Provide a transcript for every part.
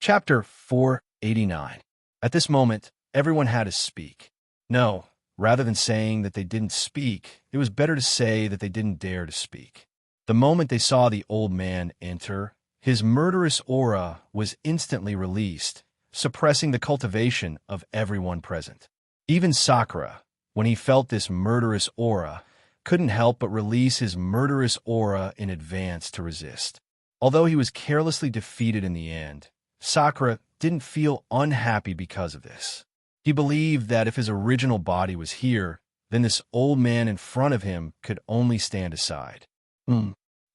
Chapter 489. At this moment, everyone had to speak. No, rather than saying that they didn't speak, it was better to say that they didn't dare to speak. The moment they saw the old man enter, his murderous aura was instantly released, suppressing the cultivation of everyone present. Even Sakura, when he felt this murderous aura, couldn't help but release his murderous aura in advance to resist. Although he was carelessly defeated in the end, Sakura didn't feel unhappy because of this. He believed that if his original body was here, then this old man in front of him could only stand aside.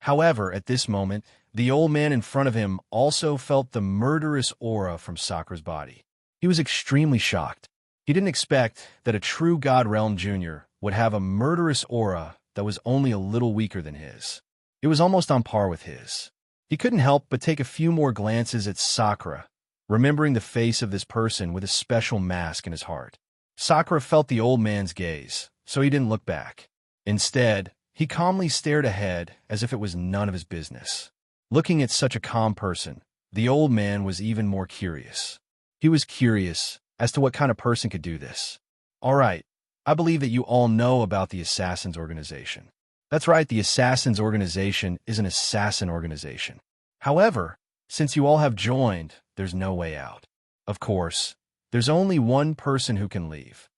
However, at this moment, the old man in front of him also felt the murderous aura from Sakura's body. He was extremely shocked. He didn't expect that a true God Realm Jr. would have a murderous aura that was only a little weaker than his. It was almost on par with his. He couldn't help but take a few more glances at Sakura, remembering the face of this person with a special mask in his heart. Sakura felt the old man's gaze, so he didn't look back. Instead, he calmly stared ahead as if it was none of his business. Looking at such a calm person, the old man was even more curious. He was curious as to what kind of person could do this. All right, I believe that you all know about the Assassins Organization. That's right, the Assassins Organization is an assassin organization. However, since you all have joined, there's no way out. Of course, there's only one person who can leave.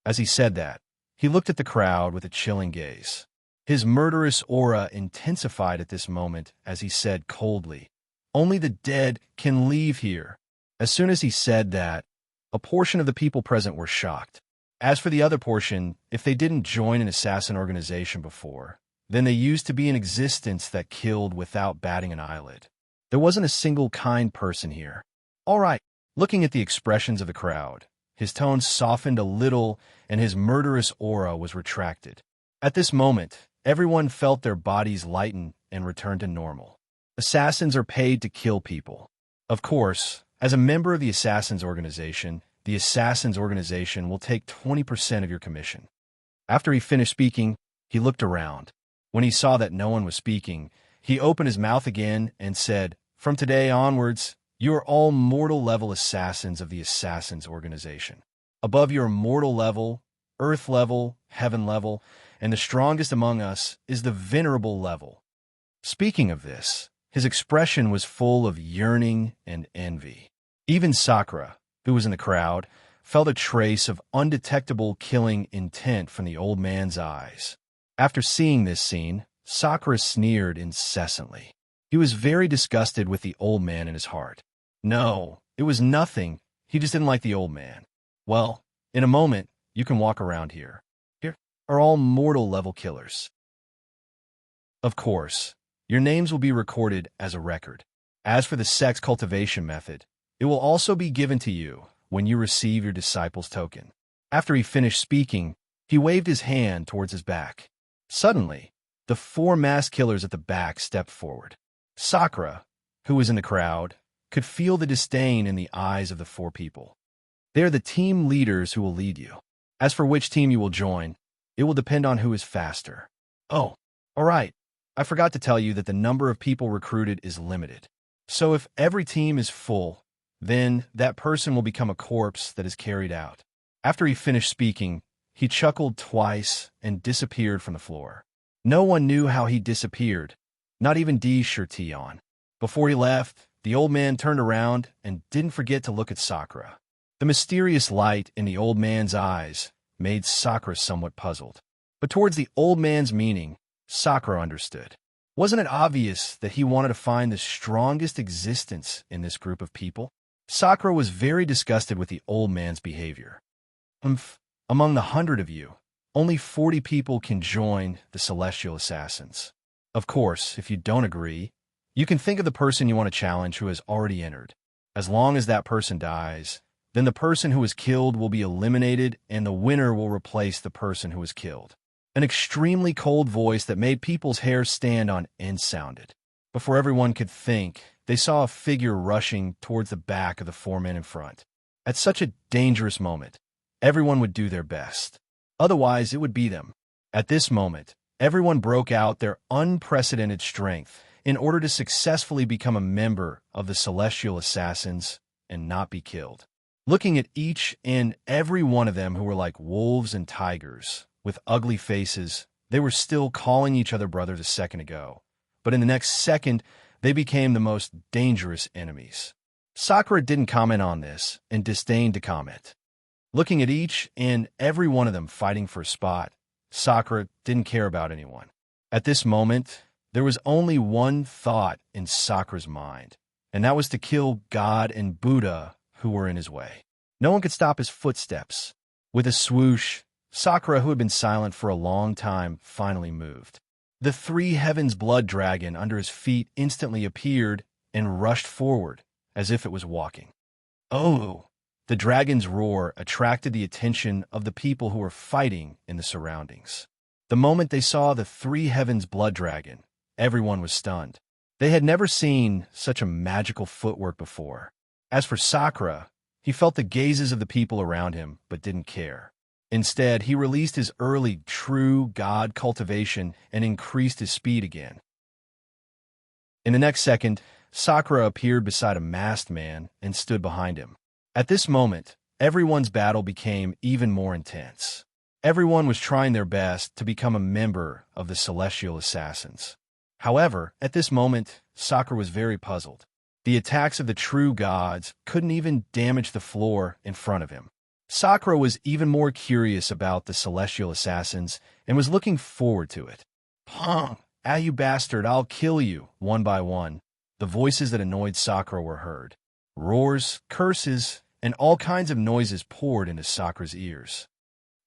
As he said that, he looked at the crowd with a chilling gaze. His murderous aura intensified at this moment as he said coldly, "Only the dead can leave here." As soon as he said that, a portion of the people present were shocked. As for the other portion, if they didn't join an assassin organization before, then they used to be in existence that killed without batting an eyelid. There wasn't a single kind person here. All right, looking at the expressions of the crowd, his tone softened a little and his murderous aura was retracted. At this moment, everyone felt their bodies lighten and return to normal. Assassins are paid to kill people. Of course, as a member of the Assassins Organization, the Assassins Organization will take 20% of your commission. After he finished speaking, he looked around. When he saw that no one was speaking, he opened his mouth again and said, "From today onwards, you are all mortal level assassins of the Assassins Organization. Above your mortal level, earth level, heaven level, and the strongest among us is the venerable level." Speaking of this, his expression was full of yearning and envy. Even Sakura, who was in the crowd, felt a trace of undetectable killing intent from the old man's eyes. After seeing this scene, Sakura sneered incessantly. He was very disgusted with the old man in his heart. No, it was nothing. He just didn't like the old man. Well, in a moment, you can walk around here. Here are all mortal level killers. Of course, your names will be recorded as a record. As for the Sect's cultivation method, it will also be given to you when you receive your disciple's token. After he finished speaking, he waved his hand towards his back. Suddenly, the 4 mass killers at the back stepped forward. Sakura, who was in the crowd, could feel the disdain in the eyes of the 4 people. They are the team leaders who will lead you. As for which team you will join, it will depend on who is faster. Oh, all right. I forgot to tell you that the number of people recruited is limited. So if every team is full, then that person will become a corpse that is carried out. After he finished speaking, he chuckled twice and disappeared from the floor. No one knew how he disappeared, not even D. Shirtion. Before he left, the old man turned around and didn't forget to look at Sakura. The mysterious light in the old man's eyes made Sakura somewhat puzzled. But towards the old man's meaning, Sakura understood. Wasn't it obvious that he wanted to find the strongest existence in this group of people? Sakura was very disgusted with the old man's behavior. Among the 100 of you, only 40 people can join the Celestial Assassins. Of course, if you don't agree, you can think of the person you want to challenge who has already entered. As long as that person dies, then the person who was killed will be eliminated and the winner will replace the person who was killed. An extremely cold voice that made people's hair stand on end sounded. Before everyone could think, they saw a figure rushing towards the back of the 4 men in front. At such a dangerous moment, everyone would do their best. Otherwise, it would be them. At this moment, everyone broke out their unprecedented strength in order to successfully become a member of the Celestial Assassins and not be killed. Looking at each and every one of them who were like wolves and tigers, with ugly faces, they were still calling each other brothers a second ago. But in the next second, they became the most dangerous enemies. Sakura didn't comment on this and disdained to comment. Looking at each and every one of them fighting for a spot, Sakura didn't care about anyone. At this moment, there was only one thought in Sakura's mind, and that was to kill God and Buddha who were in his way. No one could stop his footsteps. With a swoosh, Sakura, who had been silent for a long time, finally moved. The three heavens blood dragon under his feet instantly appeared and rushed forward, as if it was walking. Oh! The dragon's roar attracted the attention of the people who were fighting in the surroundings. The moment they saw the three heavens blood dragon, everyone was stunned. They had never seen such a magical footwork before. As for Sakura, he felt the gazes of the people around him, but didn't care. Instead, he released his early true god cultivation and increased his speed again. In the next second, Sakura appeared beside a masked man and stood behind him. At this moment, everyone's battle became even more intense. Everyone was trying their best to become a member of the Celestial Assassins. However, at this moment, Sakura was very puzzled. The attacks of the true gods couldn't even damage the floor in front of him. Sakura was even more curious about the Celestial Assassins and was looking forward to it. "Pong! Ah, you bastard, I'll kill you," one by one. The voices that annoyed Sakura were heard. Roars, curses, and all kinds of noises poured into Sakura's ears.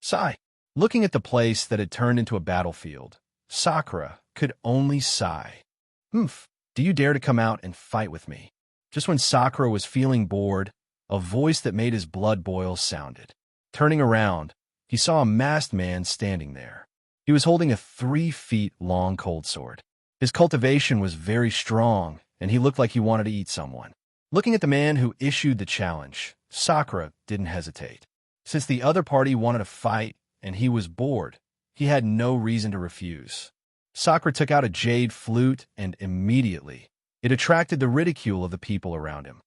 Sigh. Looking at the place that had turned into a battlefield, Sakura could only sigh. "Humph, do you dare to come out and fight with me?" Just when Sakura was feeling bored, a voice that made his blood boil sounded. Turning around, he saw a masked man standing there. He was holding a 3-feet-long cold sword. His cultivation was very strong, and he looked like he wanted to eat someone. Looking at the man who issued the challenge, Sakura didn't hesitate. Since the other party wanted to fight and he was bored, he had no reason to refuse. Sakura took out a jade flute and immediately, it attracted the ridicule of the people around him.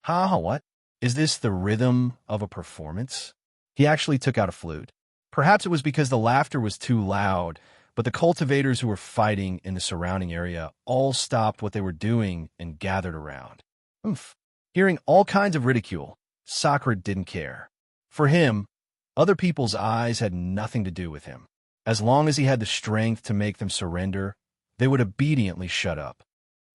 "Ha, what? Is this the rhythm of a performance?" He actually took out a flute. Perhaps it was because the laughter was too loud, but the cultivators who were fighting in the surrounding area all stopped what they were doing and gathered around. Oof. Hearing all kinds of ridicule, Sakura didn't care. For him, other people's eyes had nothing to do with him. As long as he had the strength to make them surrender, they would obediently shut up.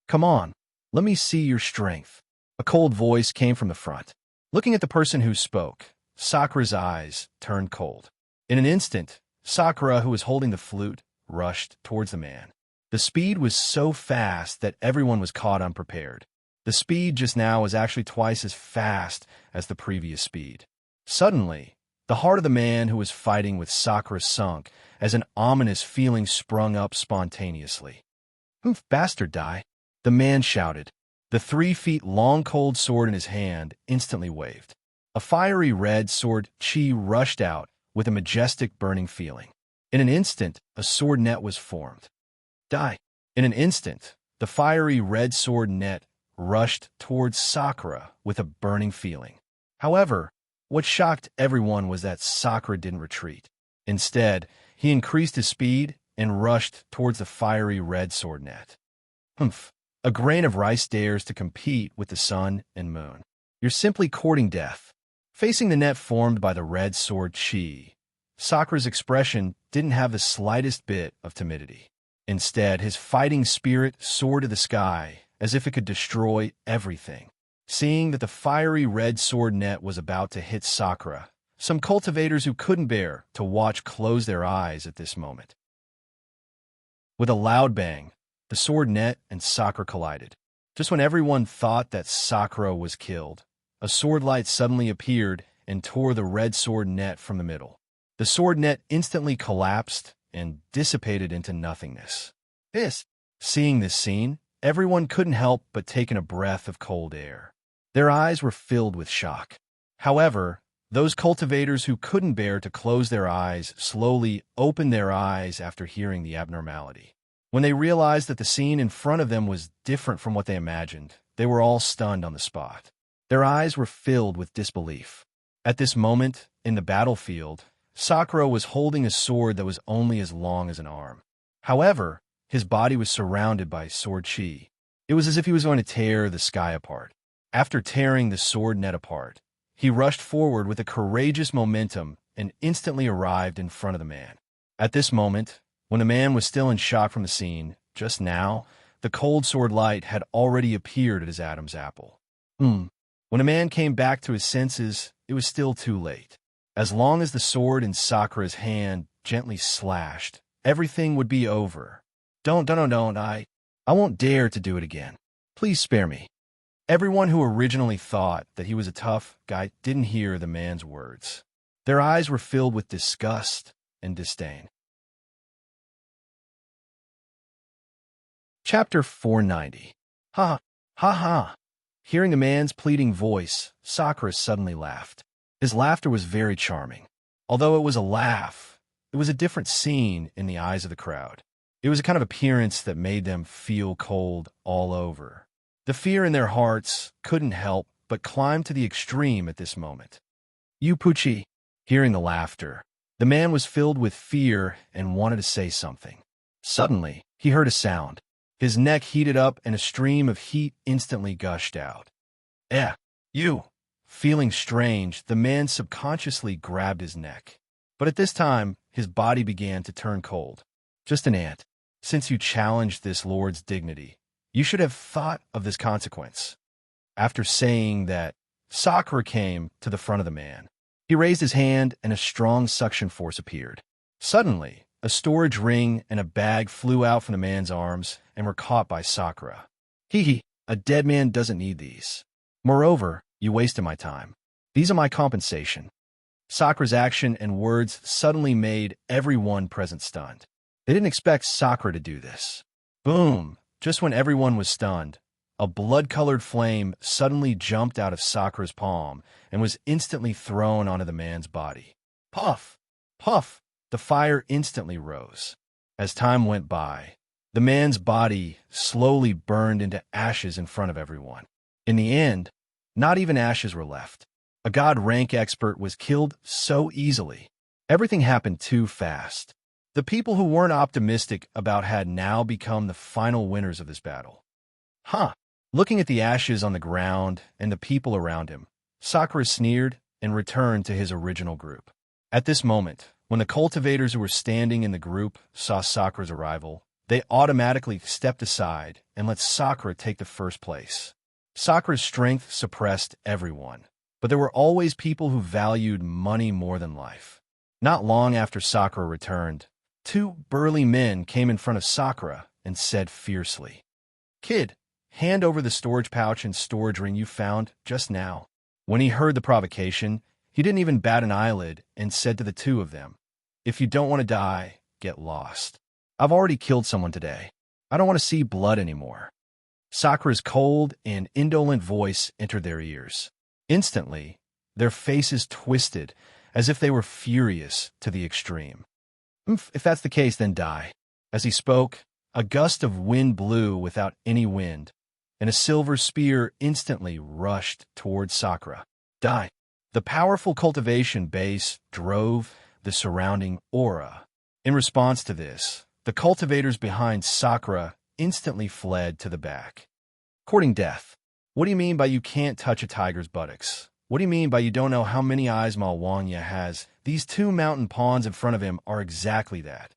"Come on, let me see your strength." A cold voice came from the front. Looking at the person who spoke, Sakura's eyes turned cold. In an instant, Sakura, who was holding the flute, rushed towards the man. The speed was so fast that everyone was caught unprepared. The speed just now was actually twice as fast as the previous speed. Suddenly, the heart of the man who was fighting with Sakura sunk as an ominous feeling sprung up spontaneously. "Humph, bastard, die!" the man shouted. The 3-feet-long cold sword in his hand instantly waved. A fiery red sword chi rushed out with a majestic burning feeling. In an instant, a sword net was formed. Die! In an instant, the fiery red sword net rushed towards Sakura with a burning feeling. However, what shocked everyone was that Sakura didn't retreat. Instead, he increased his speed and rushed towards the fiery red sword net. Humph! A grain of rice dares to compete with the sun and moon. You're simply courting death. Facing the net formed by the red sword chi, Sakura's expression didn't have the slightest bit of timidity. Instead, his fighting spirit soared to the sky as if it could destroy everything. Seeing that the fiery red sword net was about to hit Sakura, some cultivators who couldn't bear to watch closed their eyes at this moment. With a loud bang, the sword net and Sakura collided. Just when everyone thought that Sakura was killed, a sword light suddenly appeared and tore the red sword net from the middle. The sword net instantly collapsed and dissipated into nothingness. Seeing this scene, everyone couldn't help but take in a breath of cold air. Their eyes were filled with shock. However, those cultivators who couldn't bear to close their eyes slowly opened their eyes after hearing the abnormality. When they realized that the scene in front of them was different from what they imagined, they were all stunned on the spot. Their eyes were filled with disbelief. At this moment, in the battlefield, Sakura was holding a sword that was only as long as an arm. However, his body was surrounded by sword chi. It was as if he was going to tear the sky apart. After tearing the sword net apart, he rushed forward with a courageous momentum and instantly arrived in front of the man. At this moment, when the man was still in shock from the scene, just now, the cold sword light had already appeared at his Adam's apple. When a man came back to his senses, it was still too late. As long as the sword in Sakura's hand gently slashed, everything would be over. Don't, I won't dare to do it again. Please spare me. Everyone who originally thought that he was a tough guy didn't hear the man's words. Their eyes were filled with disgust and disdain. Chapter 490. Ha, ha, ha. Hearing the man's pleading voice, Sakura suddenly laughed. His laughter was very charming. Although it was a laugh, it was a different scene in the eyes of the crowd. It was a kind of appearance that made them feel cold all over. The fear in their hearts couldn't help but climb to the extreme at this moment. You Pucci. Hearing the laughter, the man was filled with fear and wanted to say something. Suddenly, he heard a sound. His neck heated up and a stream of heat instantly gushed out. You! Feeling strange, the man subconsciously grabbed his neck. But at this time, his body began to turn cold. Just an ant. Since you challenged this lord's dignity, you should have thought of this consequence. After saying that, Sakura came to the front of the man. He raised his hand and a strong suction force appeared. Suddenly, a storage ring and a bag flew out from the man's arms and were caught by Sakura. A dead man doesn't need these. Moreover, you wasted my time. These are my compensation. Sakura's action and words suddenly made everyone present stunned. They didn't expect Sakura to do this. Boom! Just when everyone was stunned, a blood-colored flame suddenly jumped out of Sakura's palm and was instantly thrown onto the man's body. Puff! Puff! The fire instantly rose. As time went by, the man's body slowly burned into ashes in front of everyone. In the end, not even ashes were left. A god-rank expert was killed so easily. Everything happened too fast. The people who weren't optimistic about had now become the final winners of this battle. Looking at the ashes on the ground and the people around him, Sakura sneered and returned to his original group. At this moment, when the cultivators who were standing in the group saw Sakura's arrival, they automatically stepped aside and let Sakura take the first place. Sakura's strength suppressed everyone, but there were always people who valued money more than life. Not long after Sakura returned, two burly men came in front of Sakura and said fiercely, "Kid, hand over the storage pouch and storage ring you found just now." When he heard the provocation, he didn't even bat an eyelid and said to the two of them, "If you don't want to die, get lost. I've already killed someone today. I don't want to see blood anymore." Sakura's cold and indolent voice entered their ears. Instantly, their faces twisted as if they were furious to the extreme. If that's the case, then die." As he spoke, a gust of wind blew without any wind, and a silver spear instantly rushed towards Sakura. Die. The powerful cultivation base drove the surrounding aura. In response to this, the cultivators behind Sakura instantly fled to the back. Courting death. What do you mean by you can't touch a tiger's buttocks? What do you mean by you don't know how many eyes Malwanya has? These two mountain pawns in front of him are exactly that.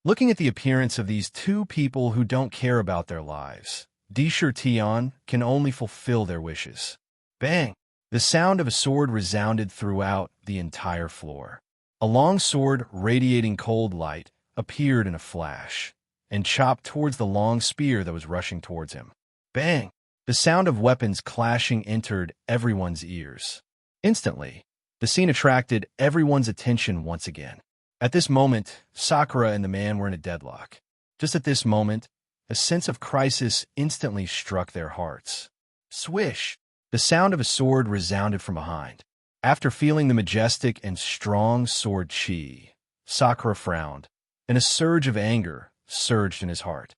Looking at the appearance of these two people who don't care about their lives, Tion can only fulfill their wishes. Bang! The sound of a sword resounded throughout the entire floor. A long sword radiating cold light appeared in a flash and chopped towards the long spear that was rushing towards him. Bang! The sound of weapons clashing entered everyone's ears. Instantly, the scene attracted everyone's attention once again. At this moment, Sakura and the man were in a deadlock. Just at this moment, a sense of crisis instantly struck their hearts. Swish! The sound of a sword resounded from behind. After feeling the majestic and strong sword chi, Sakura frowned. and a surge of anger surged in his heart.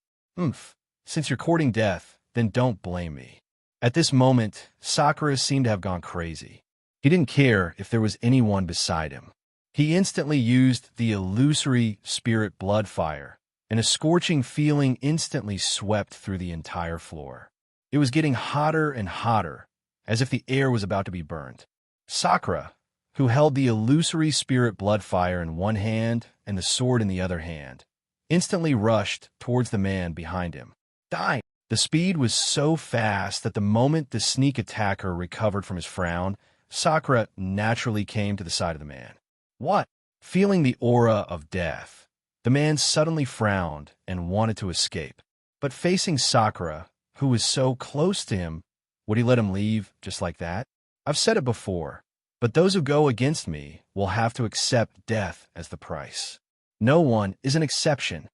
Since you're courting death, then don't blame me. At this moment, Sakura seemed to have gone crazy. He didn't care if there was anyone beside him. He instantly used the illusory spirit blood fire, and a scorching feeling instantly swept through the entire floor. It was getting hotter and hotter, as if the air was about to be burned. Sakura, who held the illusory spirit blood fire in one hand and the sword in the other hand, instantly rushed towards the man behind him. Die! The speed was so fast that the moment the sneak attacker recovered from his frown, Sakura naturally came to the side of the man. What? Feeling the aura of death, the man suddenly frowned and wanted to escape. But facing Sakura, who was so close to him, would he let him leave just like that? I've said it before, but those who go against me will have to accept death as the price. No one is an exception.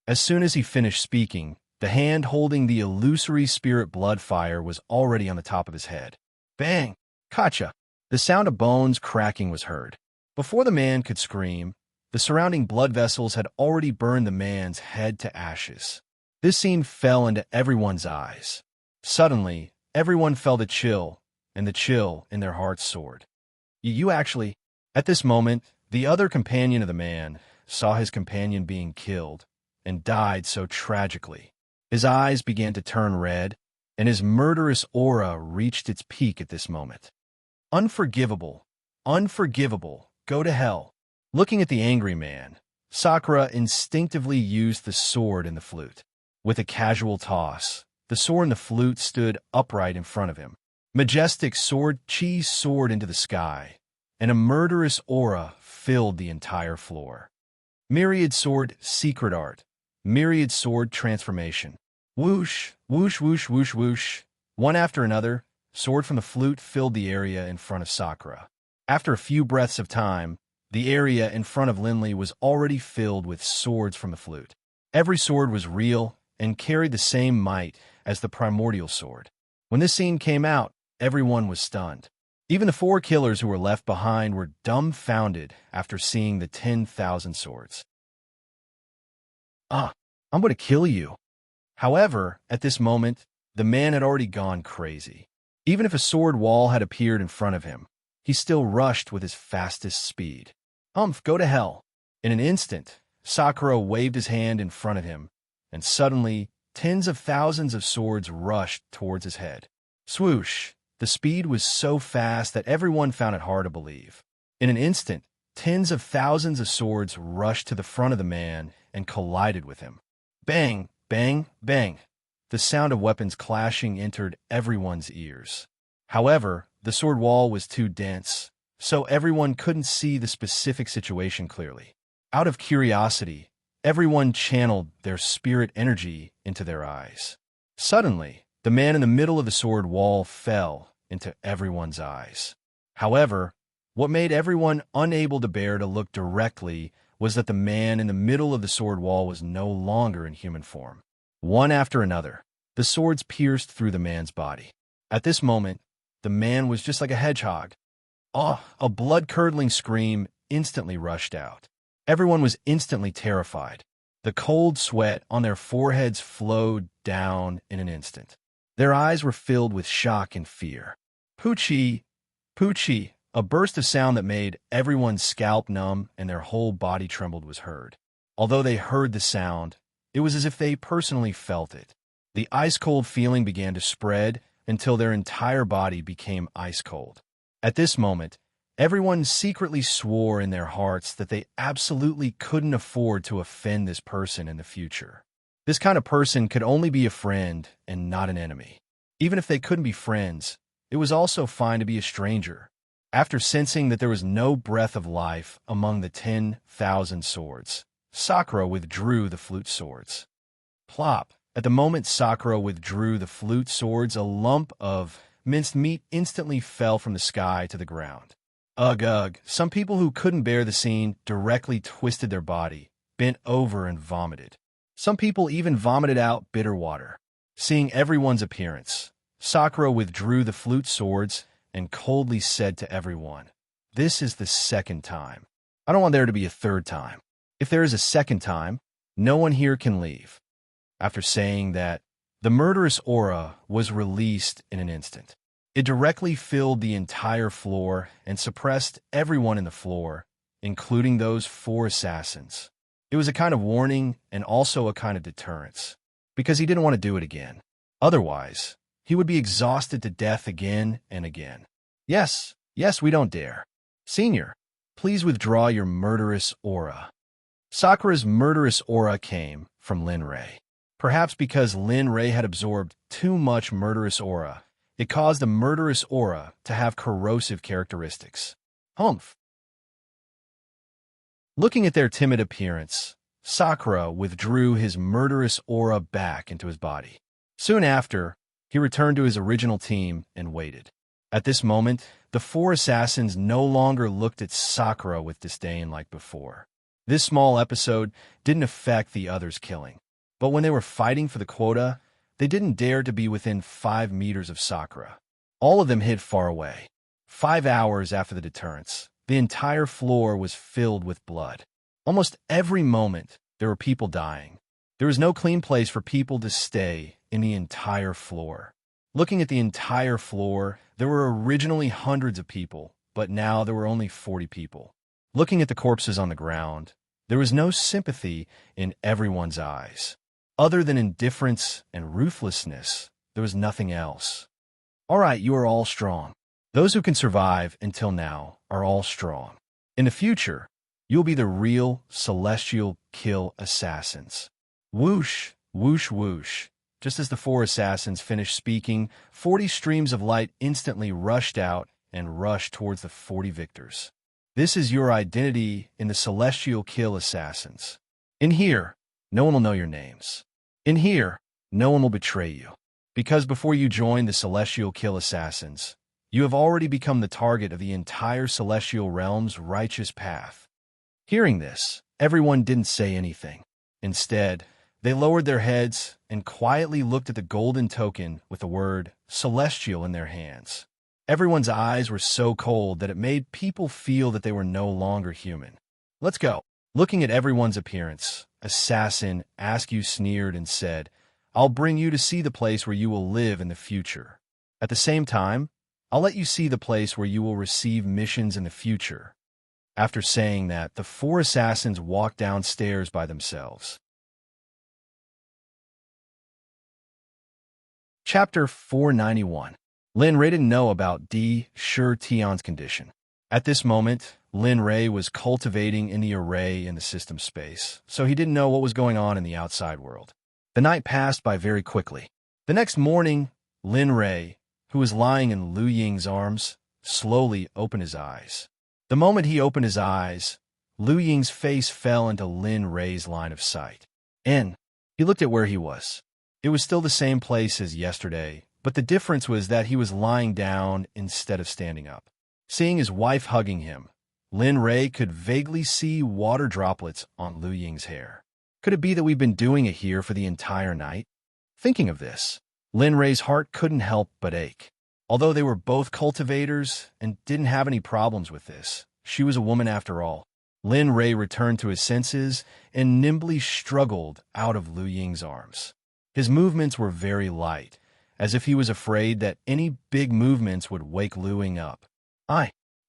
As soon as he finished speaking, the hand holding the illusory spirit blood fire was already on the top of his head. Bang! Gotcha! The sound of bones cracking was heard. Before the man could scream, the surrounding blood vessels had already burned the man's head to ashes. This scene fell into everyone's eyes. Suddenly, everyone felt a chill, and the chill in their hearts soared. You actually... At this moment, the other companion of the man saw his companion being killed and died so tragically. His eyes began to turn red, and his murderous aura reached its peak at this moment. Unforgivable, unforgivable, go to hell. Looking at the angry man, Sakura instinctively used the sword and the flute. With a casual toss, the sword and the flute stood upright in front of him. Majestic sword cheese soared into the sky, and a murderous aura filled the entire floor. Myriad sword secret art. Myriad sword transformation. Whoosh, whoosh, whoosh, whoosh, whoosh. One after another, sword from the flute filled the area in front of Sakura. After a few breaths of time, the area in front of Linley was already filled with swords from the flute. Every sword was real and carried the same might as the primordial sword. When this scene came out, everyone was stunned. Even the 4 killers who were left behind were dumbfounded after seeing the 10,000 swords. I'm going to kill you. However, at this moment, the man had already gone crazy. Even if a sword wall had appeared in front of him, he still rushed with his fastest speed. Go to hell. In an instant, Sakura waved his hand in front of him, and suddenly, tens of thousands of swords rushed towards his head. Swoosh! The speed was so fast that everyone found it hard to believe. In an instant, tens of thousands of swords rushed to the front of the man and collided with him. Bang, bang, bang. The sound of weapons clashing entered everyone's ears. However, the sword wall was too dense, so everyone couldn't see the specific situation clearly. Out of curiosity, everyone channeled their spirit energy into their eyes. Suddenly, the man in the middle of the sword wall fell into everyone's eyes. However, what made everyone unable to bear to look directly was that the man in the middle of the sword wall was no longer in human form. One after another, the swords pierced through the man's body. At this moment, the man was just like a hedgehog. A blood-curdling scream instantly rushed out. Everyone was instantly terrified. The cold sweat on their foreheads flowed down in an instant. Their eyes were filled with shock and fear. Poochie! Poochie! A burst of sound that made everyone's scalp numb and their whole body trembled was heard. Although they heard the sound, it was as if they personally felt it. The ice-cold feeling began to spread until their entire body became ice-cold. At this moment, everyone secretly swore in their hearts that they absolutely couldn't afford to offend this person in the future. This kind of person could only be a friend and not an enemy. Even if they couldn't be friends, it was also fine to be a stranger. After sensing that there was no breath of life among the 10,000 swords, Sakura withdrew the flute swords. Plop! At the moment Sakura withdrew the flute swords, a lump of minced meat instantly fell from the sky to the ground. Ugh. Some people who couldn't bear the scene directly twisted their body, bent over and vomited. Some people even vomited out bitter water. Seeing everyone's appearance, Sakura withdrew the flute swords and coldly said to everyone, "This is the second time. I don't want there to be a third time." If there is a second time, no one here can leave. After saying that, the murderous aura was released in an instant. It directly filled the entire floor and suppressed everyone in the floor, including those 4 assassins. It was a kind of warning and also a kind of deterrence, because he didn't want to do it again. Otherwise, he would be exhausted to death again and again. Yes, we don't dare. Senior, please withdraw your murderous aura. Sakura's murderous aura came from Lin Rei. Perhaps because Lin Rei had absorbed too much murderous aura, it caused the murderous aura to have corrosive characteristics. Humph. Looking at their timid appearance, Sakura withdrew his murderous aura back into his body. Soon after, he returned to his original team and waited. At this moment, the 4 assassins no longer looked at Sakura with disdain like before. This small episode didn't affect the others' killing, but when they were fighting for the quota, they didn't dare to be within 5 meters of Sakura. All of them hid far away. 5 hours after the deterrence, the entire floor was filled with blood. Almost every moment, there were people dying. There was no clean place for people to stay in the entire floor. Looking at the entire floor, there were originally hundreds of people, but now there were only 40 people. Looking at the corpses on the ground, there was no sympathy in everyone's eyes. Other than indifference and ruthlessness, there was nothing else. All right, you are all strong. Those who can survive until now are all strong. In the future, you'll be the real celestial kill assassins. Whoosh, whoosh, whoosh. Just as the 4 assassins finished speaking, 40 streams of light instantly rushed out and rushed towards the 40 victors. This is your identity in the celestial kill assassins. In here, no one will know your names. In here, no one will betray you. Because before you join the celestial kill assassins, you have already become the target of the entire celestial realm's righteous path. Hearing this, everyone didn't say anything. Instead, they lowered their heads and quietly looked at the golden token with the word celestial in their hands. Everyone's eyes were so cold that it made people feel that they were no longer human. Let's go. Looking at everyone's appearance, Assassin Askew sneered and said, I'll bring you to see the place where you will live in the future. At the same time, I'll let you see the place where you will receive missions in the future. After saying that, the 4 assassins walked downstairs by themselves. Chapter 491. Lin Rei didn't know about D. Sher Tion's condition. At this moment, Lin Rei was cultivating in the array in the system space, so he didn't know what was going on in the outside world. The night passed by very quickly. The next morning, Lin Rei, who was lying in Lu Ying's arms, slowly opened his eyes. The moment he opened his eyes, Lu Ying's face fell into Lin Rei's line of sight. He looked at where he was. It was still the same place as yesterday, but the difference was that he was lying down instead of standing up. Seeing his wife hugging him, Lin Rei could vaguely see water droplets on Lu Ying's hair. Could it be that we've been doing it here for the entire night? Thinking of this, Lin Rei's heart couldn't help but ache. Although they were both cultivators and didn't have any problems with this, she was a woman after all. Lin Rei returned to his senses and nimbly struggled out of Lu Ying's arms. His movements were very light, as if he was afraid that any big movements would wake Lu Ying up.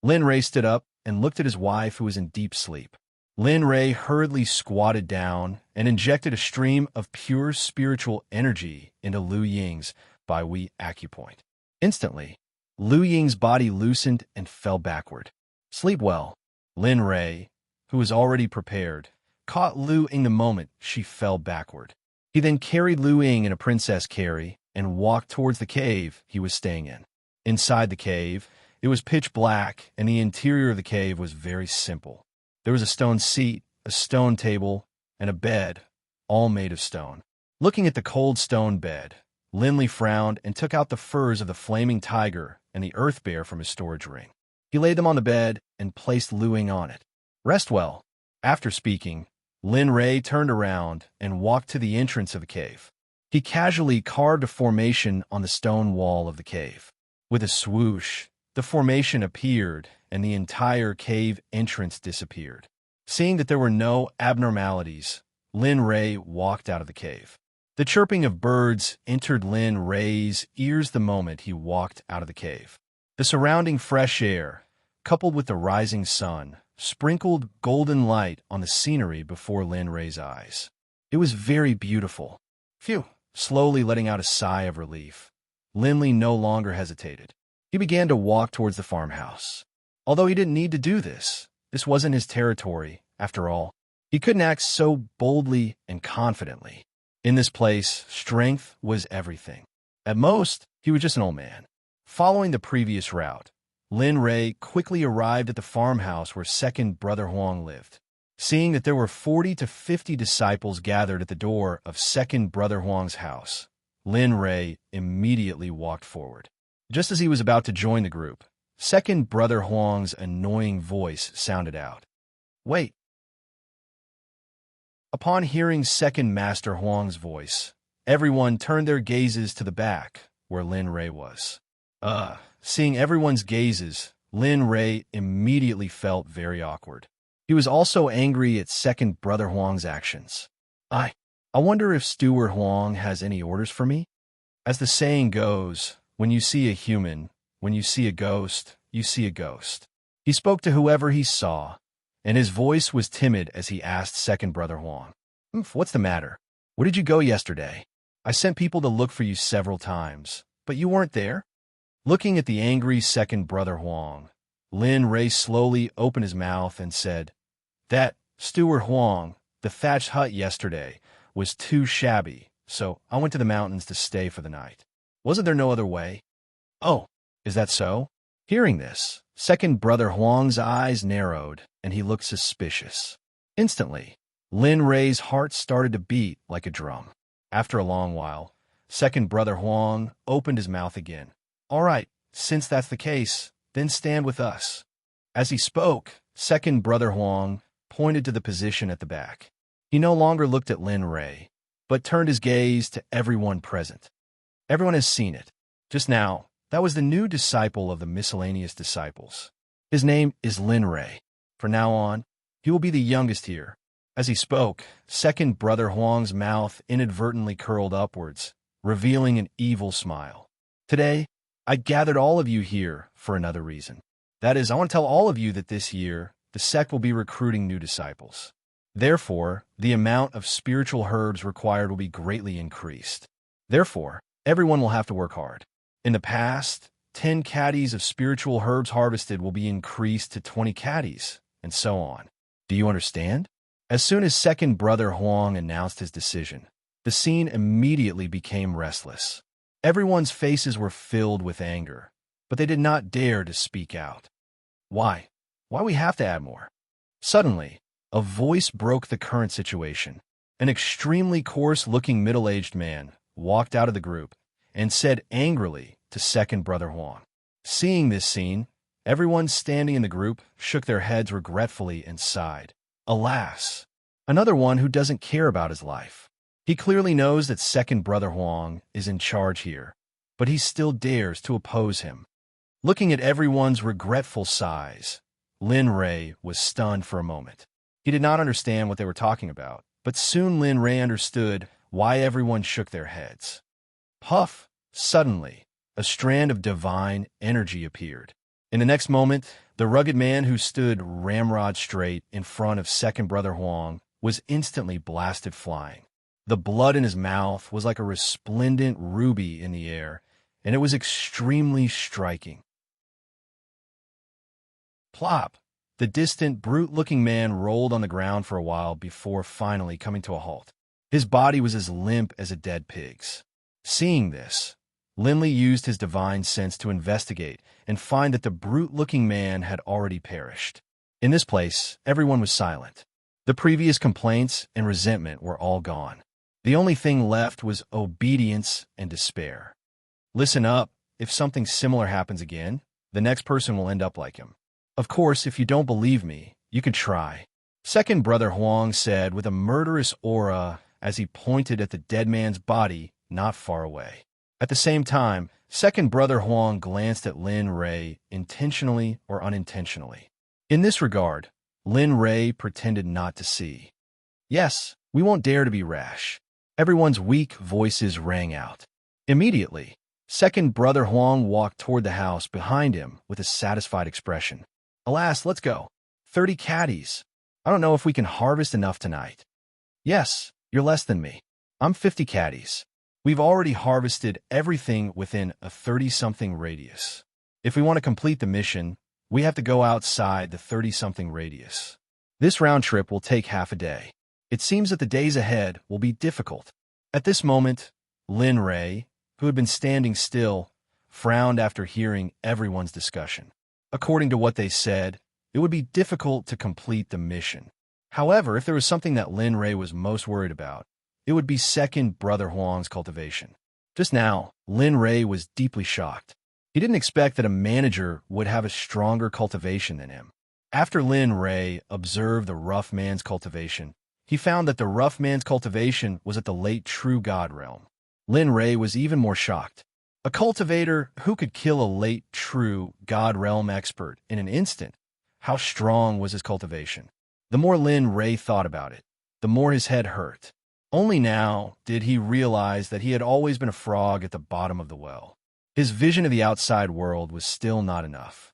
Lin Rei stood up and looked at his wife, who was in deep sleep. Lin Rei hurriedly squatted down and injected a stream of pure spiritual energy into Lu Ying's by Wei acupoint. Instantly, Lu Ying's body loosened and fell backward. Sleep well. Lin Rei, who was already prepared, caught Lu Ying the moment she fell backward. He then carried Lu Ying in a princess carry and walked towards the cave he was staying in. Inside the cave, it was pitch black, and the interior of the cave was very simple. There was a stone seat, a stone table, and a bed, all made of stone. Looking at the cold stone bed, Linley frowned and took out the furs of the flaming tiger and the earth bear from his storage ring. He laid them on the bed and placed Lu Ying on it. Rest well. After speaking, Lin Rei turned around and walked to the entrance of the cave. He casually carved a formation on the stone wall of the cave. With a swoosh, the formation appeared, and the entire cave entrance disappeared. Seeing that there were no abnormalities, Lin Ray walked out of the cave. The chirping of birds entered Lin Ray's ears the moment he walked out of the cave. The surrounding fresh air, coupled with the rising sun, sprinkled golden light on the scenery before Lin Ray's eyes. It was very beautiful. Phew! Slowly letting out a sigh of relief, Linley no longer hesitated. He began to walk towards the farmhouse. Although he didn't need to do this wasn't his territory, after all. He couldn't act so boldly and confidently. In this place, strength was everything. At most, he was just an old man. Following the previous route, Lin Ray quickly arrived at the farmhouse where Second Brother Huang lived. Seeing that there were 40 to 50 disciples gathered at the door of Second Brother Huang's house, Lin Ray immediately walked forward. Just as he was about to join the group, Second Brother Huang's annoying voice sounded out. "Wait." Upon hearing Second Master Huang's voice, everyone turned their gazes to the back, where Lin Ray was. Seeing everyone's gazes, Lin Ray immediately felt very awkward. He was also angry at Second Brother Huang's actions. I wonder if Steward Huang has any orders for me? As the saying goes, when you see a human, when you see a ghost, you see a ghost. He spoke to whoever he saw, and his voice was timid as he asked Second Brother Huang, "What's the matter? Where did you go yesterday? I sent people to look for you several times, but you weren't there." Looking at the angry Second Brother Huang, Lin Ray slowly opened his mouth and said, "That Steward Huang, the thatched hut yesterday, was too shabby, so I went to the mountains to stay for the night. Wasn't there no other way?" "Oh, is that so?" Hearing this, Second Brother Huang's eyes narrowed, and he looked suspicious. Instantly, Lin Ray's heart started to beat like a drum. After a long while, Second Brother Huang opened his mouth again. "All right, since that's the case, then stand with us." As he spoke, Second Brother Huang pointed to the position at the back. He no longer looked at Lin Ray, but turned his gaze to everyone present. Everyone has seen it. Just now, that was the new disciple of the miscellaneous disciples. His name is Lin Ray. From now on, he will be the youngest here. As he spoke, Second Brother Huang's mouth inadvertently curled upwards, revealing an evil smile. "Today, I gathered all of you here for another reason. That is, I want to tell all of you that this year, the sect will be recruiting new disciples. Therefore, the amount of spiritual herbs required will be greatly increased. Therefore, everyone will have to work hard. In the past, 10 caddies of spiritual herbs harvested will be increased to 20 caddies, and so on. Do you understand?" As soon as Second Brother Huang announced his decision, the scene immediately became restless. Everyone's faces were filled with anger, but they did not dare to speak out. Why we have to add more? Suddenly, a voice broke the current situation. An extremely coarse-looking middle-aged man walked out of the group and said angrily to Second Brother Huang. Seeing this scene, everyone standing in the group shook their heads regretfully and sighed. Alas, another one who doesn't care about his life. He clearly knows that Second Brother Huang is in charge here, but he still dares to oppose him. Looking at everyone's regretful sighs, Lin Ray was stunned for a moment. He did not understand what they were talking about, but soon Lin Ray understood why everyone shook their heads. Puff! Suddenly, a strand of divine energy appeared. In the next moment, the rugged man who stood ramrod straight in front of Second Brother Huang was instantly blasted flying. The blood in his mouth was like a resplendent ruby in the air, and it was extremely striking. Plop! The distant, brute-looking man rolled on the ground for a while before finally coming to a halt. His body was as limp as a dead pig's. Seeing this, Linley used his divine sense to investigate and find that the brute-looking man had already perished. In this place, everyone was silent. The previous complaints and resentment were all gone. The only thing left was obedience and despair. Listen up, if something similar happens again, the next person will end up like him. Of course, if you don't believe me, you can try. Second Brother Huang said with a murderous aura as he pointed at the dead man's body not far away. At the same time, Second Brother Huang glanced at Lin Ray intentionally or unintentionally. In this regard, Lin Ray pretended not to see. Yes, we won't dare to be rash. Everyone's weak voices rang out. Immediately, second brother Huang walked toward the house behind him with a satisfied expression. Alas, let's go. 30 caddies. I don't know if we can harvest enough tonight. Yes, you're less than me. I'm 50 caddies. We've already harvested everything within a 30-something radius. If we want to complete the mission, we have to go outside the 30-something radius. This round trip will take half a day. It seems that the days ahead will be difficult. At this moment, Lin Ray, who had been standing still, frowned after hearing everyone's discussion. According to what they said, it would be difficult to complete the mission. However, if there was something that Lin Ray was most worried about, it would be second brother Huang's cultivation. Just now, Lin Ray was deeply shocked. He didn't expect that a manager would have a stronger cultivation than him. After Lin Ray observed the rough man's cultivation, he found that the rough man's cultivation was at the late true god realm. Lin Ray was even more shocked. A cultivator who could kill a late true god realm expert in an instant. How strong was his cultivation? The more Lin Ray thought about it, the more his head hurt. Only now did he realize that he had always been a frog at the bottom of the well. His vision of the outside world was still not enough.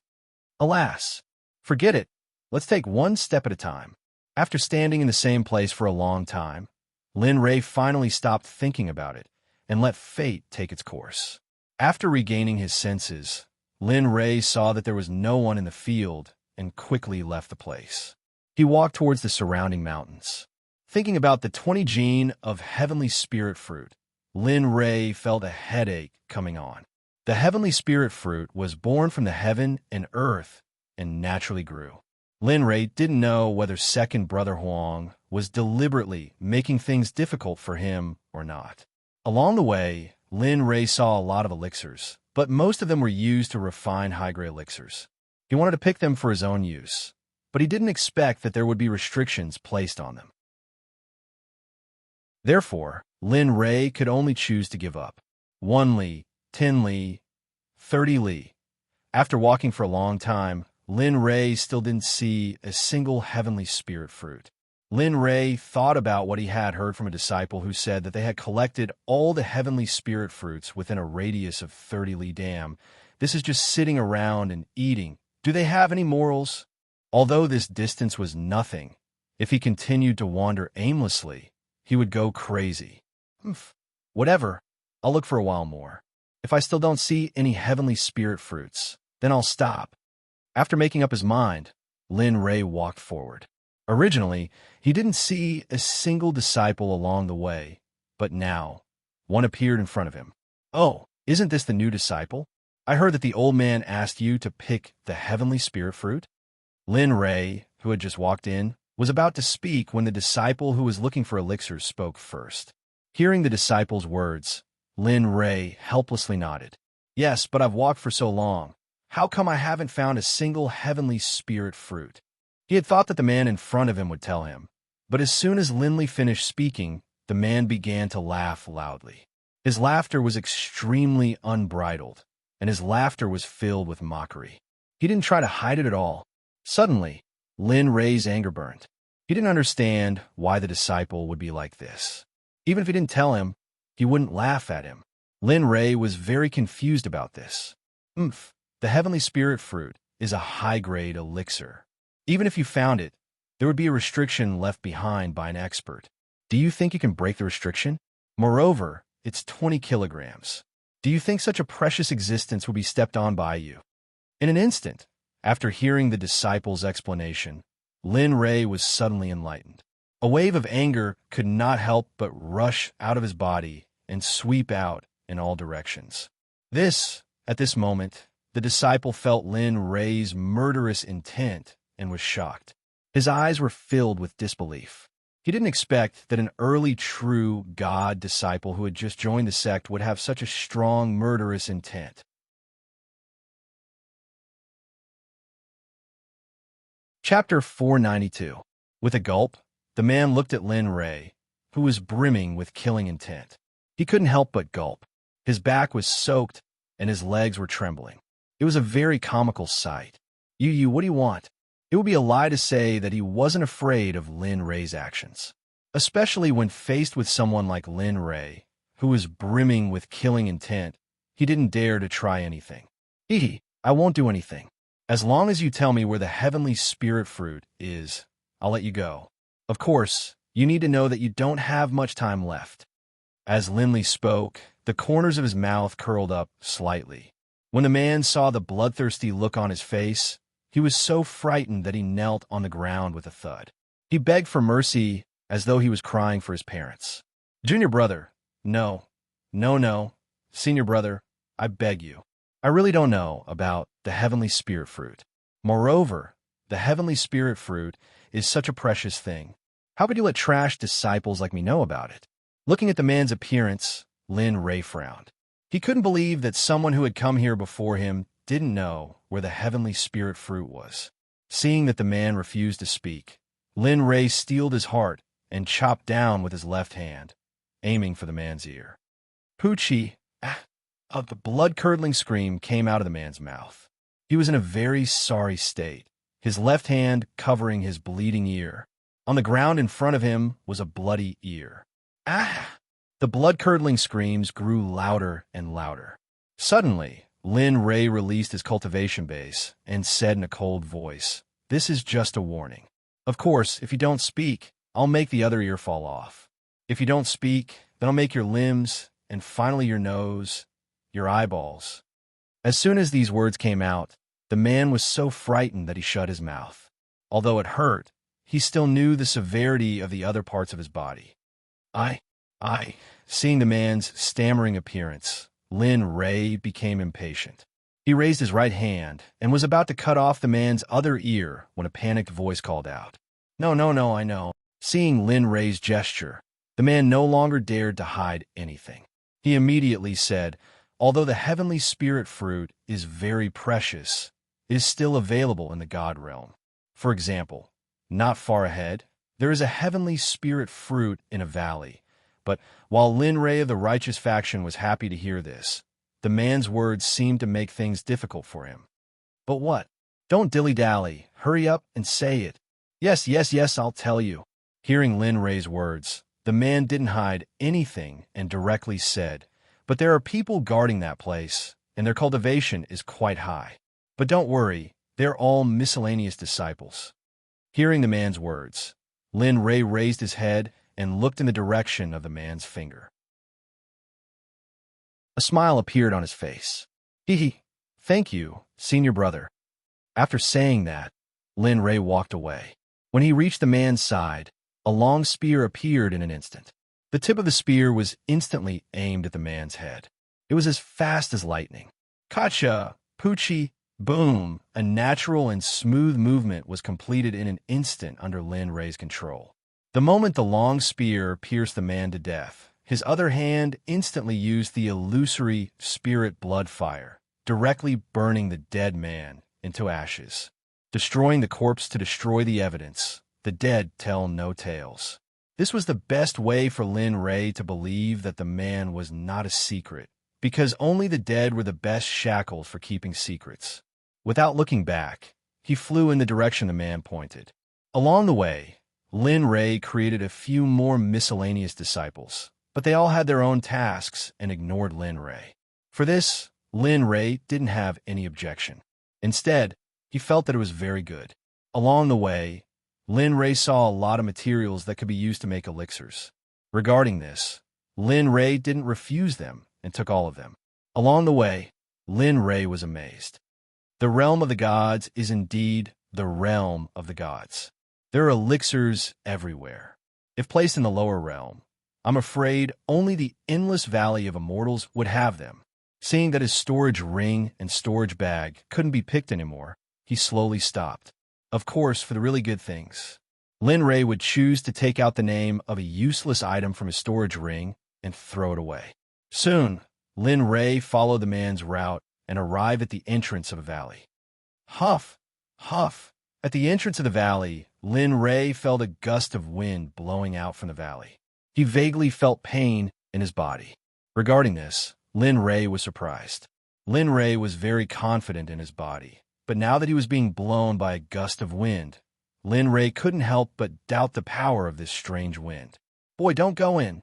Alas, forget it. Let's take one step at a time. After standing in the same place for a long time, Lin Ray finally stopped thinking about it and let fate take its course. After regaining his senses, Lin Ray saw that there was no one in the field and quickly left the place. He walked towards the surrounding mountains. Thinking about the 20 gene of heavenly spirit fruit, Lin Ray felt a headache coming on. The heavenly spirit fruit was born from the heaven and earth and naturally grew. Lin Ray didn't know whether second brother Huang was deliberately making things difficult for him or not. Along the way, Lin Ray saw a lot of elixirs, but most of them were used to refine high-grade elixirs. He wanted to pick them for his own use, but he didn't expect that there would be restrictions placed on them. Therefore, Lin Ray could only choose to give up. 1 li, 10 li, 30 li. After walking for a long time, Lin Ray still didn't see a single heavenly spirit fruit. Lin Ray thought about what he had heard from a disciple who said that they had collected all the heavenly spirit fruits within a radius of 30 li dam. This is just sitting around and eating. Do they have any morals? Although this distance was nothing, if he continued to wander aimlessly, he would go crazy. Whatever, I'll look for a while more. If I still don't see any heavenly spirit fruits, then I'll stop. After making up his mind, Lin Ray walked forward. Originally, he didn't see a single disciple along the way, but now, one appeared in front of him. Oh, isn't this the new disciple? I heard that the old man asked you to pick the heavenly spirit fruit. Lin Ray, who had just walked in, was about to speak when the disciple who was looking for elixirs spoke first. Hearing the disciple's words, Lin Ray helplessly nodded. Yes, but I've walked for so long. How come I haven't found a single heavenly spirit fruit? He had thought that the man in front of him would tell him, but as soon as Linley finished speaking, the man began to laugh loudly. His laughter was extremely unbridled, and his laughter was filled with mockery. He didn't try to hide it at all. Suddenly, Lin Ray's anger burned. He didn't understand why the disciple would be like this. Even if he didn't tell him, he wouldn't laugh at him. Lin Ray was very confused about this. The heavenly spirit fruit is a high-grade elixir. Even if you found it, there would be a restriction left behind by an expert. Do you think you can break the restriction? Moreover, it's 20 kilograms. Do you think such a precious existence will be stepped on by you? In an instant, after hearing the disciple's explanation, Lin Ray was suddenly enlightened. A wave of anger could not help but rush out of his body and sweep out in all directions. At this moment, the disciple felt Lin Ray's murderous intent and was shocked. His eyes were filled with disbelief. He didn't expect that an early true God disciple who had just joined the sect would have such a strong murderous intent. Chapter 492. With a gulp, the man looked at Lin Ray, who was brimming with killing intent. He couldn't help but gulp. His back was soaked, and his legs were trembling. It was a very comical sight. You, what do you want? It would be a lie to say that he wasn't afraid of Lin Ray's actions, especially when faced with someone like Lin Ray, who was brimming with killing intent. He didn't dare to try anything. I won't do anything. As long as you tell me where the heavenly spirit fruit is, I'll let you go. Of course, you need to know that you don't have much time left. As Linley spoke, the corners of his mouth curled up slightly. When the man saw the bloodthirsty look on his face, he was so frightened that he knelt on the ground with a thud. He begged for mercy as though he was crying for his parents. Junior brother, no. Senior brother, I beg you. I really don't know about the heavenly spirit fruit. Moreover, the heavenly spirit fruit is such a precious thing. How could you let trash disciples like me know about it? Looking at the man's appearance, Lin Ray frowned. He couldn't believe that someone who had come here before him didn't know where the heavenly spirit fruit was. Seeing that the man refused to speak, Lin Ray steeled his heart and chopped down with his left hand, aiming for the man's ear. Poochie! The blood-curdling scream came out of the man's mouth. He was in a very sorry state, his left hand covering his bleeding ear. On the ground in front of him was a bloody ear. The blood-curdling screams grew louder and louder. Suddenly, Lin Ray released his cultivation base and said in a cold voice, "This is just a warning. Of course, if you don't speak, I'll make the other ear fall off. If you don't speak, then I'll make your limbs, and finally your nose, your eyeballs." As soon as these words came out, the man was so frightened that he shut his mouth. Although it hurt, he still knew the severity of the other parts of his body. Seeing the man's stammering appearance, Lin Ray became impatient. He raised his right hand and was about to cut off the man's other ear when a panicked voice called out, No, I know." Seeing Lin Ray's gesture, the man no longer dared to hide anything. He immediately said, "Although the heavenly spirit fruit is very precious, it is still available in the God realm. For example, not far ahead, there is a heavenly spirit fruit in a valley." But while Lin Ray of the righteous faction was happy to hear this, the man's words seemed to make things difficult for him. "But what? Don't dilly-dally. Hurry up and say it." Yes, I'll tell you." Hearing Lin Ray's words, the man didn't hide anything and directly said, "But there are people guarding that place, and their cultivation is quite high. But don't worry, they're all miscellaneous disciples." Hearing the man's words, Lin Ray raised his head and looked in the direction of the man's finger. A smile appeared on his face. Thank you, senior brother." After saying that, Lin Ray walked away. When he reached the man's side, a long spear appeared in an instant. The tip of the spear was instantly aimed at the man's head. It was as fast as lightning. Kacha! Poochie! Boom! A natural and smooth movement was completed in an instant under Lin Ray's control. The moment the long spear pierced the man to death, his other hand instantly used the illusory spirit blood fire, directly burning the dead man into ashes. Destroying the corpse to destroy the evidence, the dead tell no tales. This was the best way for Lin Ray to believe that the man was not a secret, because only the dead were the best shackles for keeping secrets. Without looking back, he flew in the direction the man pointed. Along the way, Lin Ray created a few more miscellaneous disciples, but they all had their own tasks and ignored Lin Ray. For this, Lin Ray didn't have any objection. Instead, he felt that it was very good. Along the way, Lin Ray saw a lot of materials that could be used to make elixirs. Regarding this, Lin Ray didn't refuse them and took all of them. Along the way, Lin Ray was amazed. The realm of the gods is indeed the realm of the gods. There are elixirs everywhere. If placed in the lower realm, I'm afraid only the endless valley of immortals would have them. Seeing that his storage ring and storage bag couldn't be picked anymore, he slowly stopped. Of course, for the really good things, Lin Ray would choose to take out the name of a useless item from his storage ring and throw it away. Soon, Lin Ray followed the man's route and arrived at the entrance of a valley. Huff! At the entrance of the valley, Lin Ray felt a gust of wind blowing out from the valley. He vaguely felt pain in his body. Regarding this, Lin Ray was surprised. Lin Ray was very confident in his body, But now that he was being blown by a gust of wind, Lin Ray couldn't help but doubt the power of this strange wind. Boy, don't go in.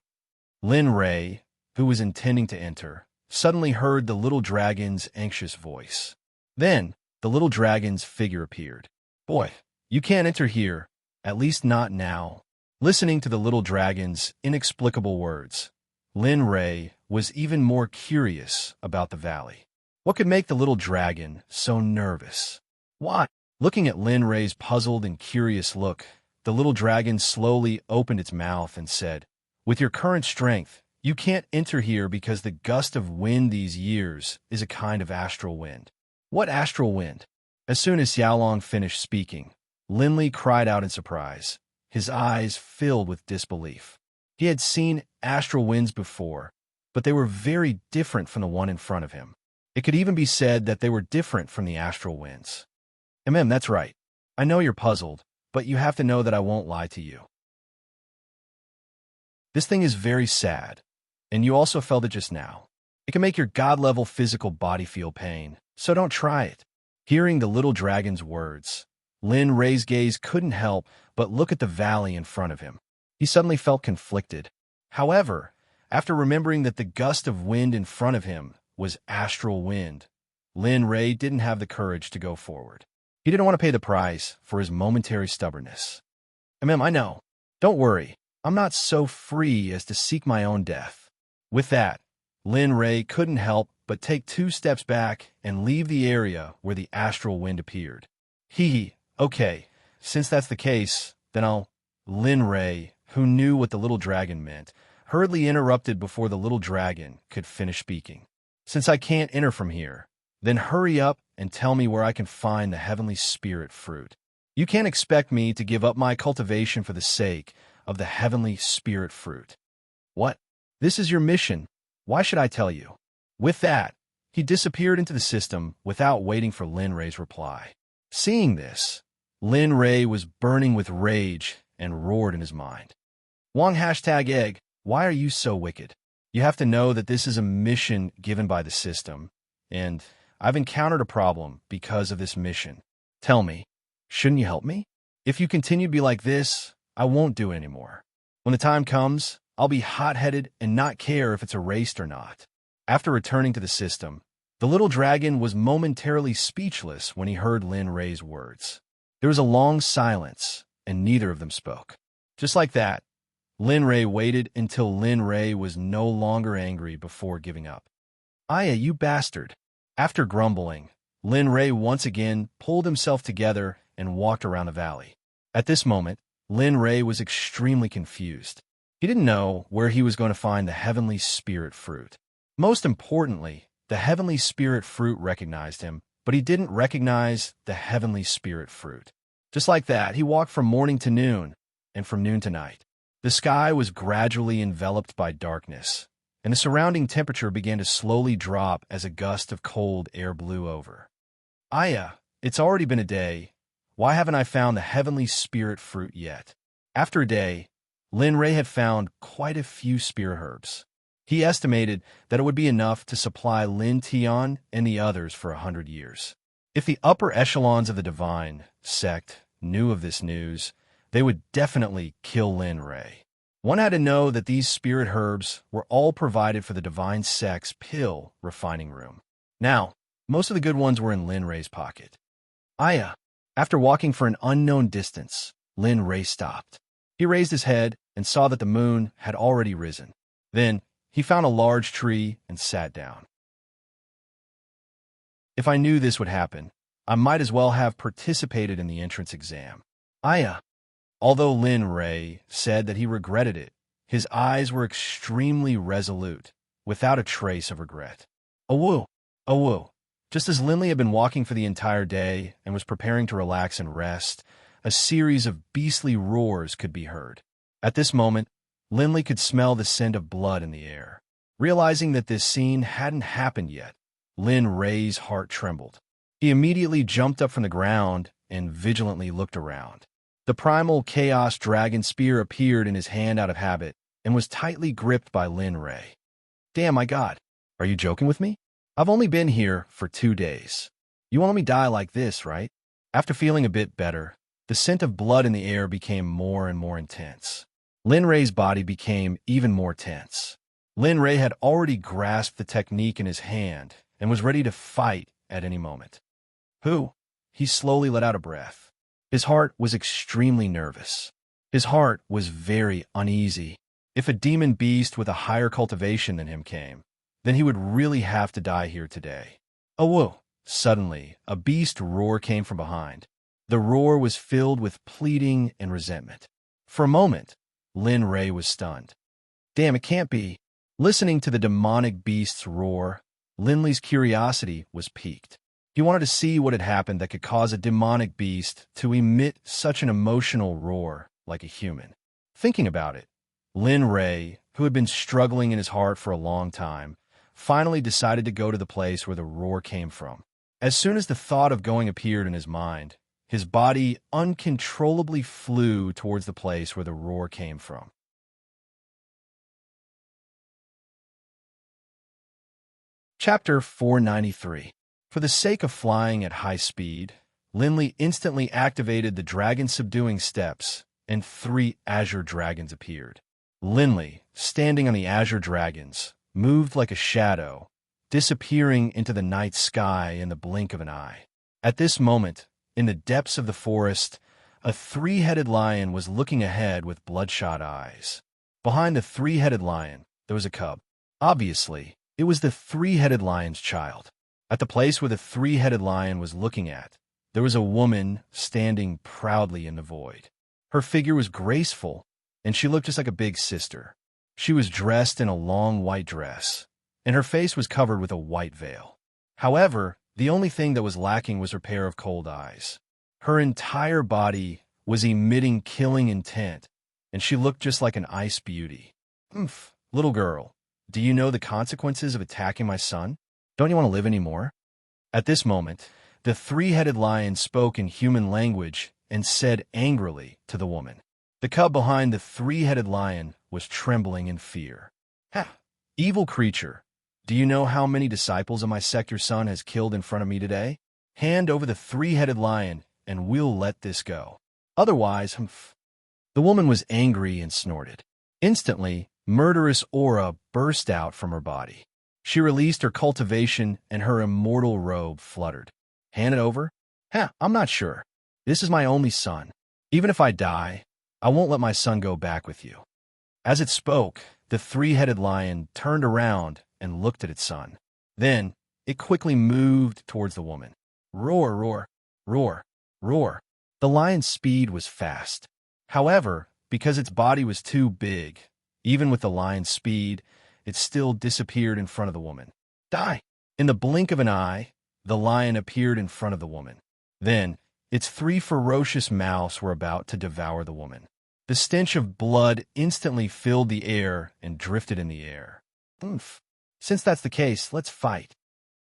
Lin Ray, who was intending to enter, suddenly heard the little dragon's anxious voice. Then, the little dragon's figure appeared. Boy, you can't enter here, at least not now. Listening to the little dragon's inexplicable words, Lin Ray was even more curious about the valley. What could make the little dragon so nervous? Why? Looking at Lin Ray's puzzled and curious look, the little dragon slowly opened its mouth and said, "With your current strength, you can't enter here because the gust of wind these years is a kind of astral wind." What astral wind? As soon as Xiaolong finished speaking, Lin Li cried out in surprise, his eyes filled with disbelief. He had seen astral winds before, but they were very different from the one in front of him. It could even be said that they were different from the astral winds. That's right. I know you're puzzled, but you have to know that I won't lie to you. This thing is very sad, and you also felt it just now. It can make your god-level physical body feel pain, so don't try it. Hearing the little dragon's words, Lin Ray's gaze couldn't help but look at the valley in front of him. He suddenly felt conflicted. However, after remembering that the gust of wind in front of him was astral wind, Lin Ray didn't have the courage to go forward. He didn't want to pay the price for his momentary stubbornness. I know. Don't worry. I'm not so free as to seek my own death. With that, Lin Ray couldn't help but take 2 steps back and leave the area where the astral wind appeared. Okay, since that's the case, then I'll... Lin Ray, who knew what the little dragon meant, hurriedly interrupted before the little dragon could finish speaking. Since I can't enter from here, then hurry up and tell me where I can find the heavenly spirit fruit. You can't expect me to give up my cultivation for the sake of the heavenly spirit fruit. What? This is your mission. Why should I tell you? With that, he disappeared into the system without waiting for Lin Ray's reply. Seeing this, Lin Ray was burning with rage and roared in his mind. Wong #egg, why are you so wicked? You have to know that this is a mission given by the system, and I've encountered a problem because of this mission. Tell me, shouldn't you help me? If you continue to be like this, I won't do it anymore. When the time comes, I'll be hot-headed and not care if it's erased or not. After returning to the system, the little dragon was momentarily speechless when he heard Lin Ray's words. There was a long silence, and neither of them spoke. Just like that, Lin Ray waited until Lin Ray was no longer angry before giving up. "Aya, you bastard." After grumbling, Lin Ray once again pulled himself together and walked around the valley. At this moment, Lin Ray was extremely confused. He didn't know where he was going to find the heavenly spirit fruit. Most importantly, the heavenly spirit fruit recognized him, but he didn't recognize the heavenly spirit fruit. Just like that, he walked from morning to noon, and from noon to night. The sky was gradually enveloped by darkness, and the surrounding temperature began to slowly drop as a gust of cold air blew over. "Aya, it's already been a day. Why haven't I found the heavenly spirit fruit yet?" After a day, Lin Ray had found quite a few spirit herbs. He estimated that it would be enough to supply Lin Tian and the others for 100 years. If the upper echelons of the divine sect knew of this news, they would definitely kill Lin Ray. One had to know that these spirit herbs were all provided for the divine sect's pill refining room. Now, most of the good ones were in Lin Ray's pocket. "Aya." After walking for an unknown distance, Lin Ray stopped. He raised his head and saw that the moon had already risen. Then, he found a large tree and sat down. If I knew this would happen, I might as well have participated in the entrance exam. "Aya." Although Lin Ray said that he regretted it, his eyes were extremely resolute, without a trace of regret. "Awoo, awoo." Just as Lin Li had been walking for the entire day and was preparing to relax and rest, a series of beastly roars could be heard. At this moment, Lin Li could smell the scent of blood in the air. Realizing that this scene hadn't happened yet, Lin Ray's heart trembled. He immediately jumped up from the ground and vigilantly looked around. The primal chaos dragon spear appeared in his hand out of habit and was tightly gripped by Lin Ray. "Damn, my God, are you joking with me? I've only been here for 2 days. You won't let me die like this, right? After feeling a bit better, the scent of blood in the air became more and more intense. Lin Ray's body became even more tense. Lin Ray had already grasped the technique in his hand and was ready to fight at any moment. Who? He slowly let out a breath. His heart was extremely nervous. His heart was very uneasy. If a demon beast with a higher cultivation than him came, then he would really have to die here today. Oh, whoa! Suddenly, a beast roar came from behind. The roar was filled with pleading and resentment. For a moment, Lin Ray was stunned. Damn, it can't be. Listening to the demonic beast's roar, Linley's curiosity was piqued. He wanted to see what had happened that could cause a demonic beast to emit such an emotional roar like a human. Thinking about it, Lin Ray, who had been struggling in his heart for a long time, finally decided to go to the place where the roar came from. As soon as the thought of going appeared in his mind, his body uncontrollably flew towards the place where the roar came from. Chapter 493. For the sake of flying at high speed, Linley instantly activated the dragon-subduing steps, and 3 azure dragons appeared. Linley, standing on the azure dragons, moved like a shadow, disappearing into the night sky in the blink of an eye. At this moment, in the depths of the forest, a 3-headed lion was looking ahead with bloodshot eyes. Behind the 3-headed lion, there was a cub. Obviously, it was the 3-headed lion's child. At the place where the 3-headed lion was looking at, there was a woman standing proudly in the void. Her figure was graceful, and she looked just like a big sister. She was dressed in a long white dress, and her face was covered with a white veil. However, the only thing that was lacking was her pair of cold eyes. Her entire body was emitting killing intent, and she looked just like an ice beauty. Oomph, little girl, do you know the consequences of attacking my son? Don't you want to live anymore? At this moment, the 3-headed lion spoke in human language and said angrily to the woman. The cub behind the 3-headed lion was trembling in fear. Ha! Evil creature, do you know how many disciples of my sect your son has killed in front of me today? Hand over the 3-headed lion, and we'll let this go. Otherwise, humph. The woman was angry and snorted. Instantly, murderous aura burst out from her body. She released her cultivation, and her immortal robe fluttered. Hand it over? I'm not sure. This is my only son. Even if I die, I won't let my son go back with you. As it spoke, the 3-headed lion turned around and looked at its son. Then, it quickly moved towards the woman. Roar, roar, roar, roar. The lion's speed was fast. However, because its body was too big, even with the lion's speed, it still disappeared in front of the woman. Die! In the blink of an eye, the lion appeared in front of the woman. Then, its 3 ferocious mouths were about to devour the woman. The stench of blood instantly filled the air and drifted in the air. Oomph. Since that's the case, let's fight.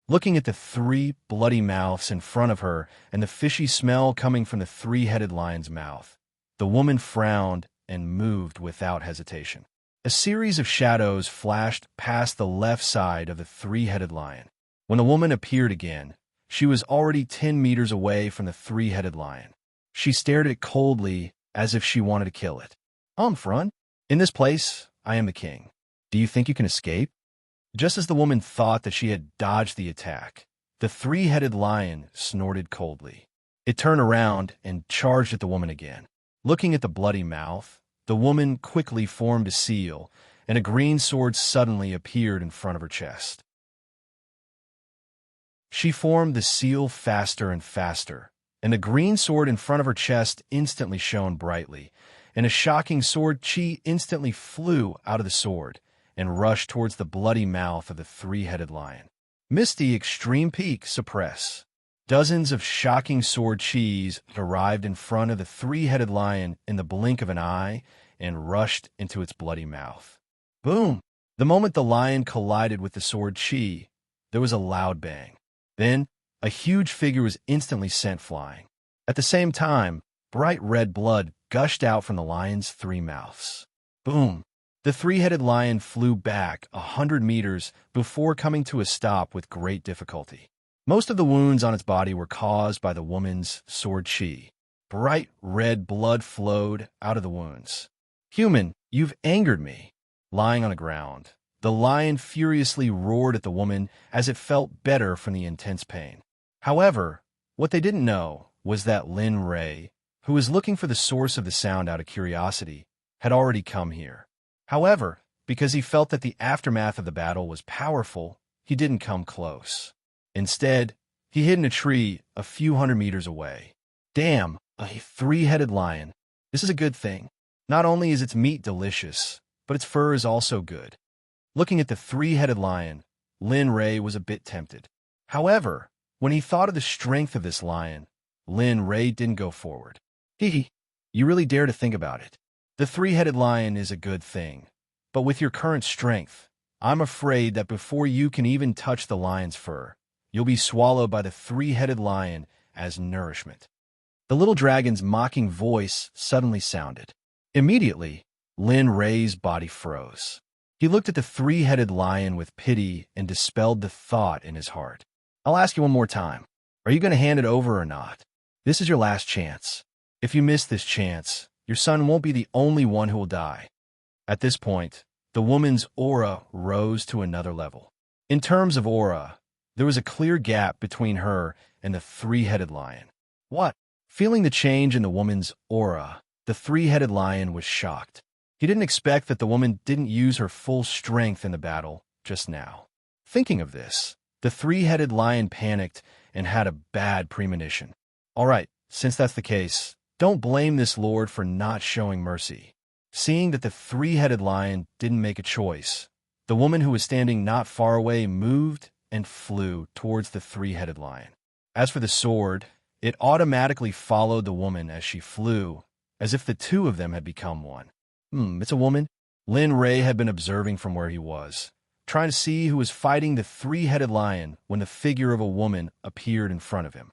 Looking at the 3 bloody mouths in front of her and the fishy smell coming from the 3-headed lion's mouth, the woman frowned and moved without hesitation. A series of shadows flashed past the left side of the 3-headed lion. When the woman appeared again, she was already 10 meters away from the 3-headed lion. She stared at it coldly, as if she wanted to kill it. Run. In this place, I am the king. Do you think you can escape? Just as the woman thought that she had dodged the attack, the 3-headed lion snorted coldly. It turned around and charged at the woman again. Looking at the bloody mouth, the woman quickly formed a seal, and a green sword suddenly appeared in front of her chest. She formed the seal faster and faster, and the green sword in front of her chest instantly shone brightly, and a shocking sword chi instantly flew out of the sword and rushed towards the bloody mouth of the 3-headed lion. Misty extreme peak suppress. Dozens of shocking sword chis arrived in front of the 3-headed lion in the blink of an eye and rushed into its bloody mouth. Boom! The moment the lion collided with the sword chi, there was a loud bang. Then, a huge figure was instantly sent flying. At the same time, bright red blood gushed out from the lion's 3 mouths. Boom! The 3-headed lion flew back 100 meters before coming to a stop with great difficulty. Most of the wounds on its body were caused by the woman's sword chi. Bright red blood flowed out of the wounds. "Human, you've angered me." Lying on the ground, the lion furiously roared at the woman as it felt better from the intense pain. However, what they didn't know was that Lin Ray, who was looking for the source of the sound out of curiosity, had already come here. However, because he felt that the aftermath of the battle was powerful, he didn't come close. Instead, he hid in a tree a few hundred meters away. Damn, a three-headed lion. This is a good thing. Not only is its meat delicious, but its fur is also good. Looking at the three-headed lion, Lin Ray was a bit tempted. However, when he thought of the strength of this lion, Lin Ray didn't go forward. Hee, you really dare to think about it. The three-headed lion is a good thing, but with your current strength, I'm afraid that before you can even touch the lion's fur, you'll be swallowed by the three-headed lion as nourishment. The little dragon's mocking voice suddenly sounded. Immediately, Lin Ray's body froze. He looked at the three-headed lion with pity and dispelled the thought in his heart. I'll ask you one more time. Are you going to hand it over or not? This is your last chance. If you miss this chance, your son won't be the only one who will die. At this point, the woman's aura rose to another level. In terms of aura, there was a clear gap between her and the three-headed lion. What? Feeling the change in the woman's aura, the three-headed lion was shocked. He didn't expect that the woman didn't use her full strength in the battle just now. Thinking of this, the three-headed lion panicked and had a bad premonition. All right, since that's the case, don't blame this lord for not showing mercy. Seeing that the three-headed lion didn't make a choice, the woman who was standing not far away moved and flew towards the three-headed lion. As for the sword, it automatically followed the woman as she flew, as if the two of them had become one. It's a woman? Lin Ray had been observing from where he was, trying to see who was fighting the three-headed lion when the figure of a woman appeared in front of him.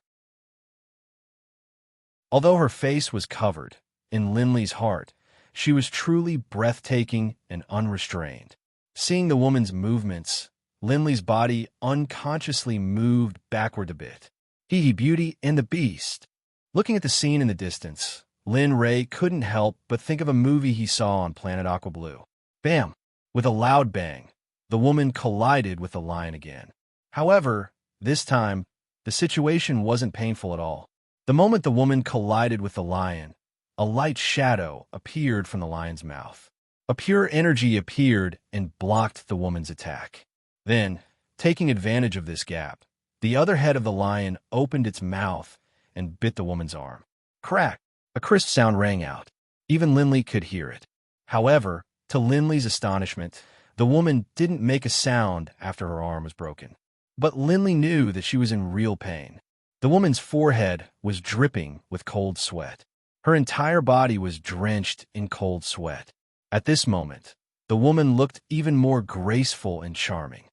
Although her face was covered, in Linley's heart, she was truly breathtaking and unrestrained. Seeing the woman's movements, Linley's body unconsciously moved backward a bit. Beauty and the Beast. Looking at the scene in the distance, Lin Ray couldn't help but think of a movie he saw on Planet Aqua Blue. Bam! With a loud bang, the woman collided with the lion again. However, this time, the situation wasn't painful at all. The moment the woman collided with the lion, a light shadow appeared from the lion's mouth. A pure energy appeared and blocked the woman's attack. Then, taking advantage of this gap, the other head of the lion opened its mouth and bit the woman's arm. Crack! A crisp sound rang out. Even Linley could hear it. However, to Linley's astonishment, the woman didn't make a sound after her arm was broken. But Linley knew that she was in real pain. The woman's forehead was dripping with cold sweat. Her entire body was drenched in cold sweat. At this moment, the woman looked even more graceful and charming.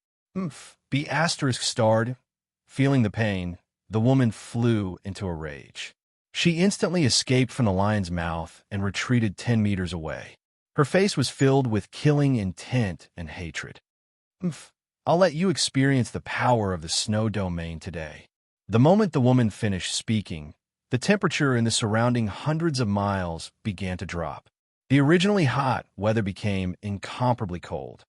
B**** starred. Feeling the pain, the woman flew into a rage. She instantly escaped from the lion's mouth and retreated 10 meters away. Her face was filled with killing intent and hatred. I'll let you experience the power of the snow domain today. The moment the woman finished speaking, the temperature in the surrounding hundreds of miles began to drop. The originally hot weather became incomparably cold.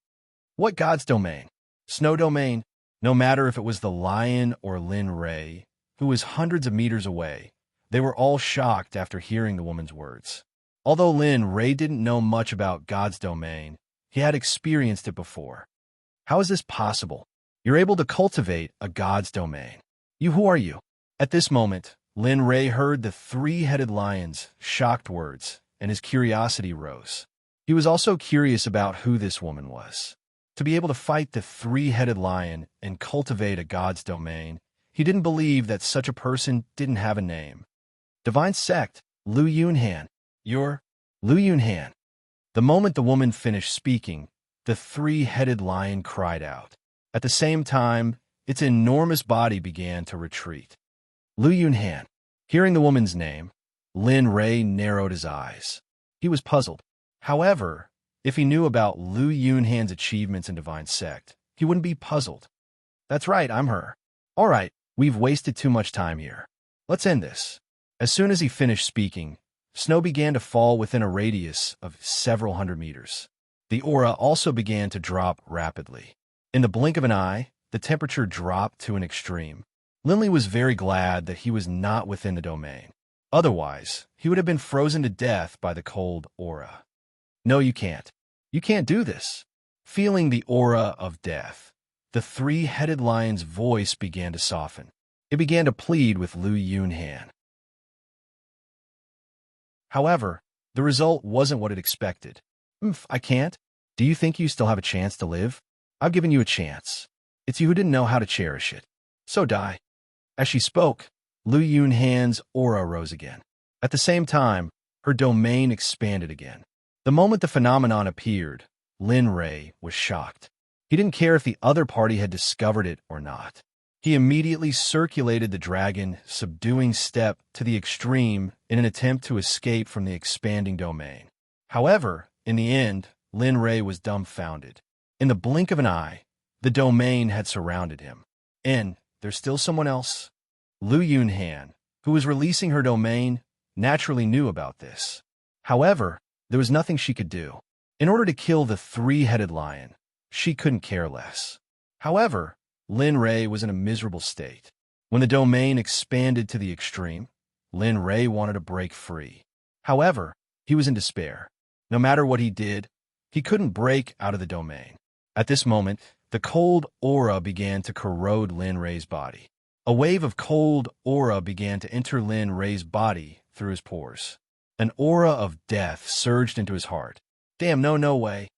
What God's domain? Snow domain? No matter if it was the lion or Lin Ray, who was hundreds of meters away, they were all shocked after hearing the woman's words. Although Lin Ray didn't know much about God's domain, he had experienced it before. How is this possible? You're able to cultivate a God's domain. Who are you? At this moment, Lin Ray heard the three-headed lion's shocked words, and his curiosity rose. He was also curious about who this woman was. To be able to fight the three-headed lion and cultivate a God's domain, he didn't believe that such a person didn't have a name. Divine Sect, Lu Yunhan. You're Lu Yunhan. The moment the woman finished speaking, the three-headed lion cried out. At the same time, its enormous body began to retreat. Lu Yunhan. Hearing the woman's name, Lin Ray narrowed his eyes. He was puzzled. However, if he knew about Lu Yunhan's achievements in Divine Sect, he wouldn't be puzzled. That's right, I'm her. All right, We've wasted too much time here. Let's end this. As soon as he finished speaking, snow began to fall within a radius of several hundred meters. The aura also began to drop rapidly. In the blink of an eye, the temperature dropped to an extreme. Linley was very glad that he was not within the domain. Otherwise, he would have been frozen to death by the cold aura. No, you can't. You can't do this. Feeling the aura of death, the three-headed lion's voice began to soften. It began to plead with Lu Yunhan. However, the result wasn't what it expected. I can't. Do you think you still have a chance to live? I've given you a chance. It's you who didn't know how to cherish it. So die. As she spoke, Lu Yunhan's aura rose again. At the same time, her domain expanded again. The moment the phenomenon appeared, Lin Rei was shocked. He didn't care if the other party had discovered it or not. He immediately circulated the dragon, subduing step to the extreme in an attempt to escape from the expanding domain. However, in the end, Lin Rei was dumbfounded. In the blink of an eye, the domain had surrounded him. And there's still someone else. Lu Yunhan, who was releasing her domain, naturally knew about this. However, there was nothing she could do. In order to kill the three-headed lion, she couldn't care less. However, Lin Rei was in a miserable state. When the domain expanded to the extreme, Lin Rei wanted to break free. However, he was in despair. No matter what he did, he couldn't break out of the domain. At this moment, the cold aura began to corrode Lin Rei's body. A wave of cold aura began to enter Lin Rei's body through his pores. An aura of death surged into his heart. Damn, no way.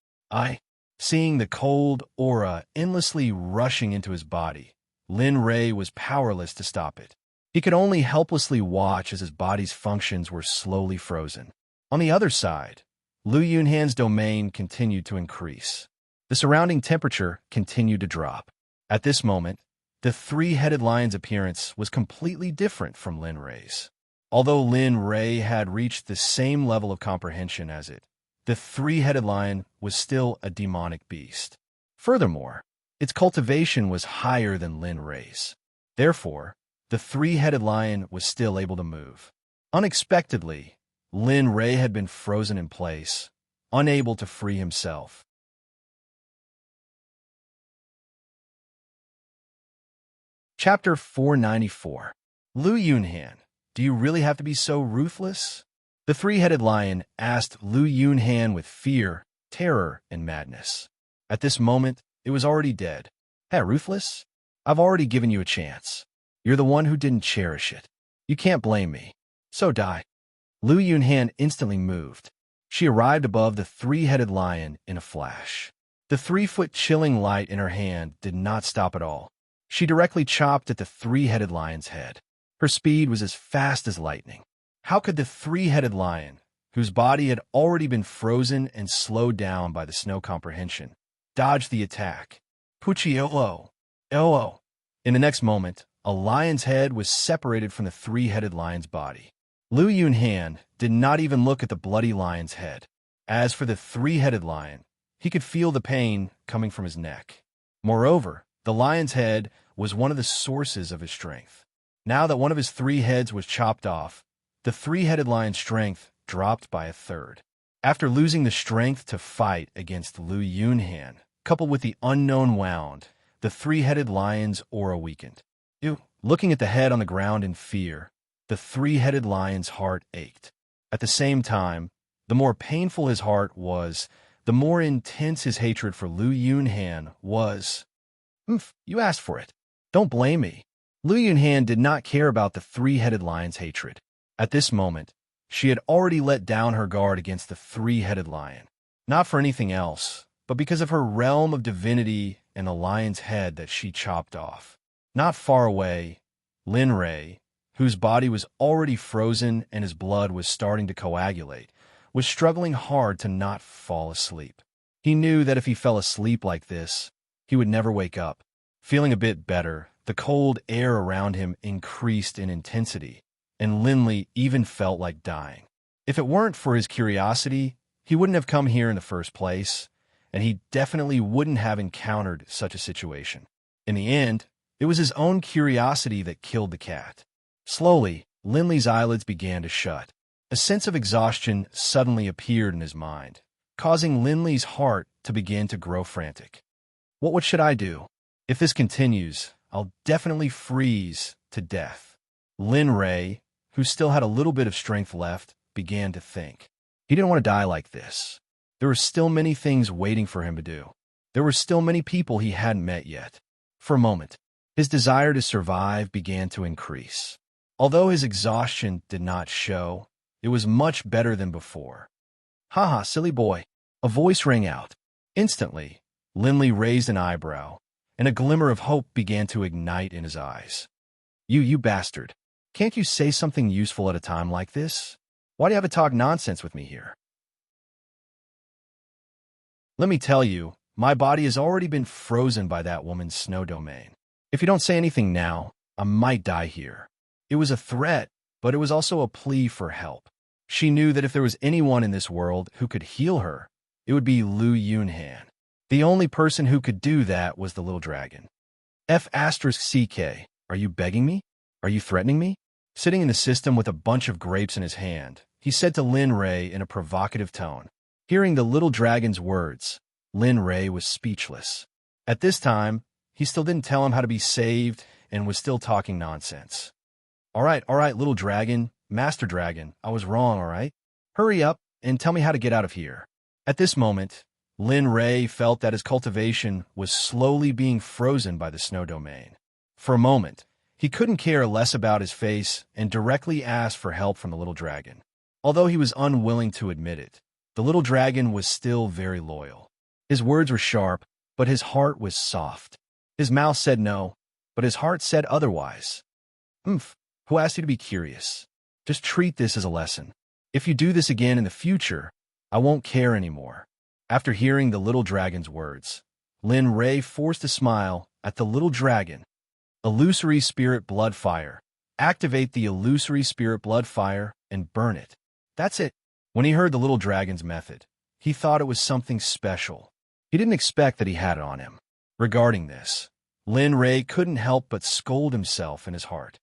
Seeing the cold aura endlessly rushing into his body, Lin Rei was powerless to stop it. He could only helplessly watch as his body's functions were slowly frozen. On the other side, Lu Yunhan's domain continued to increase. The surrounding temperature continued to drop. At this moment, the three-headed lion's appearance was completely different from Lin Rei's. Although Lin Rei had reached the same level of comprehension as it, the three-headed lion was still a demonic beast. Furthermore, its cultivation was higher than Lin Rei's. Therefore, the three-headed lion was still able to move. Unexpectedly, Lin Rei had been frozen in place, unable to free himself. Chapter 494. Lu Yunhan, do you really have to be so ruthless? The three-headed lion asked Lu Yunhan with fear, terror, and madness. At this moment, it was already dead. Hey, ruthless? I've already given you a chance. You're the one who didn't cherish it. You can't blame me. So die. Lu Yunhan instantly moved. She arrived above the three-headed lion in a flash. The 3-foot chilling light in her hand did not stop at all. She directly chopped at the three-headed lion's head. Her speed was as fast as lightning. How could the three-headed lion, whose body had already been frozen and slowed down by the snow comprehension, dodge the attack? Puchi-oh-oh. Oh-oh. In the next moment, a lion's head was separated from the three-headed lion's body. Lu Yunhan did not even look at the bloody lion's head. As for the three-headed lion, he could feel the pain coming from his neck. Moreover, the lion's head was one of the sources of his strength. Now that one of his 3 heads was chopped off, the three-headed lion's strength dropped by a third. After losing the strength to fight against Lu Yunhan, coupled with the unknown wound, the three-headed lion's aura weakened. Looking at the head on the ground in fear, the three-headed lion's heart ached. At the same time, the more painful his heart was, the more intense his hatred for Lu Yunhan was. You asked for it. Don't blame me. Lu Yunhan did not care about the three-headed lion's hatred. At this moment, she had already let down her guard against the three-headed lion. Not for anything else, but because of her realm of divinity and the lion's head that she chopped off. Not far away, Lin Rei, whose body was already frozen and his blood was starting to coagulate, was struggling hard to not fall asleep. He knew that if he fell asleep like this, he would never wake up. Feeling a bit better, the cold air around him increased in intensity, and Linley even felt like dying. If it weren't for his curiosity, he wouldn't have come here in the first place, and he definitely wouldn't have encountered such a situation. In the end, It was his own curiosity that killed the cat. Slowly, Linley's eyelids began to shut. A sense of exhaustion suddenly appeared in his mind, causing Linley's heart to begin to grow frantic. What should I do? If this continues, I'll definitely freeze to death. Lin Ray, who still had a little bit of strength left, began to think. He didn't want to die like this. There were still many things waiting for him to do. There were still many people he hadn't met yet. For a moment, his desire to survive began to increase. Although his exhaustion did not show, it was much better than before. "Ha, silly boy." A voice rang out. Instantly, Linley raised an eyebrow, and a glimmer of hope began to ignite in his eyes. You bastard. Can't you say something useful at a time like this? Why do you have to talk nonsense with me here? Let me tell you, my body has already been frozen by that woman's snow domain. If you don't say anything now, I might die here. It was a threat, but it was also a plea for help. She knew that if there was anyone in this world who could heal her, it would be Lu Yunhan. The only person who could do that was the little dragon. F***CK, are you begging me? Are you threatening me? Sitting in the system with a bunch of grapes in his hand, he said to Lin Ray in a provocative tone. Hearing the little dragon's words, Lin Ray was speechless. At this time, he still didn't tell him how to be saved and was still talking nonsense. All right, little dragon, master dragon, I was wrong, all right? Hurry up and tell me how to get out of here. At this moment, Lin Ray felt that his cultivation was slowly being frozen by the snow domain. For a moment, he couldn't care less about his face and directly asked for help from the little dragon. Although he was unwilling to admit it, the little dragon was still very loyal. His words were sharp, but his heart was soft. His mouth said no, but his heart said otherwise. Who asked you to be curious? Just treat this as a lesson. If you do this again in the future, I won't care anymore. After hearing the little dragon's words, Lin Ray forced a smile at the little dragon. Illusory Spirit Blood Fire. Activate the Illusory Spirit Blood Fire and burn it. That's it. When he heard the little dragon's method, he thought it was something special. He didn't expect that he had it on him. Regarding this, Lin Ray couldn't help but scold himself in his heart.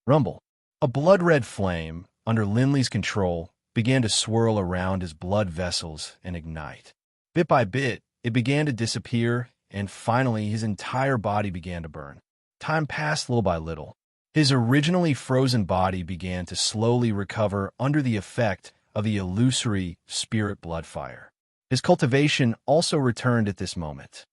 Rumble. A blood-red flame, under Linley's control, began to swirl around his blood vessels and ignite. Bit by bit, it began to disappear, and finally his entire body began to burn. Time passed little by little. His originally frozen body began to slowly recover under the effect of the illusory spirit blood fire. His cultivation also returned at this moment.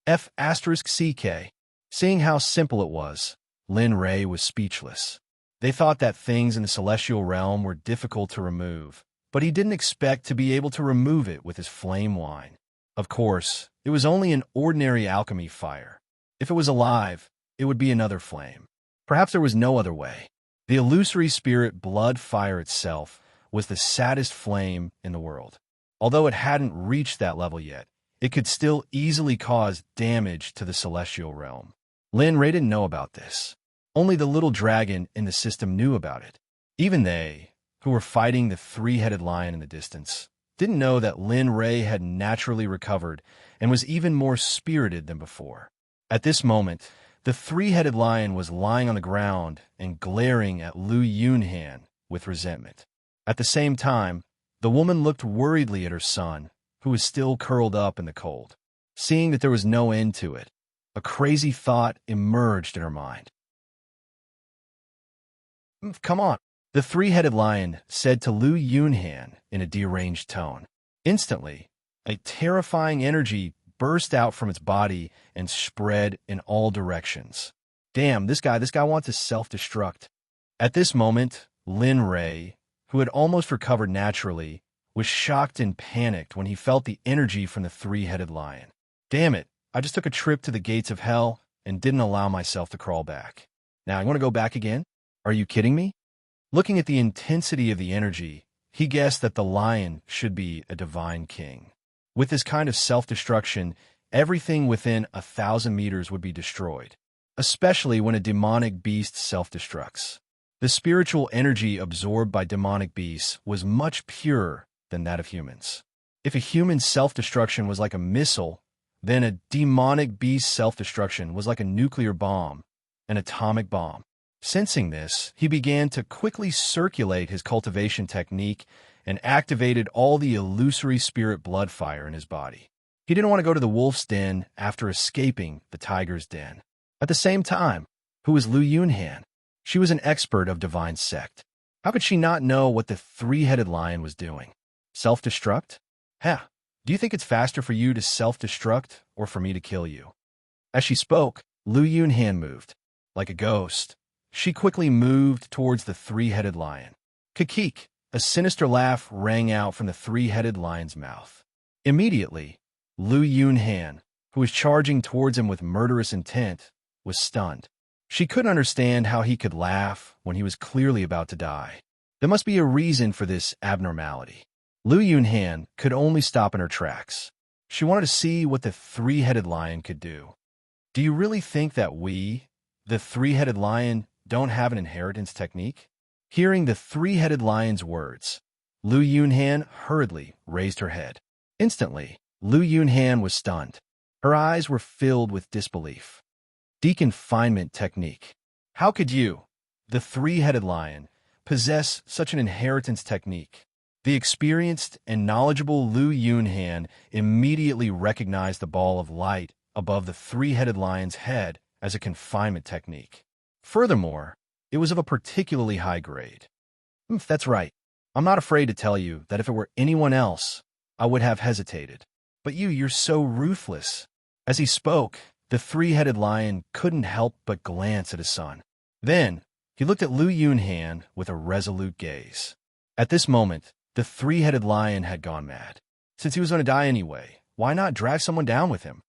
F***CK. Seeing how simple it was, Lin Ray was speechless. They thought that things in the celestial realm were difficult to remove, but he didn't expect to be able to remove it with his flame wine. Of course, it was only an ordinary alchemy fire. If it was alive, it would be another flame. Perhaps there was no other way. The illusory spirit blood fire itself was the saddest flame in the world. Although it hadn't reached that level yet, it could still easily cause damage to the celestial realm. Lin Ray didn't know about this. Only the little dragon in the system knew about it. Even they, who were fighting the three-headed lion in the distance, didn't know that Lin Ray had naturally recovered and was even more spirited than before. At this moment, the three-headed lion was lying on the ground and glaring at Lu Yunhan with resentment. At the same time, the woman looked worriedly at her son, who was still curled up in the cold. Seeing that there was no end to it, a crazy thought emerged in her mind. Come on, the three-headed lion said to Lu Yunhan in a deranged tone. Instantly, a terrifying energy burst out from its body and spread in all directions. Damn, this guy wants to self-destruct. At this moment, Lin Ray, who had almost recovered naturally, was shocked and panicked when he felt the energy from the three-headed lion. Damn it, I just took a trip to the gates of hell and didn't allow myself to crawl back. Now, I want to go back again? Are you kidding me? Looking at the intensity of the energy, he guessed that the lion should be a divine king. With this kind of self-destruction, everything within 1,000 meters would be destroyed, especially when a demonic beast self-destructs. The spiritual energy absorbed by demonic beasts was much purer than that of humans. If a human self-destruction was like a missile, then a demonic beast self-destruction was like a nuclear bomb an atomic bomb. Sensing this, he began to quickly circulate his cultivation technique and activated all the illusory spirit blood fire in his body. He didn't want to go to the wolf's den after escaping the tiger's den. At the same time, who was Lu Yunhan? She was an expert of divine sect. How could she not know what the three-headed lion was doing? Self-destruct? Heh, do you think it's faster for you to self-destruct or for me to kill you? As she spoke, Lu Yunhan moved. Like a ghost, she quickly moved towards the three-headed lion. Kikik, a sinister laugh rang out from the three-headed lion's mouth. Immediately, Lu Yunhan, who was charging towards him with murderous intent, was stunned. She couldn't understand how he could laugh when he was clearly about to die. There must be a reason for this abnormality. Lu Yunhan could only stop in her tracks. She wanted to see what the three-headed lion could do. Do you really think that we, the three-headed lion, don't have an inheritance technique? Hearing the three-headed lion's words, Lu Yunhan hurriedly raised her head. Instantly, Lu Yunhan was stunned. Her eyes were filled with disbelief. Deconfinement technique. How could you, the three-headed lion, possess such an inheritance technique? The experienced and knowledgeable Lu Yunhan immediately recognized the ball of light above the three-headed lion's head as a confinement technique. Furthermore, it was of a particularly high grade. That's right. I'm not afraid to tell you that if it were anyone else, I would have hesitated. But you're so ruthless. As he spoke, the three-headed lion couldn't help but glance at his son. Then, he looked at Lu Yunhan with a resolute gaze. At this moment, the three-headed lion had gone mad. Since he was going to die anyway, why not drag someone down with him?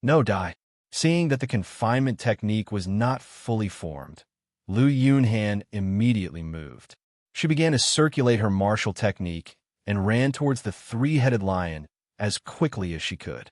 No, die. Seeing that the confinement technique was not fully formed, Lu Yunhan immediately moved. She began to circulate her martial technique and ran towards the three-headed lion as quickly as she could.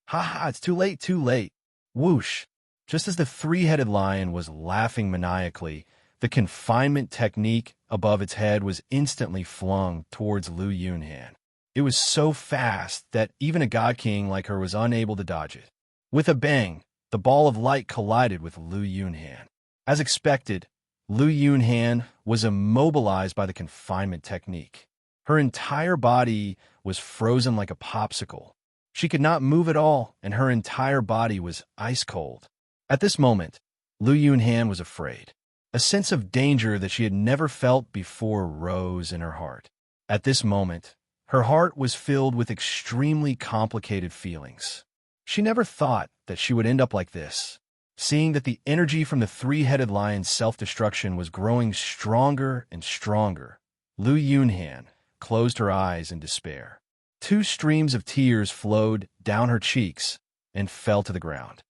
Ha, it's too late, too late. Whoosh. Just as the three-headed lion was laughing maniacally, the confinement technique above its head was instantly flung towards Lu Yunhan. It was so fast that even a god king like her was unable to dodge it. With a bang, the ball of light collided with Lu Yunhan. As expected, Lu Yunhan was immobilized by the confinement technique. Her entire body was frozen like a popsicle. She could not move at all, and her entire body was ice cold. At this moment, Lu Yunhan was afraid. A sense of danger that she had never felt before rose in her heart. At this moment, her heart was filled with extremely complicated feelings. She never thought that she would end up like this. Seeing that the energy from the three-headed lion's self-destruction was growing stronger and stronger, Lu Yunhan closed her eyes in despair. 2 streams of tears flowed down her cheeks and fell to the ground.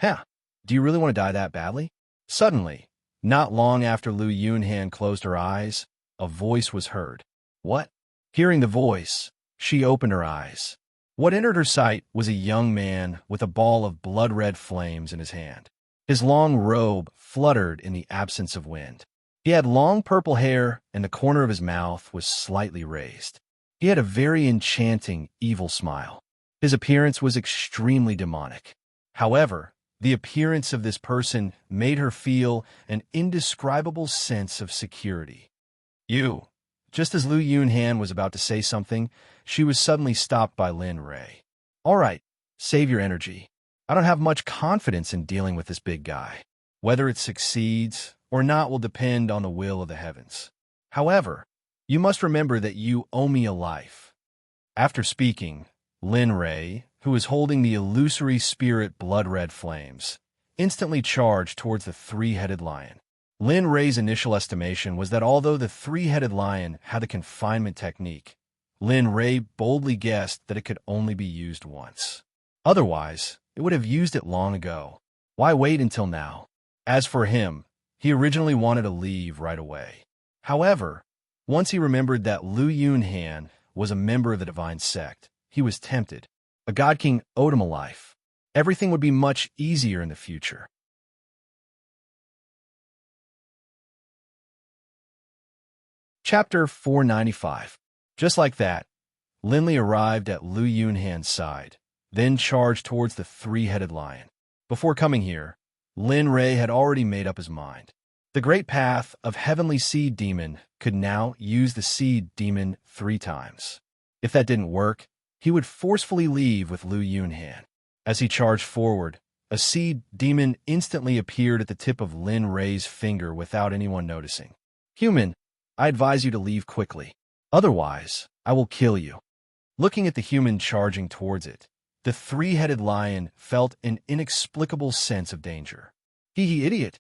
Do you really want to die that badly? Suddenly, not long after Lu Yunhan closed her eyes, a voice was heard. What? Hearing the voice, she opened her eyes. What entered her sight was a young man with a ball of blood-red flames in his hand. His long robe fluttered in the absence of wind. He had long purple hair, and the corner of his mouth was slightly raised. He had a very enchanting, evil smile. His appearance was extremely demonic. However, the appearance of this person made her feel an indescribable sense of security. You. Just as Lu Yunhan was about to say something, she was suddenly stopped by Lin Ray. All right, save your energy. I don't have much confidence in dealing with this big guy. Whether it succeeds or not will depend on the will of the heavens. However, you must remember that you owe me a life. After speaking, Lin Ray, who was holding the illusory spirit blood-red flames, instantly charged towards the three-headed lion. Lin Ray's initial estimation was that although the three-headed lion had the confinement technique, Lin Ray boldly guessed that it could only be used once. Otherwise, it would have used it long ago. Why wait until now? As for him, he originally wanted to leave right away. However, once he remembered that Lu Yunhan was a member of the divine sect, he was tempted. A god king owed him a life. Everything would be much easier in the future. Chapter 495. Just like that, Linley arrived at Lu Yunhan's side, then charged towards the three-headed lion. Before coming here, Lin Ray had already made up his mind. The great path of Heavenly Seed Demon could now use the Seed Demon 3 times. If that didn't work, he would forcefully leave with Lu Yunhan. As he charged forward, a Seed Demon instantly appeared at the tip of Lin Ray's finger without anyone noticing. Human, I advise you to leave quickly. Otherwise, I will kill you. Looking at the human charging towards it, the 3-headed lion felt an inexplicable sense of danger. Hee idiot!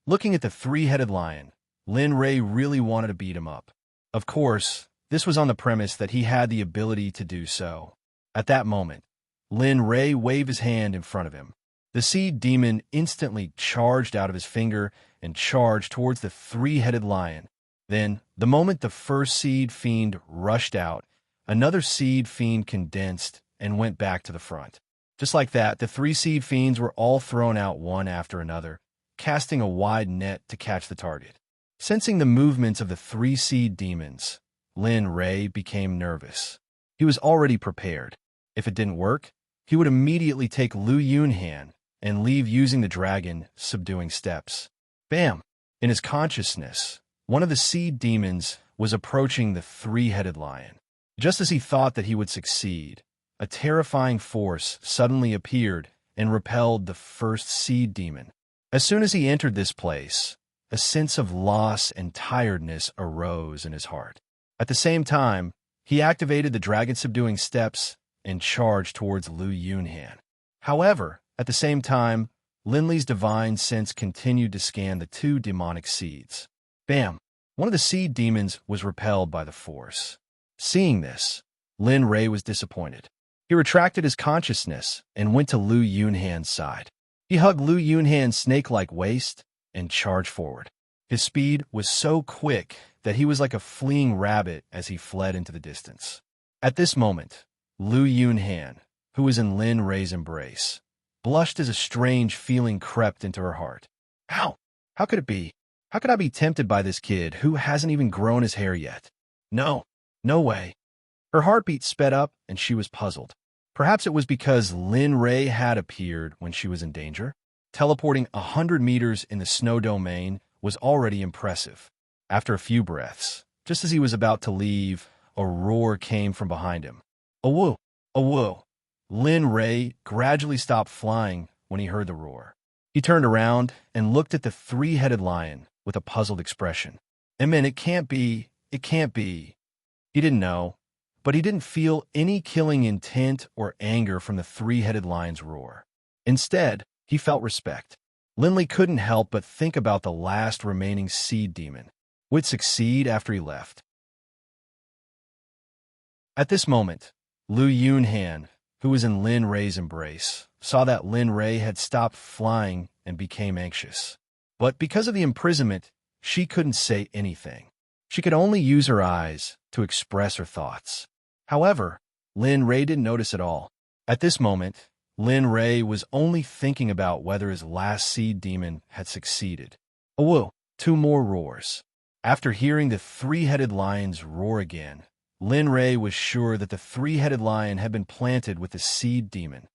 Looking at the 3-headed lion, Lin Ray really wanted to beat him up. Of course, this was on the premise that he had the ability to do so. At that moment, Lin Ray waved his hand in front of him. The Seed Demon instantly charged out of his finger and charged towards the 3-headed lion. Then, the moment the first Seed Fiend rushed out, another Seed Fiend condensed and went back to the front. Just like that, the 3 Seed Fiends were all thrown out one after another, casting a wide net to catch the target. Sensing the movements of the 3 Seed Demons, Lin Ray became nervous. He was already prepared. If it didn't work, he would immediately take Lu Yunhan and leave using the dragon subduing steps. Bam! In his consciousness, one of the Seed Demons was approaching the 3-headed lion. Just as he thought that he would succeed, a terrifying force suddenly appeared and repelled the first Seed Demon. As soon as he entered this place, a sense of loss and tiredness arose in his heart. At the same time, he activated the dragon subduing steps and charged towards Lu Yunhan. However, at the same time, Linley's divine sense continued to scan the 2 demonic seeds. Bam! One of the Seed Demons was repelled by the force. Seeing this, Lin Ray was disappointed. He retracted his consciousness and went to Lu Yunhan's side. He hugged Lu Yunhan's snake-like waist and charged forward. His speed was so quick that he was like a fleeing rabbit as he fled into the distance. At this moment, Lu Yunhan, who was in Lin Ray's embrace, blushed as a strange feeling crept into her heart. How? How could it be? How could I be tempted by this kid who hasn't even grown his hair yet? No, no way. Her heartbeat sped up and she was puzzled. Perhaps it was because Lin Ray had appeared when she was in danger. Teleporting 100 meters in the snow domain was already impressive. After a few breaths, just as he was about to leave, a roar came from behind him. Awoo! Awoo! Lin Ray gradually stopped flying when he heard the roar. He turned around and looked at the 3-headed lion with a puzzled expression. It can't be. He didn't know, but he didn't feel any killing intent or anger from the 3-headed lion's roar. Instead, he felt respect. Linley couldn't help but think about the last remaining Seed Demon. Would succeed after he left. At this moment, Lu Yunhan, who was in Lin Ray's embrace, saw that Lin Ray had stopped flying and became anxious. But because of the imprisonment, she couldn't say anything. She could only use her eyes to express her thoughts. However, Lin Ray didn't notice at all. At this moment, Lin Ray was only thinking about whether his last Seed Demon had succeeded. Awoo! 2 more roars. After hearing the 3-headed lion's roar again, Lin Ray was sure that the 3-headed lion had been planted with the Seed Demon.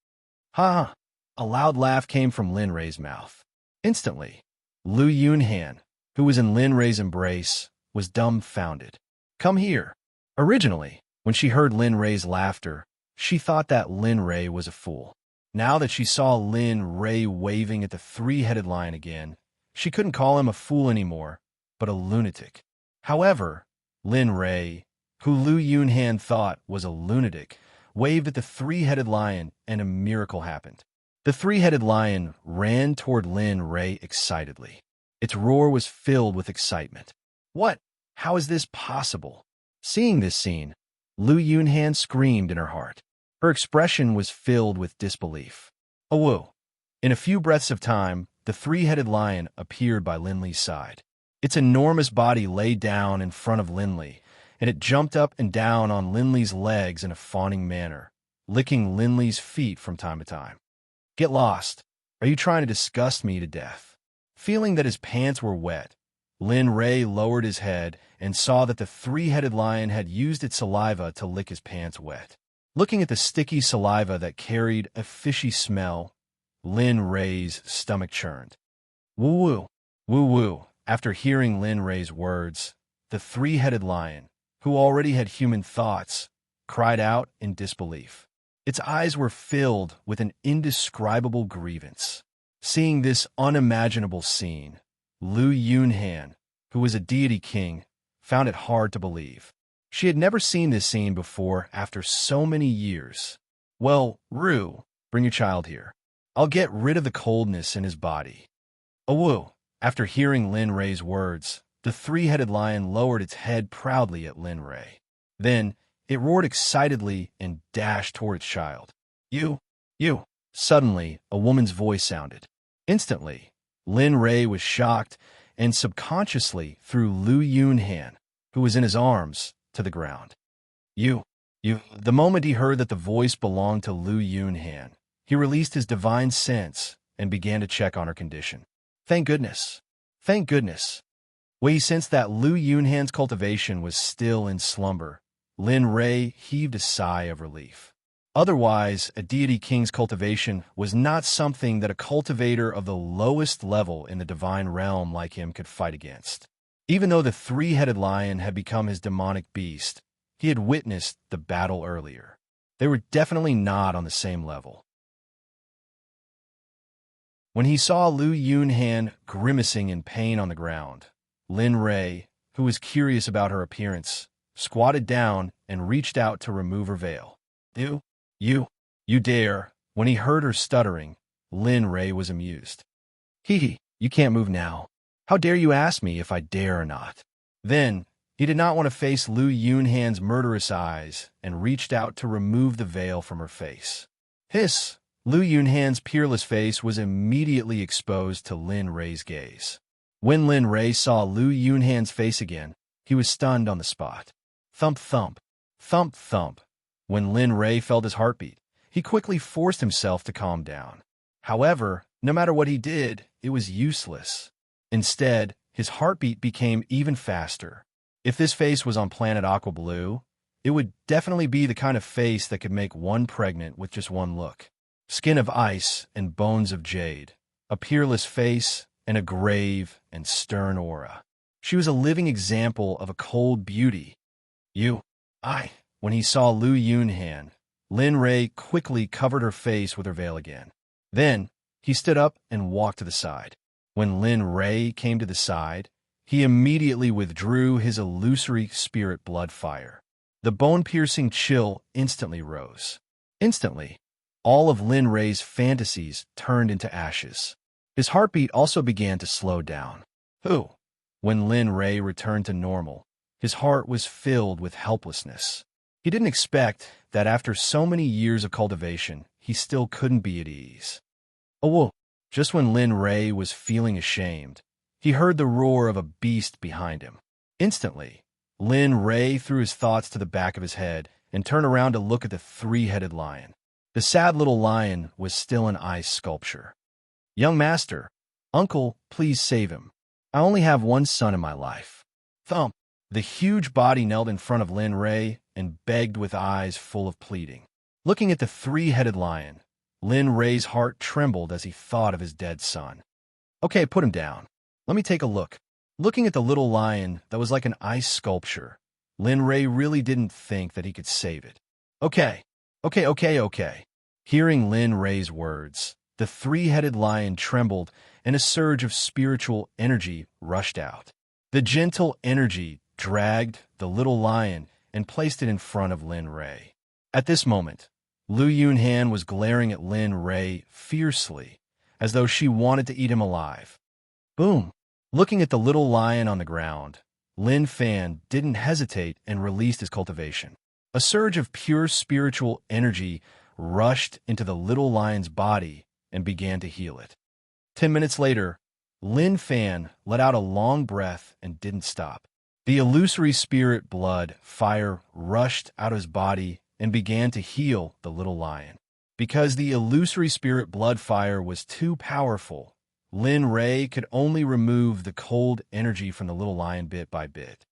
Ha! A loud laugh came from Lin Ray's mouth. Instantly, Lu Yunhan, who was in Lin Ray's embrace, was dumbfounded. Come here. Originally, when she heard Lin Ray's laughter, she thought that Lin Ray was a fool. Now that she saw Lin Ray waving at the 3-headed lion again, she couldn't call him a fool anymore, but a lunatic. However, Lin Ray, who Lu Yunhan thought was a lunatic, waved at the 3-headed lion and a miracle happened. The 3-headed lion ran toward Lin Ray excitedly. Its roar was filled with excitement. What? How is this possible? Seeing this scene, Lu Yunhan screamed in her heart. Her expression was filled with disbelief. Awoo! In a few breaths of time, the 3-headed lion appeared by Linley's side. Its enormous body lay down in front of Linley, and it jumped up and down on Linley's legs in a fawning manner, licking Linley's feet from time to time. Get lost. Are you trying to disgust me to death? Feeling that his pants were wet, Lin Ray lowered his head and saw that the 3-headed lion had used its saliva to lick his pants wet. Looking at the sticky saliva that carried a fishy smell, Lin Ray's stomach churned. Woo-woo, woo-woo. After hearing Lin Ray's words, the three-headed lion, who already had human thoughts, cried out in disbelief. Its eyes were filled with an indescribable grievance. Seeing this unimaginable scene, Lu Yunhan, who was a deity king, found it hard to believe. She had never seen this scene before after so many years. Well, Ru, bring your child here. I'll get rid of the coldness in his body. Awoo! After hearing Lin Ray's words, the three-headed lion lowered its head proudly at Lin Ray. Then, it roared excitedly and dashed toward its child. You! Suddenly, a woman's voice sounded. Instantly, Lin Ray was shocked and subconsciously threw Lu Yunhan, who was in his arms, to the ground. You. The moment he heard that the voice belonged to Lu Yunhan, he released his divine sense and began to check on her condition. Thank goodness. When he sensed that Lu Yunhan's cultivation was still in slumber, Lin Ray heaved a sigh of relief. Otherwise, a deity king's cultivation was not something that a cultivator of the lowest level in the divine realm like him could fight against. Even though the three-headed lion had become his demonic beast, he had witnessed the battle earlier. They were definitely not on the same level. When he saw Lu Yunhan grimacing in pain on the ground, Lin Ray, who was curious about her appearance, squatted down and reached out to remove her veil. You dare. When he heard her stuttering, Lin Ray was amused. You can't move now. How dare you ask me if I dare or not? Then, he did not want to face Lu Yunhan's murderous eyes and reached out to remove the veil from her face. Hiss! Lu Yunhan's peerless face was immediately exposed to Lin Ray's gaze. When Lin Ray saw Lu Yunhan's face again, he was stunned on the spot. Thump, thump. Thump, thump. When Lin Ray felt his heartbeat, he quickly forced himself to calm down. However, no matter what he did, it was useless. Instead, his heartbeat became even faster. If this face was on planet Aqua Blue, it would definitely be the kind of face that could make one pregnant with just one look. Skin of ice and bones of jade, a peerless face, and a grave and stern aura. She was a living example of a cold beauty. When he saw Lu Yunhan, Lin Ray quickly covered her face with her veil again. Then, he stood up and walked to the side. When Lin Ray came to the side, he immediately withdrew his illusory spirit blood fire. The bone-piercing chill instantly rose. Instantly, all of Lin Ray's fantasies turned into ashes. His heartbeat also began to slow down. When Lin Ray returned to normal, his heart was filled with helplessness. He didn't expect that after so many years of cultivation, he still couldn't be at ease. Just when Lin Ray was feeling ashamed, he heard the roar of a beast behind him. Instantly, Lin Ray threw his thoughts to the back of his head and turned around to look at the three-headed lion. The sad little lion was still an ice sculpture. Young master, uncle, please save him. I only have one son in my life. Thump! The huge body knelt in front of Lin Ray and begged with eyes full of pleading. Looking at the three-headed lion, Lin Ray's heart trembled as he thought of his dead son. Okay, put him down. Let me take a look. Looking at the little lion that was like an ice sculpture, Lin Ray really didn't think that he could save it. Okay. Hearing Lin Ray's words, the three-headed lion trembled and a surge of spiritual energy rushed out. The gentle energy dragged the little lion and placed it in front of Lin Ray. At this moment, Lu Yunhan was glaring at Lin Ray fiercely, as though she wanted to eat him alive. Boom! Looking at the little lion on the ground, Lin Fan didn't hesitate and released his cultivation. A surge of pure spiritual energy rushed into the little lion's body and began to heal it. 10 minutes later, Lin Fan let out a long breath and didn't stop. The illusory spirit blood fire rushed out of his body and began to heal the little lion. Because the illusory spirit blood fire was too powerful, Lin Ray could only remove the cold energy from the little lion bit by bit.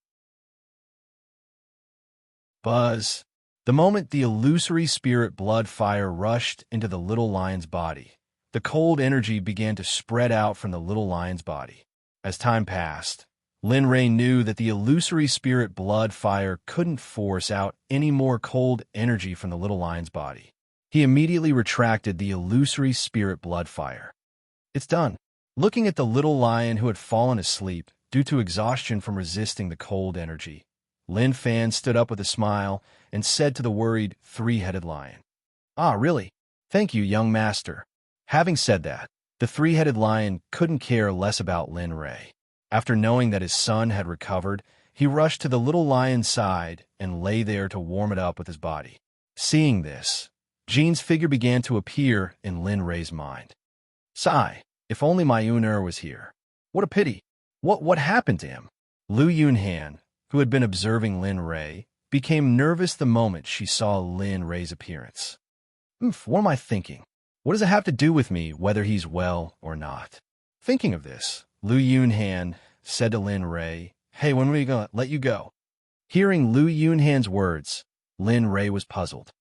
Buzz! The moment the illusory spirit blood fire rushed into the little lion's body, the cold energy began to spread out from the little lion's body. As time passed, Lin Ray knew that the illusory spirit blood fire couldn't force out any more cold energy from the little lion's body. He immediately retracted the illusory spirit blood fire. It's done. Looking at the little lion who had fallen asleep due to exhaustion from resisting the cold energy, Lin Fan stood up with a smile and said to the worried three-headed lion, "Ah, really? Thank you, young master." Having said that, the three-headed lion couldn't care less about Lin Ray. After knowing that his son had recovered, he rushed to the little lion's side and lay there to warm it up with his body. Seeing this, Jean's figure began to appear in Lin Ray's mind. Sigh, if only my owner was here. What a pity. What happened to him? Lu Yunhan, who had been observing Lin Ray, became nervous the moment she saw Lin Ray's appearance. What am I thinking? What does it have to do with me whether he's well or not? Thinking of this, Lu Yunhan said to Lin Ray, "Hey, when are we going to let you go?" Hearing Lu Yunhan's words, Lin Ray was puzzled.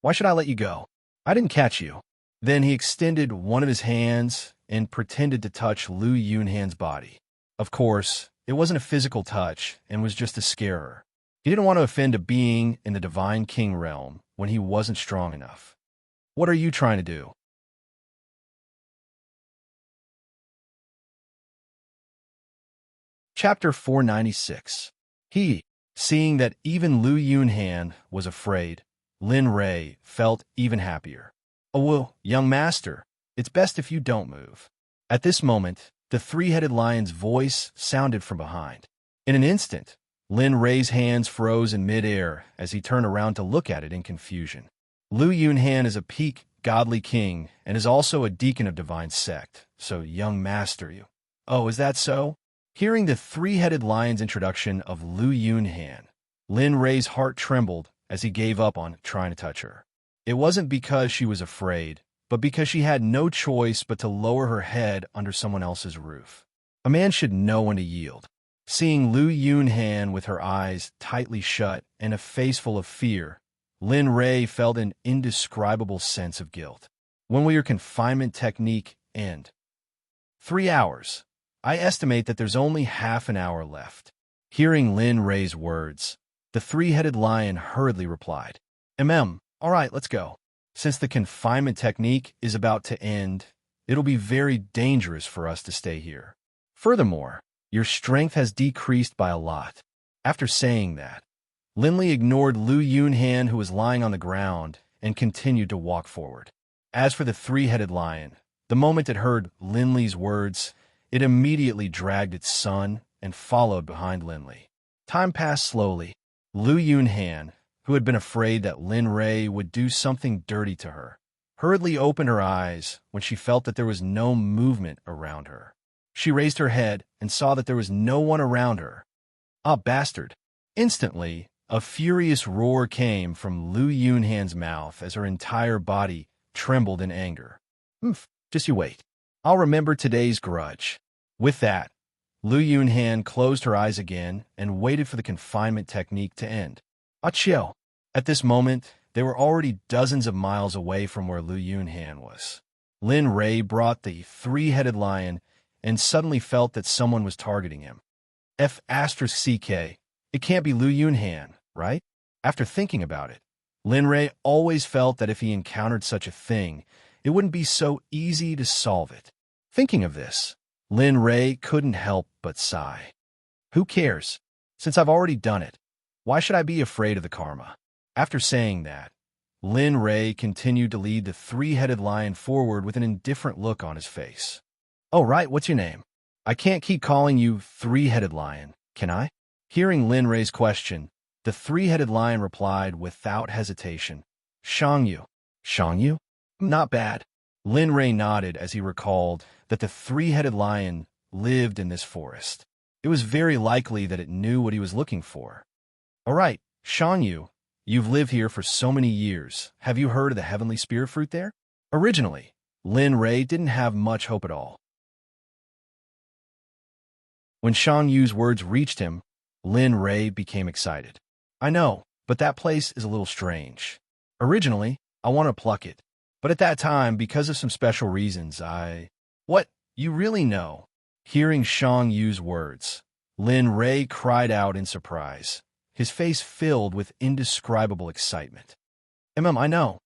"Why should I let you go? I didn't catch you." Then he extended one of his hands and pretended to touch Lu Yunhan's body. Of course, it wasn't a physical touch and was just to scare her. He didn't want to offend a being in the Divine King realm when he wasn't strong enough. What are you trying to do? Chapter 496. Seeing that even Lu Yunhan was afraid, Lin Ray felt even happier. "Oh, well, young master, it's best if you don't move." At this moment, the three-headed lion's voice sounded from behind. In an instant, Lin Ray's hands froze in midair as he turned around to look at it in confusion. Lu Yunhan is a peak godly king and is also a deacon of divine sect, so young master you. Oh, is that so? Hearing the three-headed lion's introduction of Lu Yunhan, Lin Ray's heart trembled as he gave up on trying to touch her. It wasn't because she was afraid, but because she had no choice but to lower her head under someone else's roof. A man should know when to yield. Seeing Lu Yunhan with her eyes tightly shut and a face full of fear, Lin Ray felt an indescribable sense of guilt. "When will your confinement technique end?" 3 hours. I estimate that there's only half an hour left. Hearing Lin Ray's words, the three-headed lion hurriedly replied, All right, let's go. Since the confinement technique is about to end, it'll be very dangerous for us to stay here. Furthermore, your strength has decreased by a lot." After saying that, Linley ignored Lu Yunhan, who was lying on the ground, and continued to walk forward. As for the three-headed lion, the moment it heard Linley's words, it immediately dragged its son and followed behind Linley. Time passed slowly. Lu Yunhan, who had been afraid that Lin Ray would do something dirty to her, hurriedly opened her eyes when she felt that there was no movement around her. She raised her head and saw that there was no one around her. "Ah, bastard!" Instantly, a furious roar came from Lu Yunhan's mouth as her entire body trembled in anger. Just you wait. I'll remember today's grudge." With that, Lu Yunhan closed her eyes again and waited for the confinement technique to end. Achio! At this moment, they were already dozens of miles away from where Lu Yunhan was. Lin Ray brought the three-headed lion and suddenly felt that someone was targeting him. F***CK. It can't be Lu Yunhan, right? After thinking about it, Lin Ray always felt that if he encountered such a thing, it wouldn't be so easy to solve it. Thinking of this, Lin Ray couldn't help but sigh. Who cares? Since I've already done it, why should I be afraid of the karma? After saying that, Lin Ray continued to lead the three-headed lion forward with an indifferent look on his face. "Oh, right, what's your name? I can't keep calling you three-headed lion, can I?" Hearing Lin Ray's question, the three-headed lion replied without hesitation, "Shangyu." "Shangyu? Not bad." Lin Ray nodded as he recalled that the three-headed lion lived in this forest. It was very likely that it knew what he was looking for. "All right, Shangyu, you've lived here for so many years. Have you heard of the heavenly spirit fruit there?" Originally, Lin Ray didn't have much hope at all. When Shangyu's words reached him, Lin Ray became excited. "I know, but that place is a little strange. Originally, I want to pluck it. But at that time, because of some special reasons, What? You really know? Hearing Shang Yu's words, Lin Ray cried out in surprise, his face filled with indescribable excitement. I know.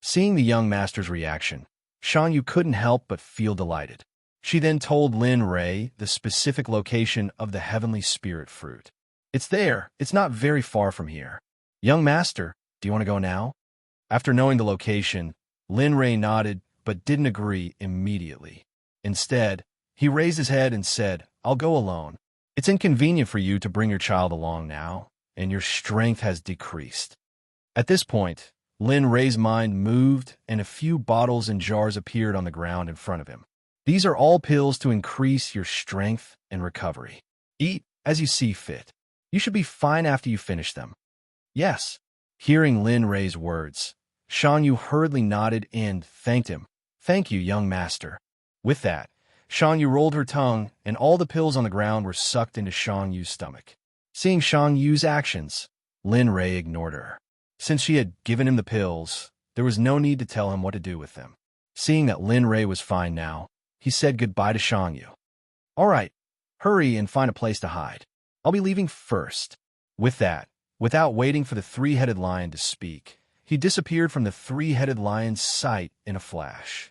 Seeing the young master's reaction, Shang Yu couldn't help but feel delighted. She then told Lin Ray the specific location of the heavenly spirit fruit. It's there. It's not very far from here. Young master, do you want to go now? After knowing the location, Lin Ray nodded but didn't agree immediately. Instead, he raised his head and said, I'll go alone. It's inconvenient for you to bring your child along now, and your strength has decreased. At this point, Lin Ray's mind moved and a few bottles and jars appeared on the ground in front of him. These are all pills to increase your strength and recovery. Eat as you see fit. You should be fine after you finish them. Yes. Hearing Lin Ray's words, Shang Yu hurriedly nodded and thanked him. Thank you, young master. With that, Shang Yu rolled her tongue, and all the pills on the ground were sucked into Shang Yu's stomach. Seeing Shang Yu's actions, Lin Ray ignored her. Since she had given him the pills, there was no need to tell him what to do with them. Seeing that Lin Ray was fine now, he said goodbye to Shang Yu. All right, hurry and find a place to hide. I'll be leaving first. With that, without waiting for the three-headed lion to speak, he disappeared from the three-headed lion's sight in a flash.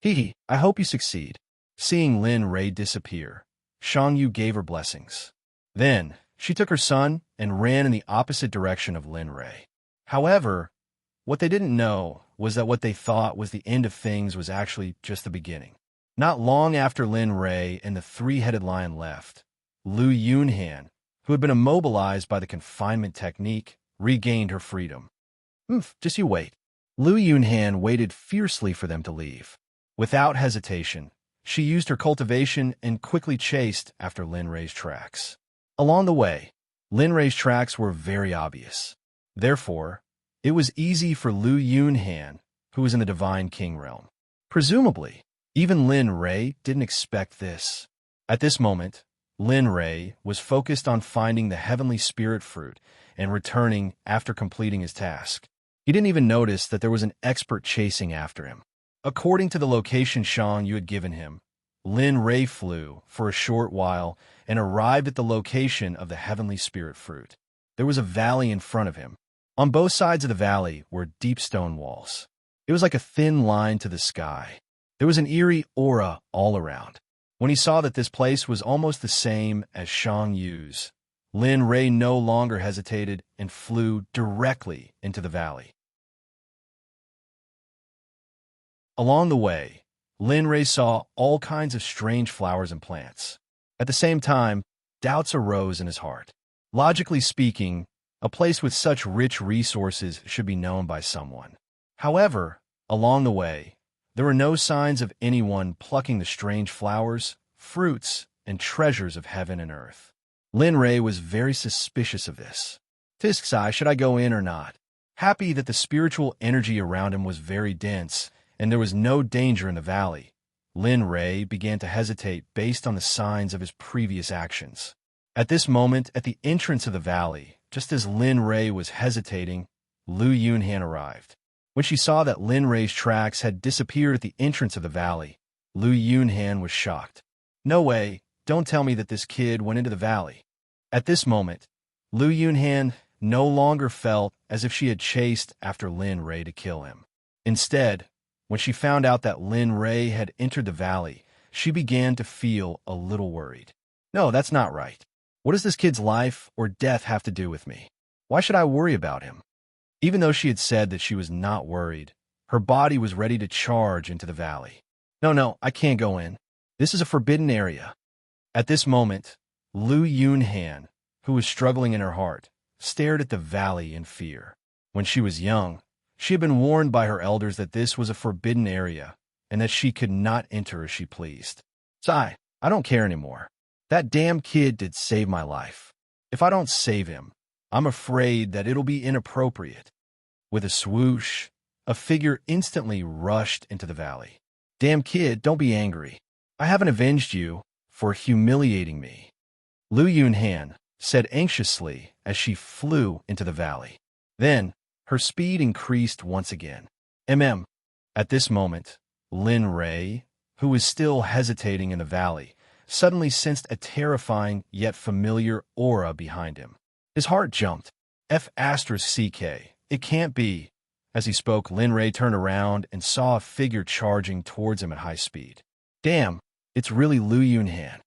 I hope you succeed. Seeing Lin Ray disappear, Shang Yu gave her blessings. Then, she took her son and ran in the opposite direction of Lin Ray. However, what they didn't know was that what they thought was the end of things was actually just the beginning. Not long after Lin Ray and the three-headed lion left, Lu Yunhan, who had been immobilized by the confinement technique, regained her freedom. Just you wait. Lu Yunhan waited fiercely for them to leave. Without hesitation, she used her cultivation and quickly chased after Lin Ray's tracks. Along the way, Lin Ray's tracks were very obvious. Therefore, it was easy for Lu Yunhan, who was in the Divine King realm. Presumably, even Lin Ray didn't expect this. At this moment, Lin Ray was focused on finding the heavenly spirit fruit and returning after completing his task. He didn't even notice that there was an expert chasing after him. According to the location Shang Yu had given him, Lin Ray flew for a short while and arrived at the location of the heavenly spirit fruit. There was a valley in front of him. On both sides of the valley were deep stone walls. It was like a thin line to the sky. There was an eerie aura all around. When he saw that this place was almost the same as Shang Yu's, Lin Ray no longer hesitated and flew directly into the valley. Along the way, Lin Ray saw all kinds of strange flowers and plants. At the same time, doubts arose in his heart. Logically speaking, a place with such rich resources should be known by someone. However, along the way, there were no signs of anyone plucking the strange flowers, fruits, and treasures of heaven and earth. Lin Ray was very suspicious of this. Tisksai, should I go in or not? Happy that the spiritual energy around him was very dense, and there was no danger in the valley, Lin Ray began to hesitate based on the signs of his previous actions. At this moment, at the entrance of the valley, just as Lin Ray was hesitating, Lu Yunhan arrived. When she saw that Lin Ray's tracks had disappeared at the entrance of the valley, Lu Yunhan was shocked. No way, don't tell me that this kid went into the valley. At this moment, Lu Yunhan no longer felt as if she had chased after Lin Ray to kill him. Instead, when she found out that Lin Ray had entered the valley, she began to feel a little worried. No, that's not right. What does this kid's life or death have to do with me? Why should I worry about him? Even though she had said that she was not worried, her body was ready to charge into the valley. No, I can't go in. This is a forbidden area. At this moment, Lu Yunhan, who was struggling in her heart, stared at the valley in fear. When she was young, she had been warned by her elders that this was a forbidden area and that she could not enter as she pleased. I don't care anymore. That damn kid did save my life. If I don't save him, I'm afraid that it'll be inappropriate. With a swoosh, a figure instantly rushed into the valley. Damn kid, don't be angry. I haven't avenged you for humiliating me, Lu Yunhan said anxiously as she flew into the valley. Then, her speed increased once again. At this moment, Lin Rei, who was still hesitating in the valley, suddenly sensed a terrifying yet familiar aura behind him. His heart jumped. F***CK. It can't be. As he spoke, Lin Rei turned around and saw a figure charging towards him at high speed. Damn, it's really Lu Yunhan.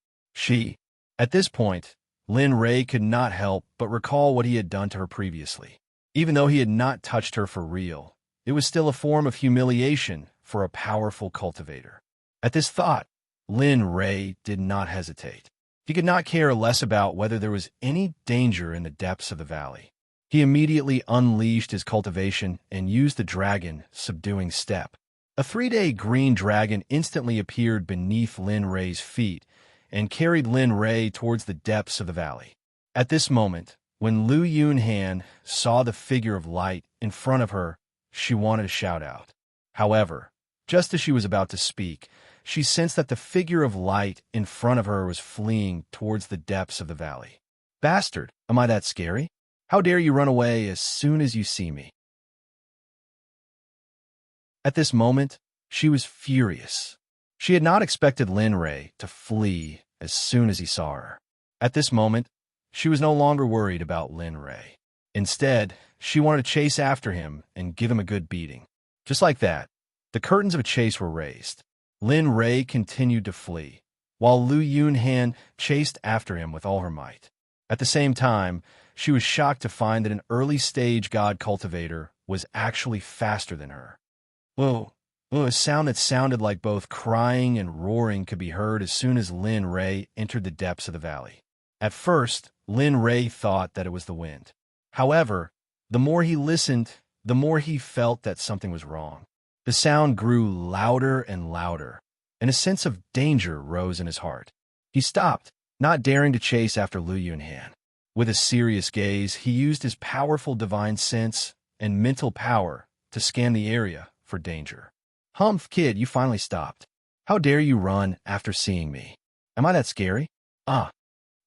At this point, Lin Rei could not help but recall what he had done to her previously. Even though he had not touched her for real, it was still a form of humiliation for a powerful cultivator. At this thought, Lin Rei did not hesitate. He could not care less about whether there was any danger in the depths of the valley. He immediately unleashed his cultivation and used the dragon subduing step. A 3-day green dragon instantly appeared beneath Lin Rei's feet and carried Lin Rei towards the depths of the valley. At this moment, when Lu Yunhan saw the figure of light in front of her, she wanted to shout out. However, just as she was about to speak, she sensed that the figure of light in front of her was fleeing towards the depths of the valley. Bastard, am I that scary? How dare you run away as soon as you see me? At this moment, she was furious. She had not expected Lin Rei to flee as soon as he saw her. At this moment, she was no longer worried about Lin Rei. Instead, she wanted to chase after him and give him a good beating. Just like that, the curtains of a chase were raised. Lin Rei continued to flee, while Lu Yunhan chased after him with all her might. At the same time, she was shocked to find that an early-stage god cultivator was actually faster than her. Whoa, a sound that sounded like both crying and roaring could be heard as soon as Lin Rei entered the depths of the valley. At first, Lin Rei thought that it was the wind. However, the more he listened, the more he felt that something was wrong. The sound grew louder and louder, and a sense of danger rose in his heart. He stopped, not daring to chase after Lu Yunhan. With a serious gaze, he used his powerful divine sense and mental power to scan the area for danger. Humph, kid, you finally stopped. How dare you run after seeing me? Am I that scary?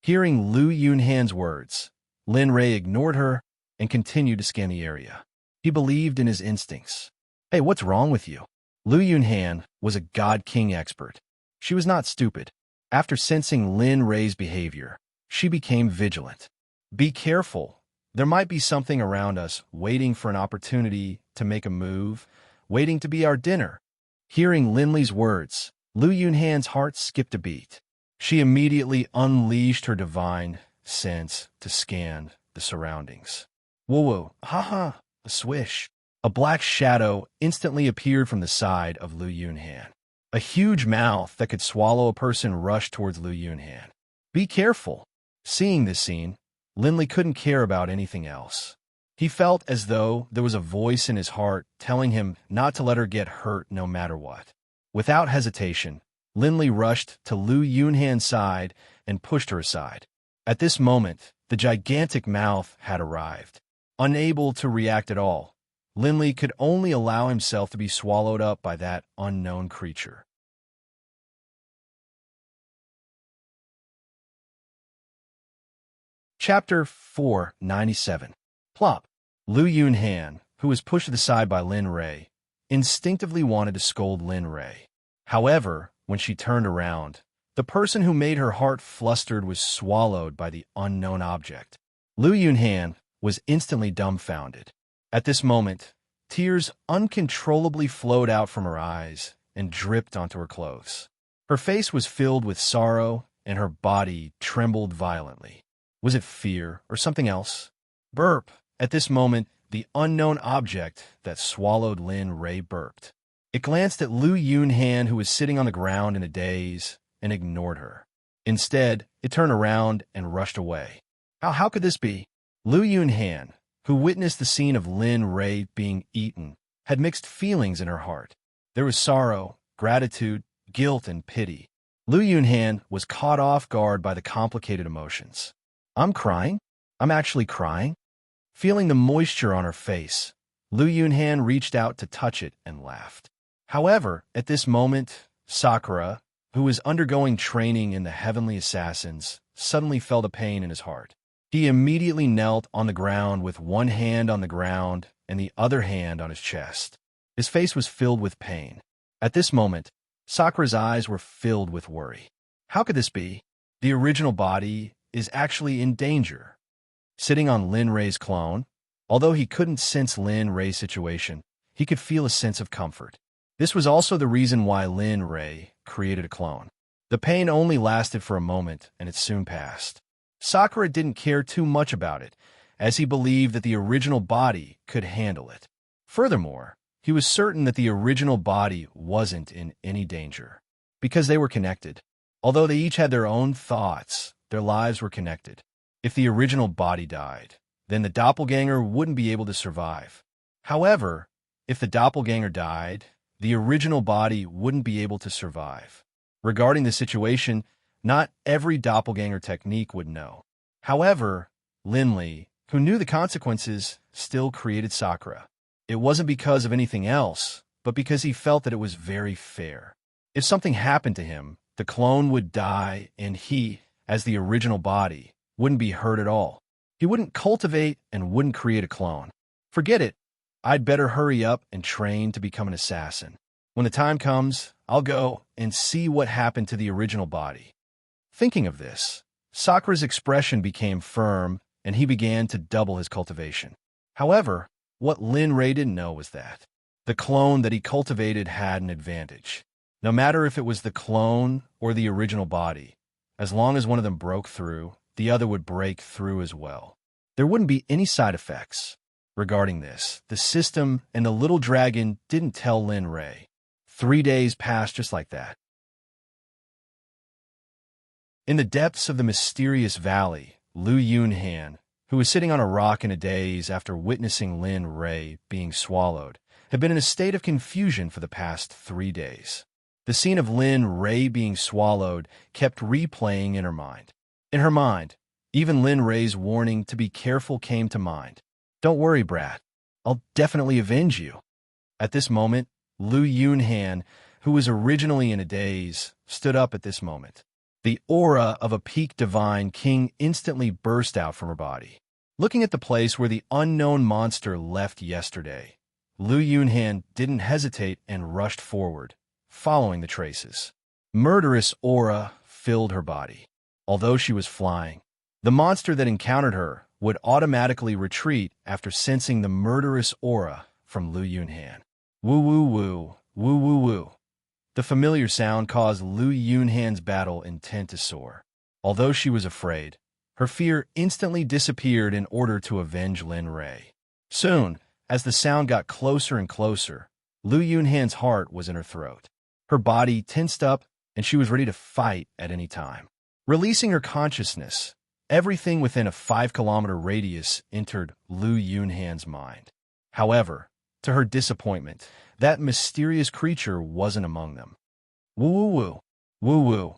Hearing Lu Yunhan's words, Lin Rei ignored her and continued to scan the area. He believed in his instincts. Hey, what's wrong with you? Lu Yunhan was a God King expert. She was not stupid. After sensing Lin Rei's behavior, she became vigilant. Be careful. There might be something around us waiting for an opportunity to make a move, waiting to be our dinner. Hearing Lin Li's words, Lu Yunhan's heart skipped a beat. She immediately unleashed her divine sense to scan the surroundings. Whoa, a swish. A black shadow instantly appeared from the side of Lu Yunhan. A huge mouth that could swallow a person rushed towards Lu Yunhan. Be careful. Seeing this scene, Lin Li couldn't care about anything else. He felt as though there was a voice in his heart telling him not to let her get hurt no matter what. Without hesitation, Lin Li rushed to Lu Yunhan's side and pushed her aside. At this moment, the gigantic mouth had arrived. Unable to react at all, Lin Li could only allow himself to be swallowed up by that unknown creature. Chapter 497. Plop. Lu Yunhan, who was pushed to the side by Lin Rei, instinctively wanted to scold Lin Rei. However, when she turned around, the person who made her heart flustered was swallowed by the unknown object. Lu Yunhan was instantly dumbfounded. At this moment, tears uncontrollably flowed out from her eyes and dripped onto her clothes. Her face was filled with sorrow, and her body trembled violently. Was it fear or something else? Burp. At this moment, the unknown object that swallowed Lin Rei burped. It glanced at Lu Yunhan, who was sitting on the ground in a daze, and ignored her. Instead, it turned around and rushed away. How could this be? Lu Yunhan, who witnessed the scene of Lin Rei being eaten, had mixed feelings in her heart. There was sorrow, gratitude, guilt, and pity. Lu Yunhan was caught off guard by the complicated emotions. I'm crying? I'm actually crying? Feeling the moisture on her face, Lu Yunhan reached out to touch it and laughed. However, at this moment, Sakura, who was undergoing training in the Heavenly Assassins, suddenly felt a pain in his heart. He immediately knelt on the ground with one hand on the ground and the other hand on his chest. His face was filled with pain. At this moment, Sakura's eyes were filled with worry. How could this be? The original body is actually in danger. Sitting on Lin Rei's clone, although he couldn't sense Lin Rei's situation, he could feel a sense of comfort. This was also the reason why Lin Rei created a clone. The pain only lasted for a moment, and it soon passed. Sakura didn't care too much about it, as he believed that the original body could handle it. Furthermore, he was certain that the original body wasn't in any danger, because they were connected. Although they each had their own thoughts, their lives were connected. If the original body died, then the doppelganger wouldn't be able to survive. However, if the doppelganger died, the original body wouldn't be able to survive. Regarding the situation, not every doppelganger technique would know. However, Lin Li, who knew the consequences, still created Sakura. It wasn't because of anything else, but because he felt that it was very fair. If something happened to him, the clone would die, and he, as the original body, wouldn't be hurt at all. He wouldn't cultivate and wouldn't create a clone. Forget it. I'd better hurry up and train to become an assassin. When the time comes, I'll go and see what happened to the original body. Thinking of this, Sakura's expression became firm, and he began to double his cultivation. However, what Lin Rei didn't know was that the clone that he cultivated had an advantage. No matter if it was the clone or the original body, as long as one of them broke through, the other would break through as well. There wouldn't be any side effects. Regarding this, the system and the little dragon didn't tell Lin Rei. 3 days passed just like that. In the depths of the mysterious valley, Lu Yunhan, who was sitting on a rock in a daze after witnessing Lin Rei being swallowed, had been in a state of confusion for the past 3 days. The scene of Lin Rei being swallowed kept replaying in her mind. In her mind, even Lin Rei's warning to be careful came to mind. Don't worry, brat. I'll definitely avenge you. At this moment, Lu Yunhan, who was originally in a daze, stood up at this moment. The aura of a peak divine king instantly burst out from her body. Looking at the place where the unknown monster left yesterday, Lu Yunhan didn't hesitate and rushed forward, following the traces. Murderous aura filled her body. Although she was flying, the monster that encountered her would automatically retreat after sensing the murderous aura from Lu Yunhan. Woo woo woo, woo woo woo. The familiar sound caused Lu Yunhan's battle intent to soar. Although she was afraid, her fear instantly disappeared in order to avenge Lin Rei. Soon, as the sound got closer and closer, Lu Yunhan's heart was in her throat. Her body tensed up, and she was ready to fight at any time. Releasing her consciousness, everything within a 5-kilometer radius entered Lu Yunhan's mind. However, to her disappointment, that mysterious creature wasn't among them. Woo woo woo, woo woo.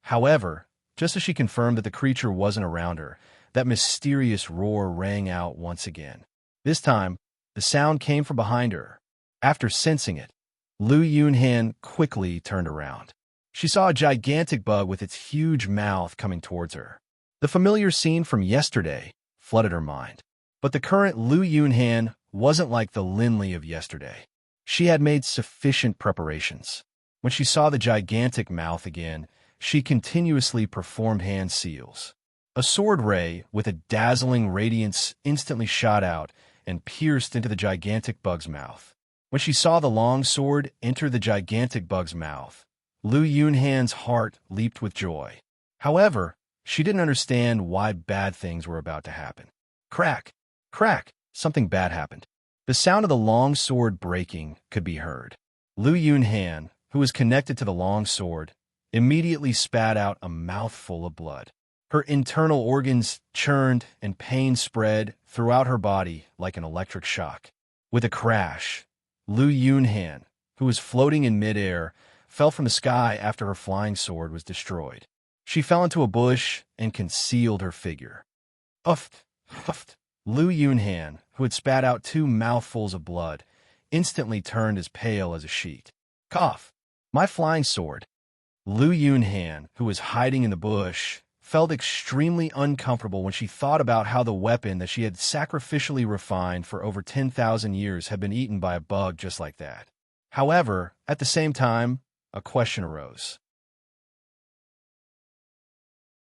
However, just as she confirmed that the creature wasn't around her, that mysterious roar rang out once again. This time, the sound came from behind her. After sensing it, Lu Yunhan quickly turned around. She saw a gigantic bug with its huge mouth coming towards her. The familiar scene from yesterday flooded her mind. But the current Lu Yunhan wasn't like the Lin Li of yesterday. She had made sufficient preparations. When she saw the gigantic mouth again, she continuously performed hand seals. A sword ray with a dazzling radiance instantly shot out and pierced into the gigantic bug's mouth. When she saw the long sword enter the gigantic bug's mouth, Lu Yunhan's heart leaped with joy. However, she didn't understand why bad things were about to happen. Crack! Crack! Something bad happened. The sound of the long sword breaking could be heard. Lu Yunhan, who was connected to the long sword, immediately spat out a mouthful of blood. Her internal organs churned and pain spread throughout her body like an electric shock. With a crash, Lu Yunhan, who was floating in midair, fell from the sky after her flying sword was destroyed. She fell into a bush and concealed her figure. Uffed, huffed. Lu Yunhan, who had spat out 2 mouthfuls of blood, instantly turned as pale as a sheet. Cough! My flying sword. Lu Yunhan, who was hiding in the bush, felt extremely uncomfortable when she thought about how the weapon that she had sacrificially refined for over 10,000 years had been eaten by a bug just like that. However, at the same time, a question arose.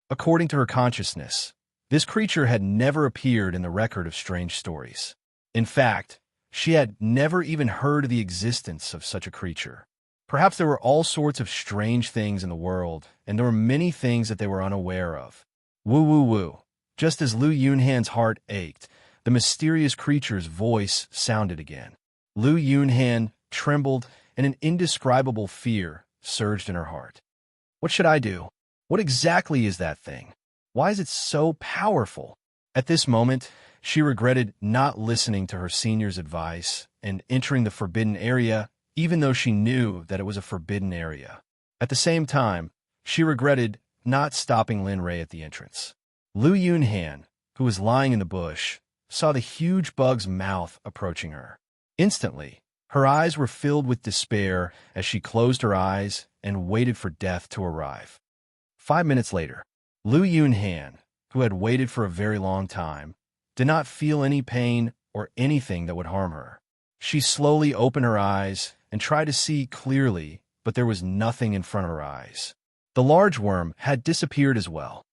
According to her consciousness, this creature had never appeared in the record of strange stories. In fact, she had never even heard of the existence of such a creature. Perhaps there were all sorts of strange things in the world, and there were many things that they were unaware of. Woo woo woo. Just as Lu Yunhan's heart ached, the mysterious creature's voice sounded again. Lu Yunhan trembled, and an indescribable fear surged in her heart. What should I do? What exactly is that thing? Why is it so powerful? At this moment, she regretted not listening to her senior's advice and entering the forbidden area, even though she knew that it was a forbidden area. At the same time, she regretted not stopping Lin Rei at the entrance. Lu Yunhan, who was lying in the bush, saw the huge bug's mouth approaching her. Instantly, her eyes were filled with despair as she closed her eyes and waited for death to arrive. 5 minutes later, Lu Yunhan, who had waited for a very long time, did not feel any pain or anything that would harm her. She slowly opened her eyes and tried to see clearly, but there was nothing in front of her eyes. The large worm had disappeared as well.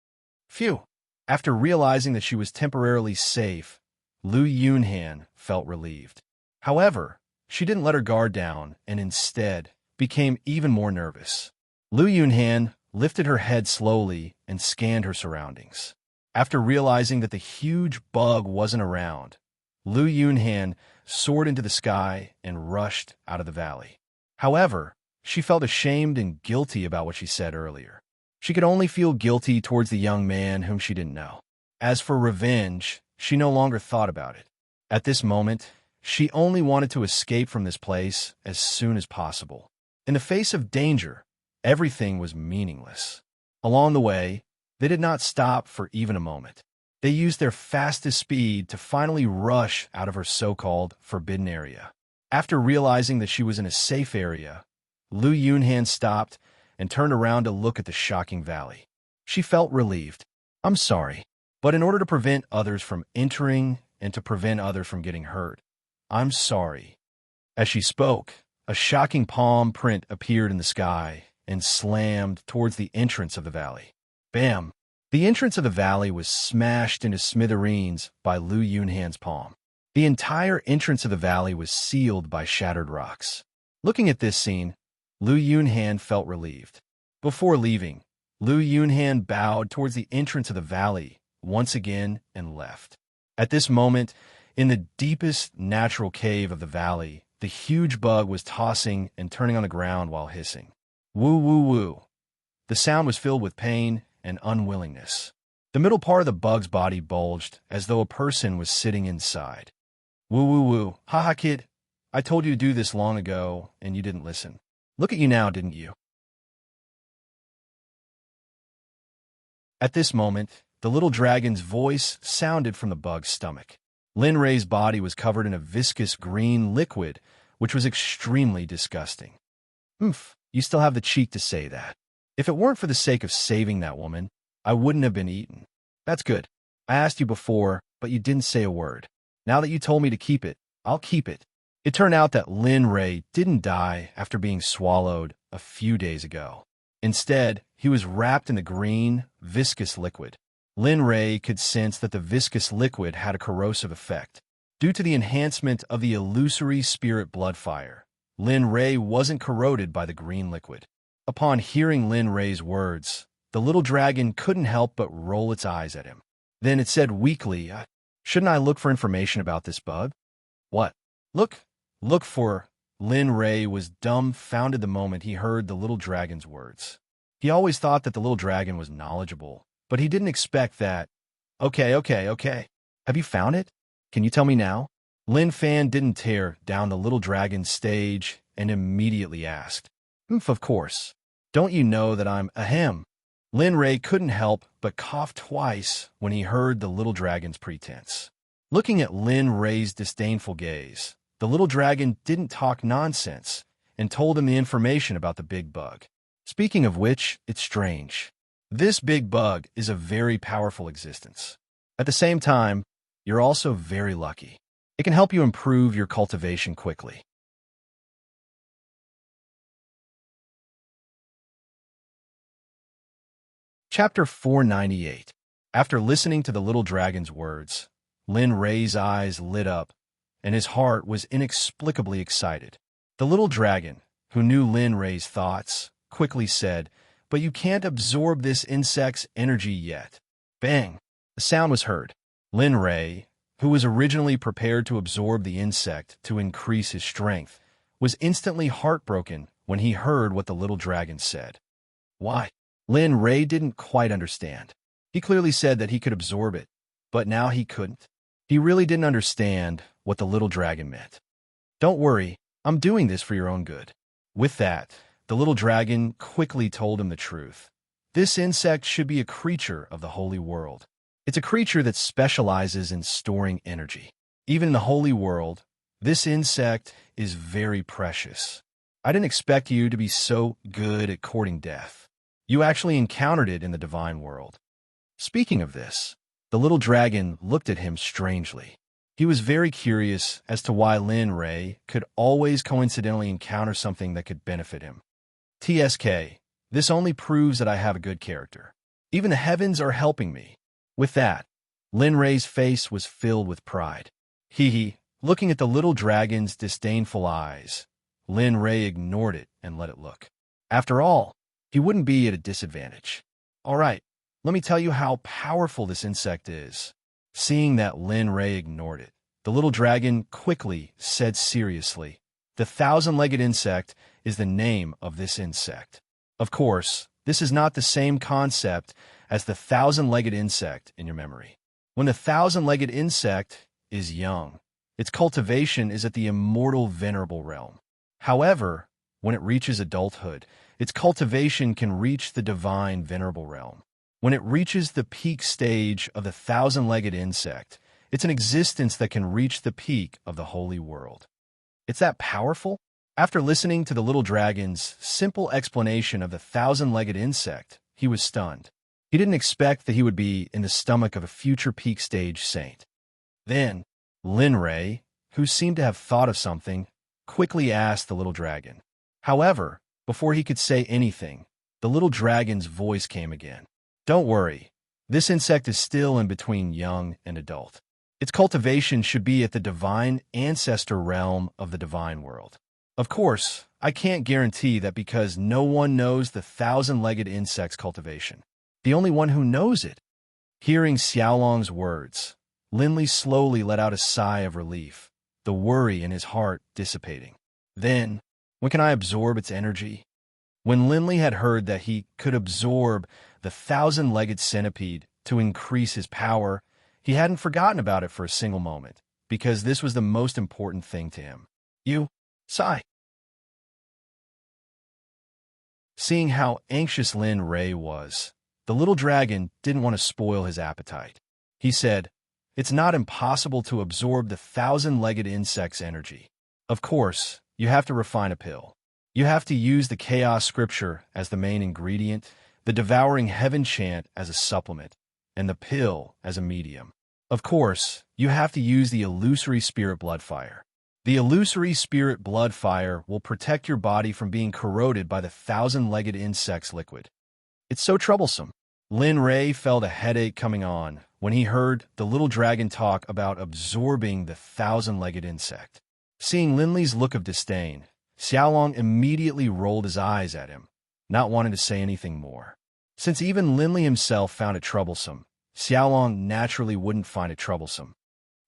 Phew! After realizing that she was temporarily safe, Lu Yunhan felt relieved. However, she didn't let her guard down and instead became even more nervous. Lu Yunhan lifted her head slowly and scanned her surroundings. After realizing that the huge bug wasn't around, Lu Yunhan soared into the sky and rushed out of the valley. However, she felt ashamed and guilty about what she said earlier. She could only feel guilty towards the young man whom she didn't know. As for revenge, she no longer thought about it. At this moment, she only wanted to escape from this place as soon as possible. In the face of danger, everything was meaningless. Along the way, they did not stop for even a moment. They used their fastest speed to finally rush out of her so-called forbidden area. After realizing that she was in a safe area, Lu Yunhan stopped and turned around to look at the shocking valley. She felt relieved. I'm sorry, but in order to prevent others from entering and to prevent others from getting hurt, I'm sorry. As she spoke, a shocking palm print appeared in the sky and slammed towards the entrance of the valley. Bam! The entrance of the valley was smashed into smithereens by Lu Yunhan's palm. The entire entrance of the valley was sealed by shattered rocks. Looking at this scene, Lu Yunhan felt relieved. Before leaving, Lu Yunhan bowed towards the entrance of the valley once again and left. At this moment, in the deepest natural cave of the valley, the huge bug was tossing and turning on the ground while hissing. Woo woo woo. The sound was filled with pain and unwillingness. The middle part of the bug's body bulged as though a person was sitting inside. Woo woo woo. Haha kid, I told you to do this long ago and you didn't listen. Look at you now, didn't you? At this moment, the little dragon's voice sounded from the bug's stomach. Lin Rei's body was covered in a viscous green liquid, which was extremely disgusting. Oomph, you still have the cheek to say that. If it weren't for the sake of saving that woman, I wouldn't have been eaten. That's good. I asked you before, but you didn't say a word. Now that you told me to keep it, I'll keep it. It turned out that Lin Rei didn't die after being swallowed a few days ago. Instead, he was wrapped in the green, viscous liquid. Lin Rei could sense that the viscous liquid had a corrosive effect. Due to the enhancement of the illusory spirit blood fire, Lin Rei wasn't corroded by the green liquid. Upon hearing Lin Rei's words, the little dragon couldn't help but roll its eyes at him. Then it said weakly, shouldn't I look for information about this bug? What? Look for... Lin Rei was dumbfounded the moment he heard the little dragon's words. He always thought that the little dragon was knowledgeable, but he didn't expect that. Okay. Have you found it? Can you tell me now? Lin Fan didn't tear down the little dragon's stage and immediately asked. Of course. Don't you know that I'm ahem? Lin Rei couldn't help but cough twice when he heard the little dragon's pretense. Looking at Lin Rei's disdainful gaze, the little dragon didn't talk nonsense and told him the information about the big bug. Speaking of which, it's strange. This big bug is a very powerful existence. At the same time, you're also very lucky. It can help you improve your cultivation quickly. Chapter 498. After listening to the little dragon's words, Lin Ray's eyes lit up, and his heart was inexplicably excited. The little dragon, who knew Lin Ray's thoughts, quickly said, "But you can't absorb this insect's energy yet." Bang! The sound was heard. Lin Ray, who was originally prepared to absorb the insect to increase his strength, was instantly heartbroken when he heard what the little dragon said. Why? Lin Ray didn't quite understand. He clearly said that he could absorb it, but now he couldn't. He really didn't understand what the little dragon meant. "Don't worry, I'm doing this for your own good." With that, the little dragon quickly told him the truth. This insect should be a creature of the holy world. It's a creature that specializes in storing energy. Even in the holy world, this insect is very precious. I didn't expect you to be so good at courting death. You actually encountered it in the divine world. Speaking of this, the little dragon looked at him strangely. He was very curious as to why Lin Ray could always coincidentally encounter something that could benefit him. TSK, this only proves that I have a good character. Even the heavens are helping me. With that, Lin Ray's face was filled with pride. Looking at the little dragon's disdainful eyes, Lin Ray ignored it and let it look. After all, he wouldn't be at a disadvantage. All right, let me tell you how powerful this insect is. Seeing that Lin Ray ignored it, the little dragon quickly said seriously, "The thousand-legged insect is the name of this insect." Of course, this is not the same concept as the thousand-legged insect in your memory. When the thousand-legged insect is young, its cultivation is at the immortal venerable realm. However, when it reaches adulthood, its cultivation can reach the divine venerable realm. When it reaches the peak stage of the thousand-legged insect, it's an existence that can reach the peak of the holy world. It's that powerful? After listening to the little dragon's simple explanation of the thousand-legged insect, he was stunned. He didn't expect that he would be in the stomach of a future peak stage saint. Then, Lin Ray, who seemed to have thought of something, quickly asked the little dragon. However, before he could say anything, the little dragon's voice came again. "Don't worry, this insect is still in between young and adult. Its cultivation should be at the divine ancestor realm of the divine world. Of course, I can't guarantee that because no one knows the thousand-legged insect's cultivation. The only one who knows it." Hearing Xiaolong's words, Linli slowly let out a sigh of relief, the worry in his heart dissipating. Then, when can I absorb its energy? When Linli had heard that he could absorb the thousand-legged centipede to increase his power, he hadn't forgotten about it for a single moment, because this was the most important thing to him. Sigh. Seeing how anxious Lin Ray was, the little dragon didn't want to spoil his appetite. He said, "It's not impossible to absorb the thousand-legged insect's energy. Of course, you have to refine a pill. You have to use the chaos scripture as the main ingredient, the devouring heaven chant as a supplement, and the pill as a medium. Of course, you have to use the illusory spirit blood fire. The illusory spirit blood fire will protect your body from being corroded by the thousand-legged insect's liquid. It's so troublesome." Lin Ray felt a headache coming on when he heard the little dragon talk about absorbing the thousand-legged insect. Seeing Linli's look of disdain, Xiaolong immediately rolled his eyes at him, not wanting to say anything more. Since even Linli himself found it troublesome, Xiaolong naturally wouldn't find it troublesome.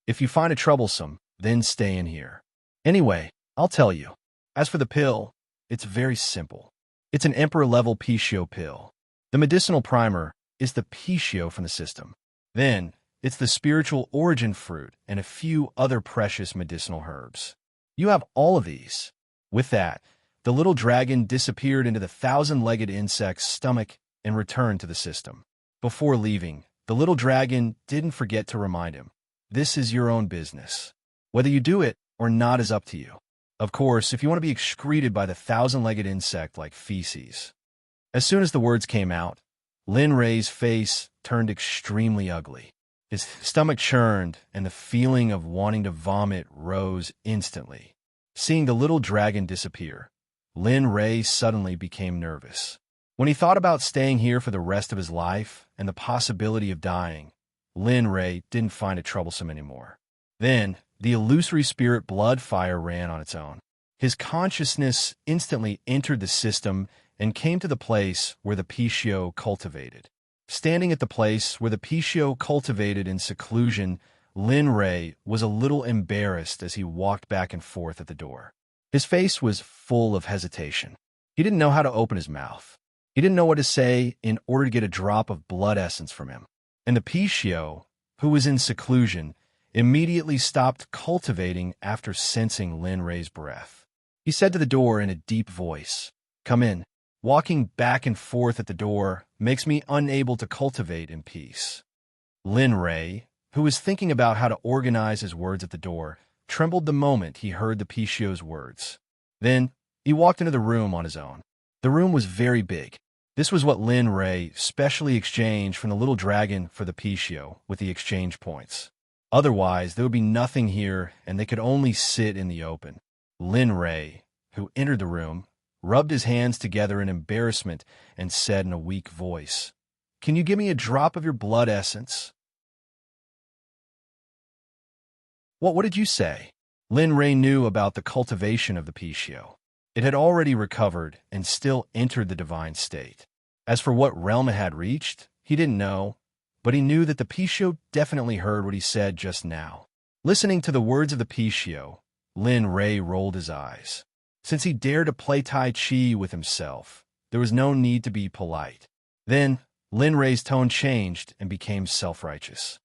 "If you find it troublesome, then stay in here. Anyway, I'll tell you. As for the pill, it's very simple. It's an emperor-level Pishio pill. The medicinal primer is the Pishio from the system. Then, it's the spiritual origin fruit and a few other precious medicinal herbs. You have all of these." With that, the little dragon disappeared into the thousand-legged insect's stomach and returned to the system. Before leaving, the little dragon didn't forget to remind him, "This is your own business. Whether you do it or not is up to you. Of course, if you want to be excreted by the thousand-legged insect like feces." As soon as the words came out, Lin Ray's face turned extremely ugly. His stomach churned, and the feeling of wanting to vomit rose instantly. Seeing the little dragon disappear, Lin Ray suddenly became nervous. When he thought about staying here for the rest of his life and the possibility of dying, Lin Ray didn't find it troublesome anymore. Then, the illusory spirit blood fire ran on its own. His consciousness instantly entered the system and came to the place where the Pishio cultivated. Standing at the place where the Pishio cultivated in seclusion, Lin Ray was a little embarrassed as he walked back and forth at the door. His face was full of hesitation. He didn't know how to open his mouth. He didn't know what to say in order to get a drop of blood essence from him. And the Pishio, who was in seclusion, immediately stopped cultivating after sensing Lin Ray's breath. He said to the door in a deep voice, "Come in." Walking back and forth at the door makes me unable to cultivate in peace. Lin Ray, who was thinking about how to organize his words at the door, trembled the moment he heard the Pishio's words. Then, he walked into the room on his own. The room was very big. This was what Lin Ray specially exchanged from the little dragon for the Pishio with the exchange points. Otherwise, there would be nothing here, and they could only sit in the open. Lin Ray, who entered the room, rubbed his hands together in embarrassment and said in a weak voice, "Can you give me a drop of your blood essence?" What did you say? Lin Ray knew about the cultivation of the Pishio. It had already recovered and still entered the divine state. As for what realm it had reached, he didn't know, but he knew that the Pishio definitely heard what he said just now. Listening to the words of the Pishio, Lin Ray rolled his eyes. Since he dared to play Tai Chi with himself, there was no need to be polite. Then, Lin Ray's tone changed and became self-righteous.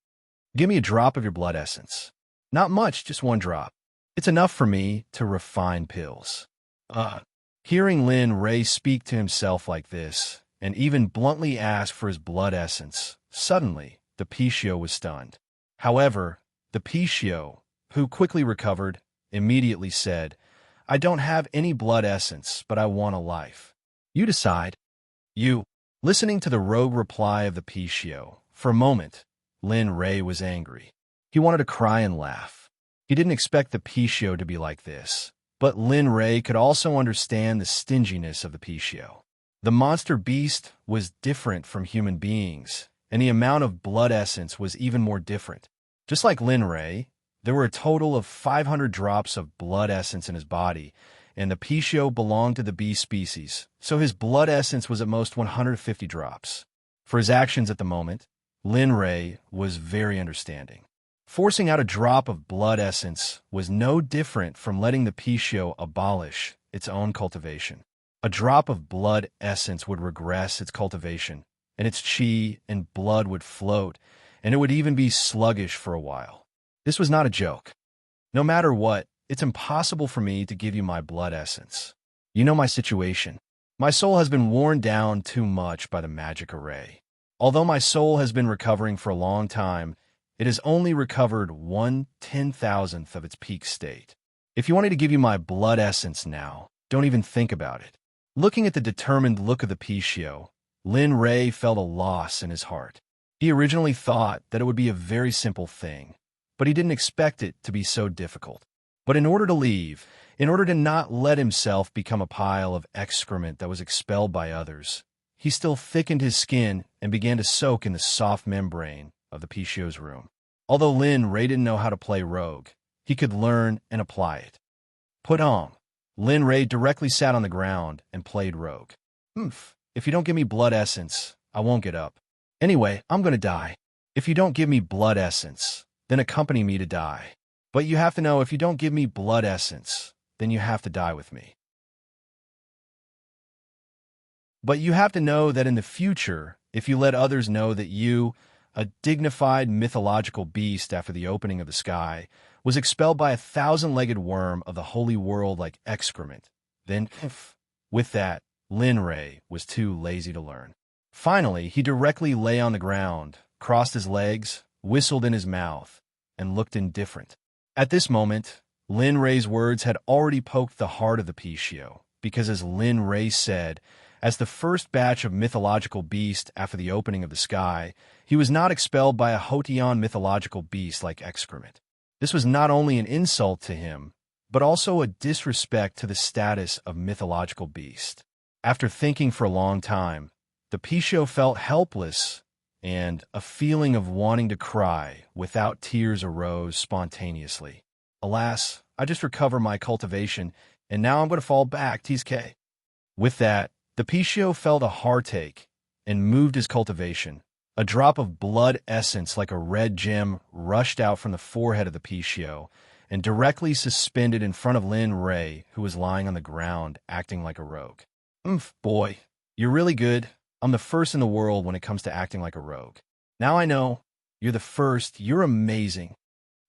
"Give me a drop of your blood essence. Not much, just one drop. It's enough for me to refine pills." Hearing Lin Ray speak to himself like this, and even bluntly ask for his blood essence, suddenly, the Pishio was stunned. However, the Pishio, who quickly recovered, immediately said, "I don't have any blood essence, but I want a life. You decide." "You." Listening to the rogue reply of the Pishio, for a moment, Lin Ray was angry. He wanted to cry and laugh. He didn't expect the Pishio to be like this, but Lin Ray could also understand the stinginess of the Pishio. The monster beast was different from human beings, and the amount of blood essence was even more different. Just like Lin Ray, there were a total of 500 drops of blood essence in his body, and the Pishio belonged to the bee species, so his blood essence was at most 150 drops. For his actions at the moment, Lin Ray was very understanding. Forcing out a drop of blood essence was no different from letting the Pishio abolish its own cultivation. A drop of blood essence would regress its cultivation, and its chi and blood would float, and it would even be sluggish for a while. This was not a joke. No matter what, it's impossible for me to give you my blood essence. You know my situation. My soul has been worn down too much by the magic array. Although my soul has been recovering for a long time, it has only recovered 1/10,000th of its peak state. If you want me to give you my blood essence now, don't even think about it. Looking at the determined look of the Pishio, Lin Ray felt a loss in his heart. He originally thought that it would be a very simple thing, but he didn't expect it to be so difficult. But in order to leave, in order to not let himself become a pile of excrement that was expelled by others, he still thickened his skin and began to soak in the soft membrane of the Pishio's room. Although Lin Ray didn't know how to play rogue, he could learn and apply it. Put on. Lin Ray directly sat on the ground and played rogue. If you don't give me blood essence, I won't get up. Anyway, I'm gonna die. If you don't give me blood essence, then accompany me to die. But you have to know, if you don't give me blood essence, then you have to die with me. But you have to know that in the future, if you let others know that you, a dignified mythological beast after the opening of the sky, was expelled by a 1,000-legged worm of the holy world like excrement, then, with that, Lin Ray was too lazy to learn. Finally, he directly lay on the ground, crossed his legs, whistled in his mouth, and looked indifferent. At this moment, Lin Ray's words had already poked the heart of the Pishio, because as Lin Ray said, As the first batch of mythological beast after the opening of the sky, he was not expelled by a Hoteon mythological beast like excrement. This was not only an insult to him, but also a disrespect to the status of mythological beast. After thinking for a long time, the Pisho felt helpless, and a feeling of wanting to cry without tears arose spontaneously. Alas, I just recovered my cultivation, and now I'm going to fall back, TSK. With that, the Pisho felt a heartache and moved his cultivation. A drop of blood essence like a red gem rushed out from the forehead of the Pisho and directly suspended in front of Lin Ray, who was lying on the ground, acting like a rogue. Boy, you're really good. I'm the first in the world when it comes to acting like a rogue. Now I know. You're the first. You're amazing.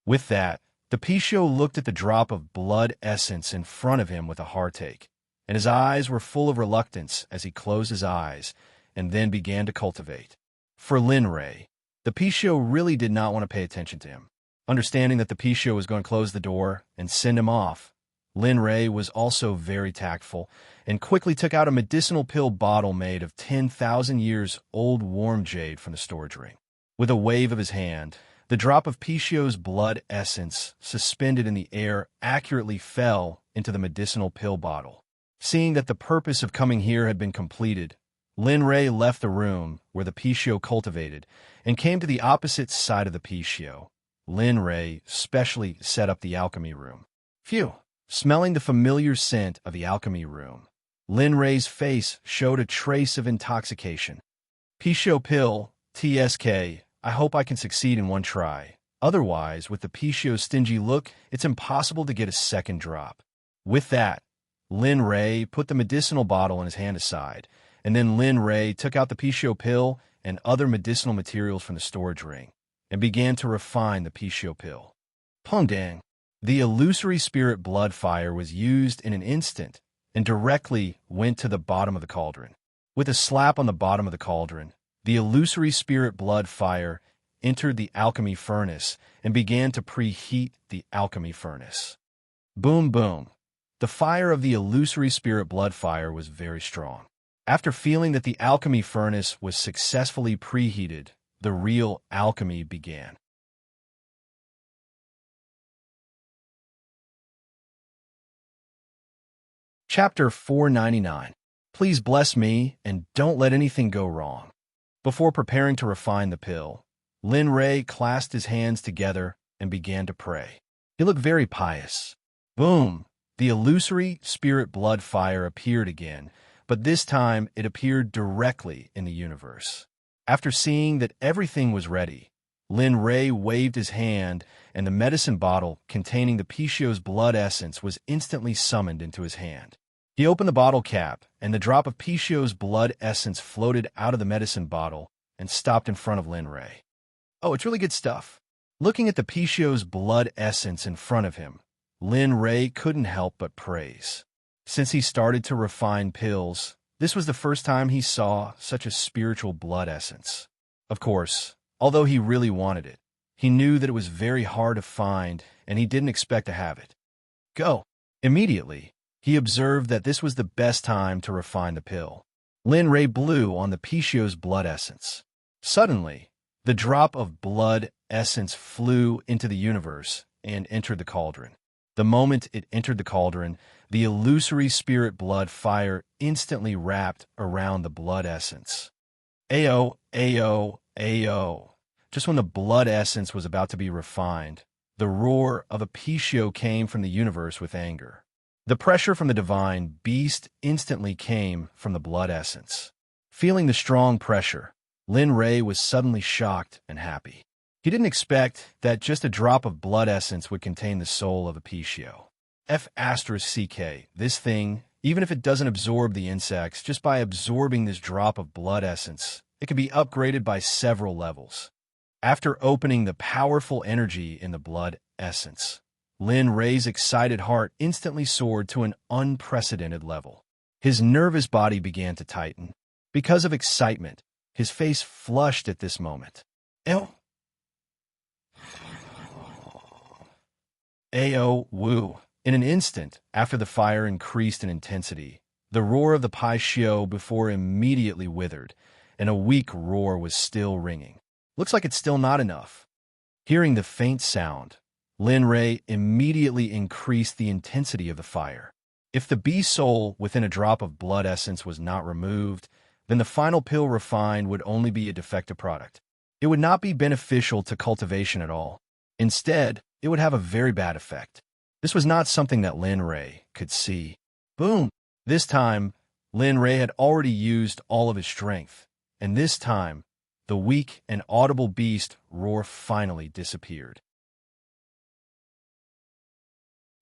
With that, the Pisho looked at the drop of blood essence in front of him with a heartache, and his eyes were full of reluctance as he closed his eyes and then began to cultivate. For Lin Ray, the Pisho really did not want to pay attention to him. Understanding that the Pisho was going to close the door and send him off, Lin Ray was also very tactful and quickly took out a medicinal pill bottle made of 10,000 years old warm jade from the storage ring. With a wave of his hand, the drop of Pisho's blood essence suspended in the air accurately fell into the medicinal pill bottle. Seeing that the purpose of coming here had been completed, Lin Ray left the room where the Pisho cultivated and came to the opposite side of the Pisho. Lin Ray specially set up the alchemy room. Phew! Smelling the familiar scent of the alchemy room, Lin Ray's face showed a trace of intoxication. Pisho pill, TSK, I hope I can succeed in one try. Otherwise, with the Pisho's stingy look, it's impossible to get a second drop. With that, Lin Ray put the medicinal bottle in his hand aside, and then Lin Ray took out the Pisho pill and other medicinal materials from the storage ring, and began to refine the Pisho pill. Pengdang! The illusory spirit blood fire was used in an instant and directly went to the bottom of the cauldron. With a slap on the bottom of the cauldron, the illusory spirit blood fire entered the alchemy furnace and began to preheat the alchemy furnace. Boom, boom. The fire of the illusory spirit blood fire was very strong. After feeling that the alchemy furnace was successfully preheated, the real alchemy began. Chapter 499. Please bless me and don't let anything go wrong. Before preparing to refine the pill, Lin Ray clasped his hands together and began to pray. He looked very pious. Boom! The illusory spirit blood fire appeared again, but this time it appeared directly in the universe. After seeing that everything was ready, Lin Ray waved his hand, and the medicine bottle containing the Pisho's blood essence was instantly summoned into his hand. He opened the bottle cap, and the drop of Pisho's blood essence floated out of the medicine bottle and stopped in front of Lin Ray. Oh, it's really good stuff. Looking at the Pisho's blood essence in front of him, Lin Ray couldn't help but praise. Since he started to refine pills, this was the first time he saw such a spiritual blood essence. Of course, although he really wanted it, he knew that it was very hard to find, and he didn't expect to have it. Go! Immediately, he observed that this was the best time to refine the pill. Lin Ray blew on the Pisho's blood essence. Suddenly, the drop of blood essence flew into the universe and entered the cauldron. The moment it entered the cauldron, the illusory spirit blood fire instantly wrapped around the blood essence. Ayo, ayo, ayo. Just when the blood essence was about to be refined, the roar of a Pisho came from the universe with anger. The pressure from the divine beast instantly came from the blood essence. Feeling the strong pressure, Lin Ray was suddenly shocked and happy. He didn't expect that just a drop of blood essence would contain the soul of a Pisho. F***CK, this thing, even if it doesn't absorb the insects, just by absorbing this drop of blood essence, it can be upgraded by several levels. After opening the powerful energy in the blood essence, Lin Ray's excited heart instantly soared to an unprecedented level. His nervous body began to tighten. Because of excitement, his face flushed at this moment. Ew. Ayo, woo. In an instant, after the fire increased in intensity, The roar of the Pai before immediately withered, and a weak roar was still ringing. Looks like it's still not enough. Hearing the faint sound, Lin Ray immediately increased the intensity of the fire. If the bee soul within a drop of blood essence was not removed, then the final pill refined would only be a defective product. It would not be beneficial to cultivation at all. Instead, it would have a very bad effect. This was not something that Lin Ray could see. Boom! This time, Lin Ray had already used all of his strength, and this time, the weak and audible beast roar finally disappeared.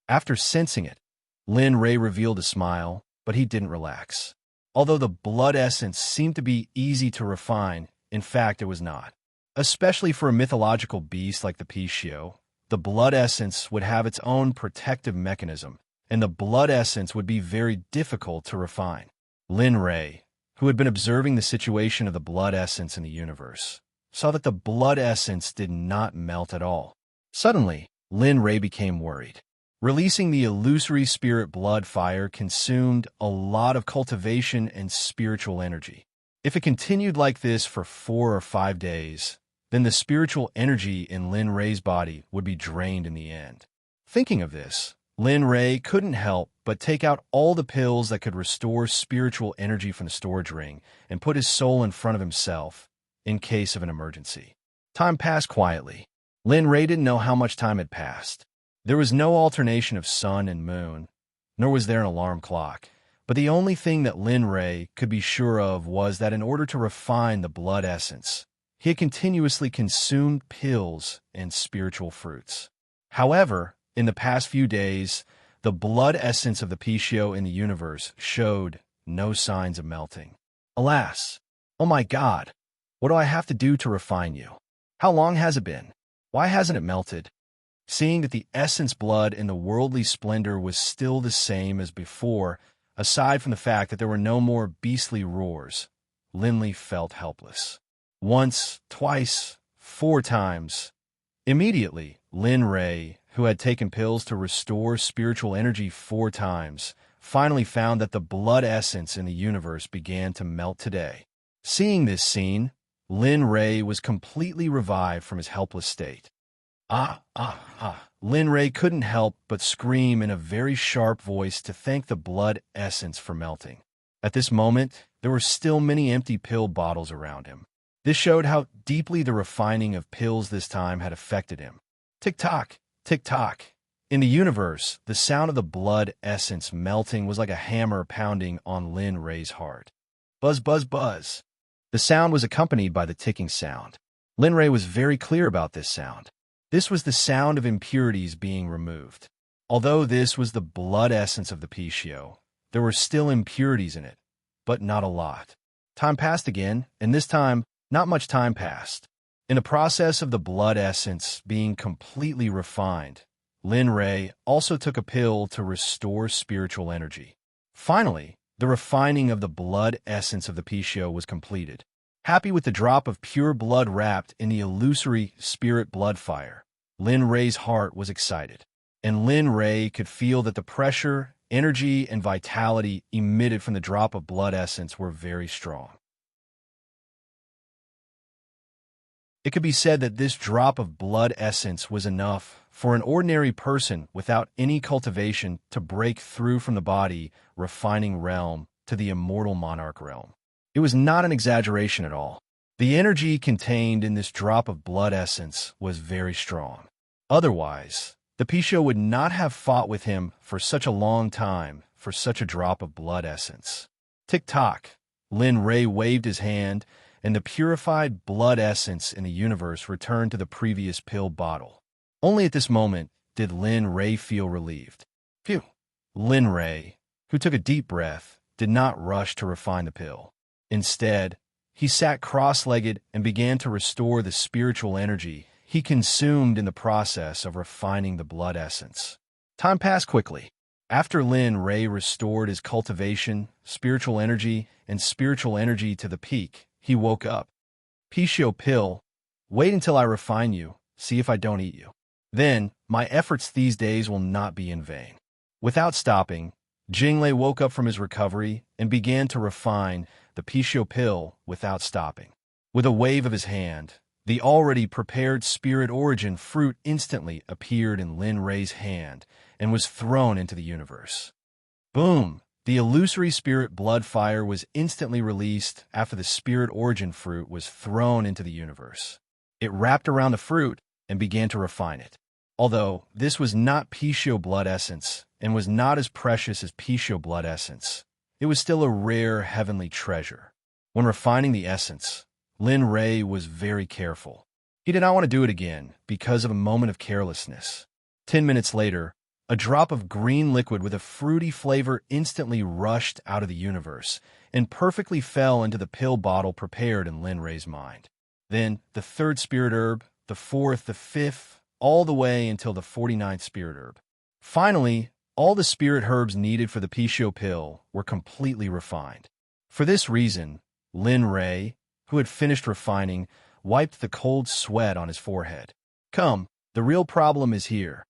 After sensing it, Lin Ray revealed a smile, but he didn't relax. Although the blood essence seemed to be easy to refine, in fact it was not. Especially for a mythological beast like the Pishio, the blood essence would have its own protective mechanism, and the blood essence would be very difficult to refine. Lin Ray, who had been observing the situation of the blood essence in the universe, saw that the blood essence did not melt at all. Suddenly, Lin Ray became worried. Releasing the illusory spirit blood fire consumed a lot of cultivation and spiritual energy. If it continued like this for 4 or 5 days, then the spiritual energy in Lin Ray's body would be drained in the end. Thinking of this, Lin Ray couldn't help but take out all the pills that could restore spiritual energy from the storage ring and put his soul in front of himself in case of an emergency. Time passed quietly. Lin Ray didn't know how much time had passed. There was no alternation of sun and moon, nor was there an alarm clock. But the only thing that Lin Ray could be sure of was that in order to refine the blood essence, he had continuously consumed pills and spiritual fruits. However, in the past few days, the blood essence of the Pishio in the universe showed no signs of melting. Alas! Oh my God! What do I have to do to refine you? How long has it been? Why hasn't it melted? Seeing that the essence blood in the worldly splendor was still the same as before, aside from the fact that there were no more beastly roars, Linley felt helpless. Once, twice, 4 times. Immediately, Lin Ray, who had taken pills to restore spiritual energy 4 times, finally found that the blood essence in the universe began to melt today. Seeing this scene, Lin Ray was completely revived from his helpless state. Lin Ray couldn't help but scream in a very sharp voice to thank the blood essence for melting. At this moment, there were still many empty pill bottles around him. This showed how deeply the refining of pills this time had affected him. Tick-tock, tick-tock. In the universe, the sound of the blood essence melting was like a hammer pounding on Lin Ray's heart. Buzz, buzz, buzz. The sound was accompanied by the ticking sound. Lin Ray was very clear about this sound. This was the sound of impurities being removed. Although this was the blood essence of the Pishio, there were still impurities in it, but not a lot. Time passed again, and this time, not much time passed. In the process of the blood essence being completely refined, Lin Ray also took a pill to restore spiritual energy. Finally, the refining of the blood essence of the Pishio was completed. Happy with the drop of pure blood wrapped in the illusory spirit blood fire, Lin Ray's heart was excited, and Lin Ray could feel that the pressure, energy, and vitality emitted from the drop of blood essence were very strong. It could be said that this drop of blood essence was enough for an ordinary person without any cultivation to break through from the body refining realm to the immortal monarch realm. It was not an exaggeration at all. The energy contained in this drop of blood essence was very strong. Otherwise, the Pishio would not have fought with him for such a long time for such a drop of blood essence. Tick-tock, Lin Ray waved his hand, and the purified blood essence in the universe returned to the previous pill bottle. Only at this moment did Lin Ray feel relieved. Phew! Lin Ray, who took a deep breath, did not rush to refine the pill. Instead, he sat cross-legged and began to restore the spiritual energy he consumed in the process of refining the blood essence. Time passed quickly. After Lin Ray restored his cultivation, spiritual energy, and spiritual energy to the peak, he woke up. Pishio pill, wait until I refine you, see if I don't eat you. Then, my efforts these days will not be in vain. Without stopping, Jinglei woke up from his recovery and began to refine the Pisho pill without stopping. With a wave of his hand, the already prepared spirit origin fruit instantly appeared in Lin Rei's hand and was thrown into the universe. Boom! The illusory spirit blood fire was instantly released after the spirit origin fruit was thrown into the universe. It wrapped around the fruit and began to refine it. Although this was not Pisho blood essence and was not as precious as Pisho blood essence, it was still a rare heavenly treasure. When refining the essence, Lin Rei was very careful. He did not want to do it again because of a moment of carelessness. 10 minutes later, a drop of green liquid with a fruity flavor instantly rushed out of the universe and perfectly fell into the pill bottle prepared in Lin Rei's mind. Then the third spirit herb, the fourth, the fifth, all the way until the 49th spirit herb. Finally, all the spirit herbs needed for the Pisho pill were completely refined. For this reason, Lin Rei, who had finished refining, wiped the cold sweat on his forehead. Come, the real problem is here.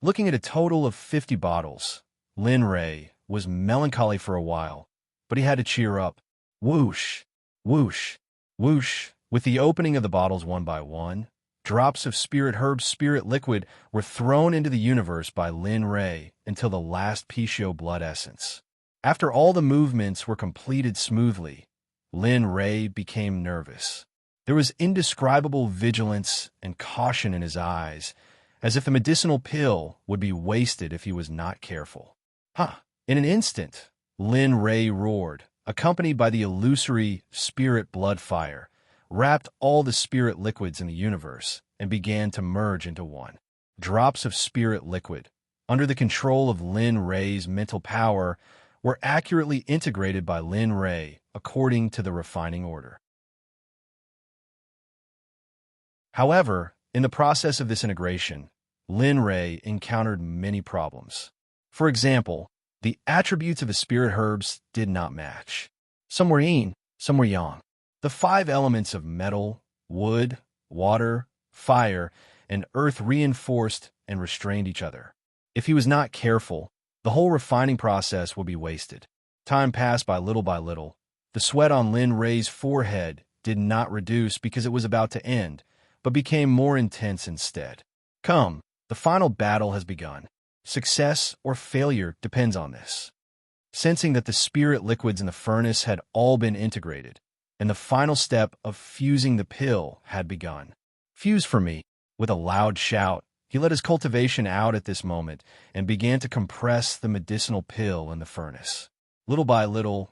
Looking at a total of 50 bottles, Lin Rei was melancholy for a while, but he had to cheer up. Whoosh, whoosh, whoosh. With the opening of the bottles one by one, drops of spirit herb spirit liquid were thrown into the universe by Lin Rei until the last Pisho blood essence. After all the movements were completed smoothly, Lin Rei became nervous. There was indescribable vigilance and caution in his eyes, as if the medicinal pill would be wasted if he was not careful. In an instant, Lin Rei roared, accompanied by the illusory spirit blood fire, wrapped all the spirit liquids in the universe, and began to merge into one. Drops of spirit liquid, under the control of Lin Rei's mental power, were accurately integrated by Lin Rei according to the refining order. However, in the process of this integration, Lin Rei encountered many problems. For example, the attributes of the spirit herbs did not match. Some were yin, some were yang. The 5 elements of metal, wood, water, fire, and earth reinforced and restrained each other. If he was not careful, the whole refining process would be wasted. Time passed by little. The sweat on Lin Rei's forehead did not reduce because it was about to end, but became more intense instead. Come, the final battle has begun. Success or failure depends on this. Sensing that the spirit liquids in the furnace had all been integrated, and the final step of fusing the pill had begun. Fuse for me. With a loud shout, he let his cultivation out at this moment and began to compress the medicinal pill in the furnace. Little by little,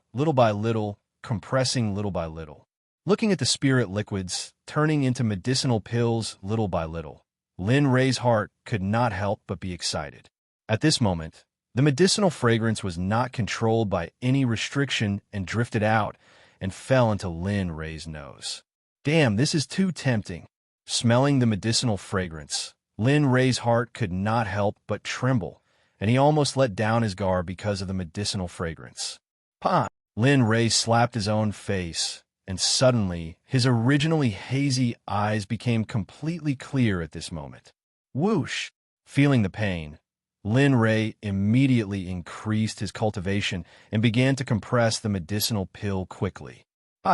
compressing little by little. Looking at the spirit liquids turning into medicinal pills little by little, Lin Rei's heart could not help but be excited. At this moment, the medicinal fragrance was not controlled by any restriction and drifted out and fell into Lin Rei's nose. Damn, this is too tempting. Smelling the medicinal fragrance, Lin Rei's heart could not help but tremble, and he almost let down his guard because of the medicinal fragrance. Pa! Lin Rei slapped his own face, and suddenly his originally hazy eyes became completely clear at this moment. Whoosh! Feeling the pain, Lin Rei immediately increased his cultivation and began to compress the medicinal pill quickly.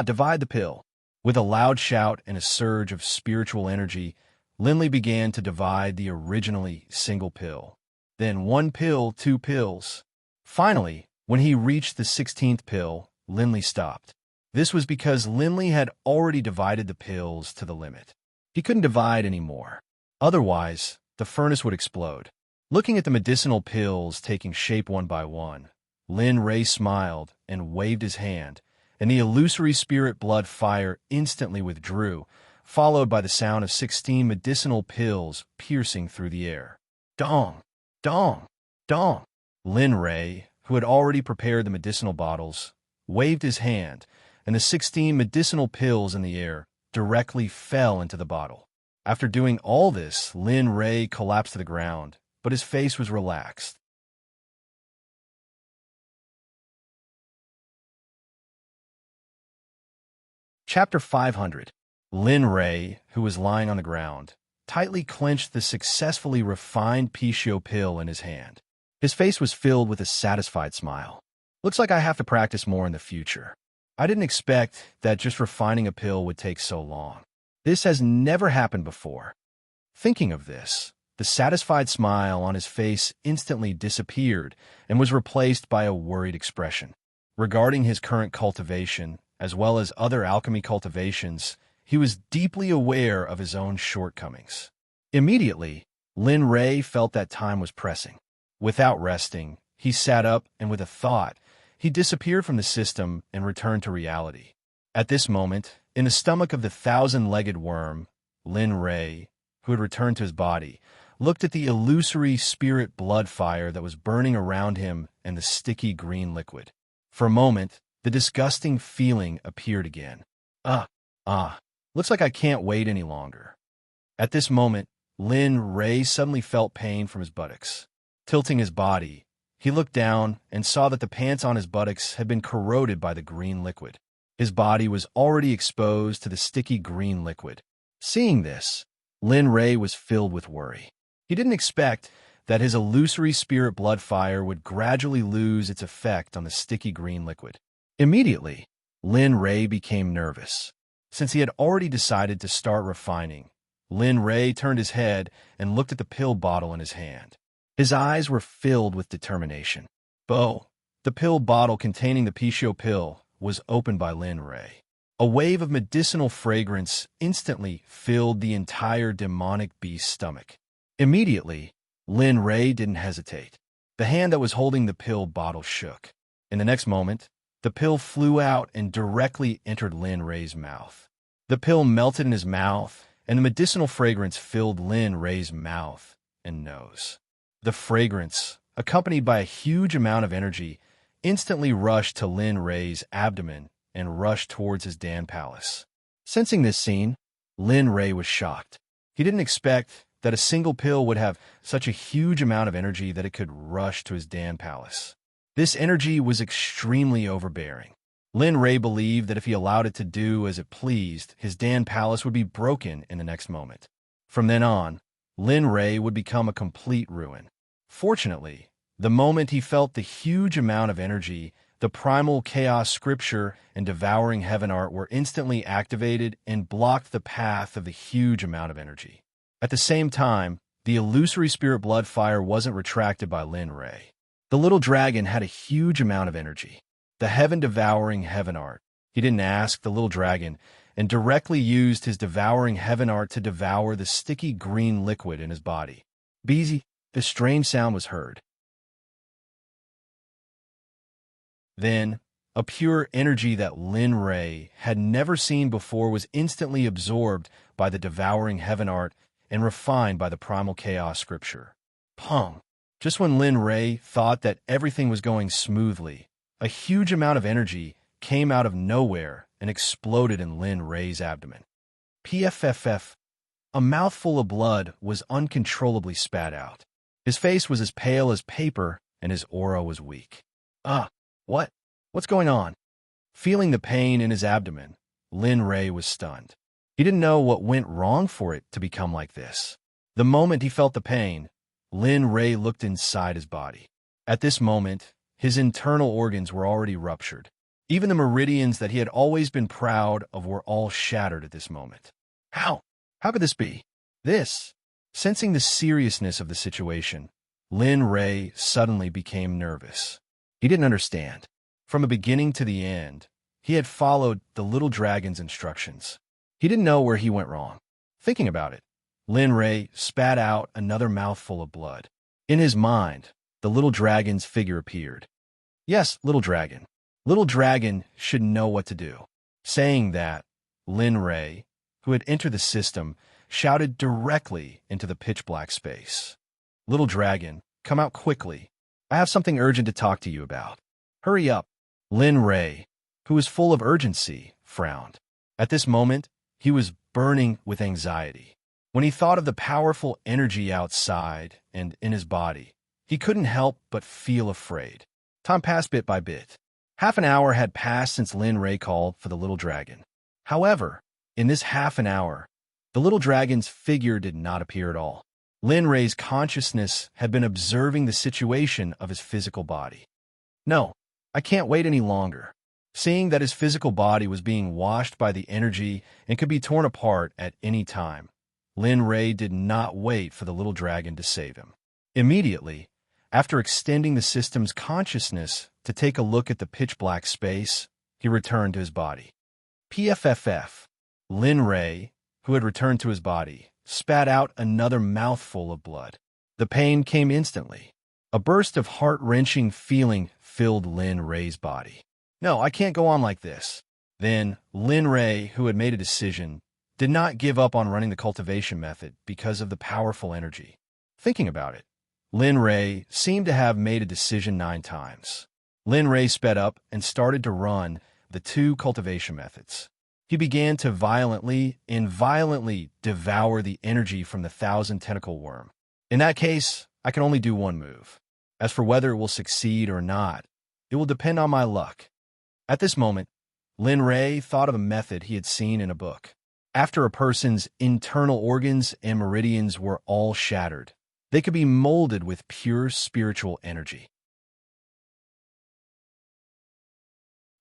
Divide the pill. With a loud shout and a surge of spiritual energy, Linley began to divide the originally single pill. Then 1 pill, 2 pills. Finally, when he reached the 16th pill, Linley stopped. This was because Linley had already divided the pills to the limit. He couldn't divide anymore. Otherwise, the furnace would explode. Looking at the medicinal pills taking shape one by one, Lin Rei smiled and waved his hand, and the illusory spirit blood fire instantly withdrew, followed by the sound of 16 medicinal pills piercing through the air. Dong! Dong! Dong! Lin Rei, who had already prepared the medicinal bottles, waved his hand, and the 16 medicinal pills in the air directly fell into the bottle. After doing all this, Lin Rei collapsed to the ground, but his face was relaxed. Chapter 500. Lin Rei, who was lying on the ground, tightly clenched the successfully refined Pisho pill in his hand. His face was filled with a satisfied smile. Looks like I have to practice more in the future. I didn't expect that just refining a pill would take so long. This has never happened before. Thinking of this, the satisfied smile on his face instantly disappeared and was replaced by a worried expression. Regarding his current cultivation, as well as other alchemy cultivations, he was deeply aware of his own shortcomings. Immediately, Lin Rei felt that time was pressing. Without resting, he sat up and with a thought, he disappeared from the system and returned to reality. At this moment, in the stomach of the thousand-legged worm, Lin Rei, who had returned to his body, looked at the illusory spirit blood fire that was burning around him and the sticky green liquid. For a moment, the disgusting feeling appeared again. Looks like I can't wait any longer. At this moment, Lin Rei suddenly felt pain from his buttocks. Tilting his body, he looked down and saw that the pants on his buttocks had been corroded by the green liquid. His body was already exposed to the sticky green liquid. Seeing this, Lin Rei was filled with worry. He didn't expect that his illusory spirit blood fire would gradually lose its effect on the sticky green liquid. Immediately, Lin Rei became nervous. Since he had already decided to start refining, Lin Rei turned his head and looked at the pill bottle in his hand. His eyes were filled with determination. The pill bottle containing the Pishio pill was opened by Lin Rei. A wave of medicinal fragrance instantly filled the entire demonic beast's stomach. Immediately, Lin Rei didn't hesitate. The hand that was holding the pill bottle shook. In the next moment, the pill flew out and directly entered Lin Rei's mouth. The pill melted in his mouth, and the medicinal fragrance filled Lin Rei's mouth and nose. The fragrance, accompanied by a huge amount of energy, instantly rushed to Lin Rei's abdomen and rushed towards his Dan palace. Sensing this scene, Lin Rei was shocked. He didn't expect that a single pill would have such a huge amount of energy that it could rush to his Dan palace. This energy was extremely overbearing. Lin Rei believed that if he allowed it to do as it pleased, his Dan palace would be broken in the next moment. From then on, Lin Rei would become a complete ruin. Fortunately, the moment he felt the huge amount of energy, the primal chaos scripture and devouring heaven art were instantly activated and blocked the path of the huge amount of energy. At the same time, the illusory spirit blood fire wasn't retracted by Lin Rei. The little dragon had a huge amount of energy. The heaven-devouring heaven art. He didn't ask the little dragon and directly used his devouring heaven art to devour the sticky green liquid in his body. Beezy, the strange sound was heard. Then, a pure energy that Lin Rei had never seen before was instantly absorbed by the devouring heaven art and refined by the primal chaos scripture. Pong! Just when Lin Rei thought that everything was going smoothly, a huge amount of energy came out of nowhere and exploded in Lin Rei's abdomen. PFFF! A mouthful of blood was uncontrollably spat out. His face was as pale as paper, and his aura was weak. What's going on? Feeling the pain in his abdomen, Lin Rei was stunned. He didn't know what went wrong for it to become like this. The moment he felt the pain, Lin Rei looked inside his body. At this moment, his internal organs were already ruptured. Even the meridians that he had always been proud of were all shattered at this moment. How could this be? Sensing the seriousness of the situation, Lin Rei suddenly became nervous. He didn't understand. From the beginning to the end, he had followed the little dragon's instructions. He didn't know where he went wrong. Thinking about it, Lin Rei spat out another mouthful of blood. In his mind, the little dragon's figure appeared. Yes, little dragon. Little dragon should know what to do. Saying that, Lin Rei, who had entered the system, shouted directly into the pitch-black space. Little dragon, come out quickly. I have something urgent to talk to you about. Hurry up. Lin Rei, who was full of urgency, frowned. At this moment, he was burning with anxiety. When he thought of the powerful energy outside and in his body, he couldn't help but feel afraid. Time passed bit by bit. Half an hour had passed since Lin Rei called for the little dragon. However, in this half an hour, the little dragon's figure did not appear at all. Lin Rei's consciousness had been observing the situation of his physical body. No, I can't wait any longer. Seeing that his physical body was being washed by the energy and could be torn apart at any time, Lin Rei did not wait for the little dragon to save him. Immediately, after extending the system's consciousness to take a look at the pitch-black space, he returned to his body. PFFF. Lin Rei, who had returned to his body, spat out another mouthful of blood. The pain came instantly. A burst of heart-wrenching feeling filled Lin Rei's body. No, I can't go on like this. Then, Lin Rei, who had made a decision, did not give up on running the cultivation method because of the powerful energy. Thinking about it, Lin Rei seemed to have made a decision 9 times. Lin Rei sped up and started to run the 2 cultivation methods. He began to violently devour the energy from the 1,000-tentacle worm. In that case, I can only do one move. As for whether it will succeed or not, it will depend on my luck. At this moment, Lin Rei thought of a method he had seen in a book. After a person's internal organs and meridians were all shattered, they could be molded with pure spiritual energy.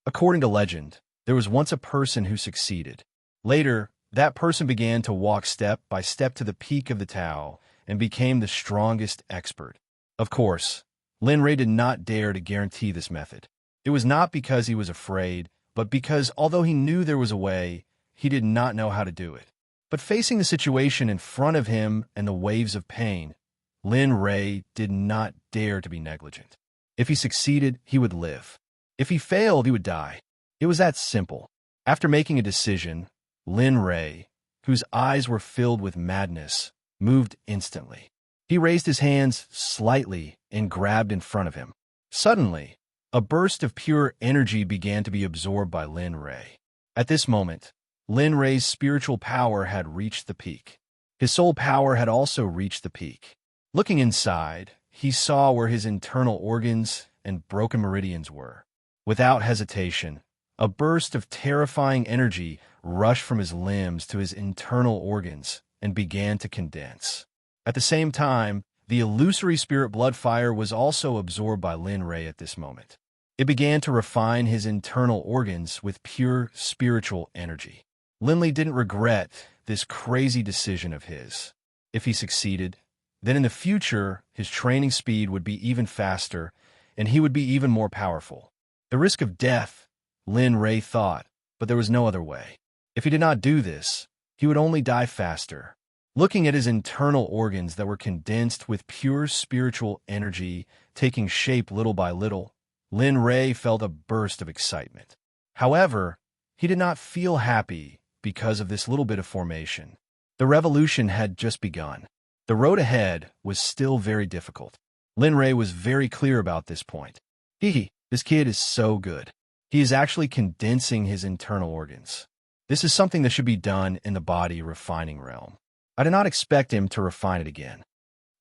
According to legend, there was once a person who succeeded. Later, that person began to walk step by step to the peak of the Tao and became the strongest expert. Of course, Lin Rei did not dare to guarantee this method. It was not because he was afraid, but because, although he knew there was a way, he did not know how to do it. But facing the situation in front of him and the waves of pain, Lin Rei did not dare to be negligent. If he succeeded, he would live. If he failed, he would die. It was that simple. After making a decision, Lin Rei, whose eyes were filled with madness, moved instantly. He raised his hands slightly and grabbed in front of him. Suddenly, a burst of pure energy began to be absorbed by Lin Rei. At this moment, Lin Rei's spiritual power had reached the peak. His soul power had also reached the peak. Looking inside, he saw where his internal organs and broken meridians were. Without hesitation, a burst of terrifying energy rushed from his limbs to his internal organs and began to condense. At the same time, the illusory spirit blood fire was also absorbed by Lin Rei at this moment. It began to refine his internal organs with pure spiritual energy. Lin Rei didn't regret this crazy decision of his. If he succeeded, then in the future, his training speed would be even faster, and he would be even more powerful. The risk of death, Lin Rei thought, but there was no other way. If he did not do this, he would only die faster. Looking at his internal organs that were condensed with pure spiritual energy, taking shape little by little, Lin Rei felt a burst of excitement. However, he did not feel happy because of this little bit of formation. The revolution had just begun. The road ahead was still very difficult. Lin Rei was very clear about this point. This kid is so good. He is actually condensing his internal organs. This is something that should be done in the body refining realm. I did not expect him to refine it again.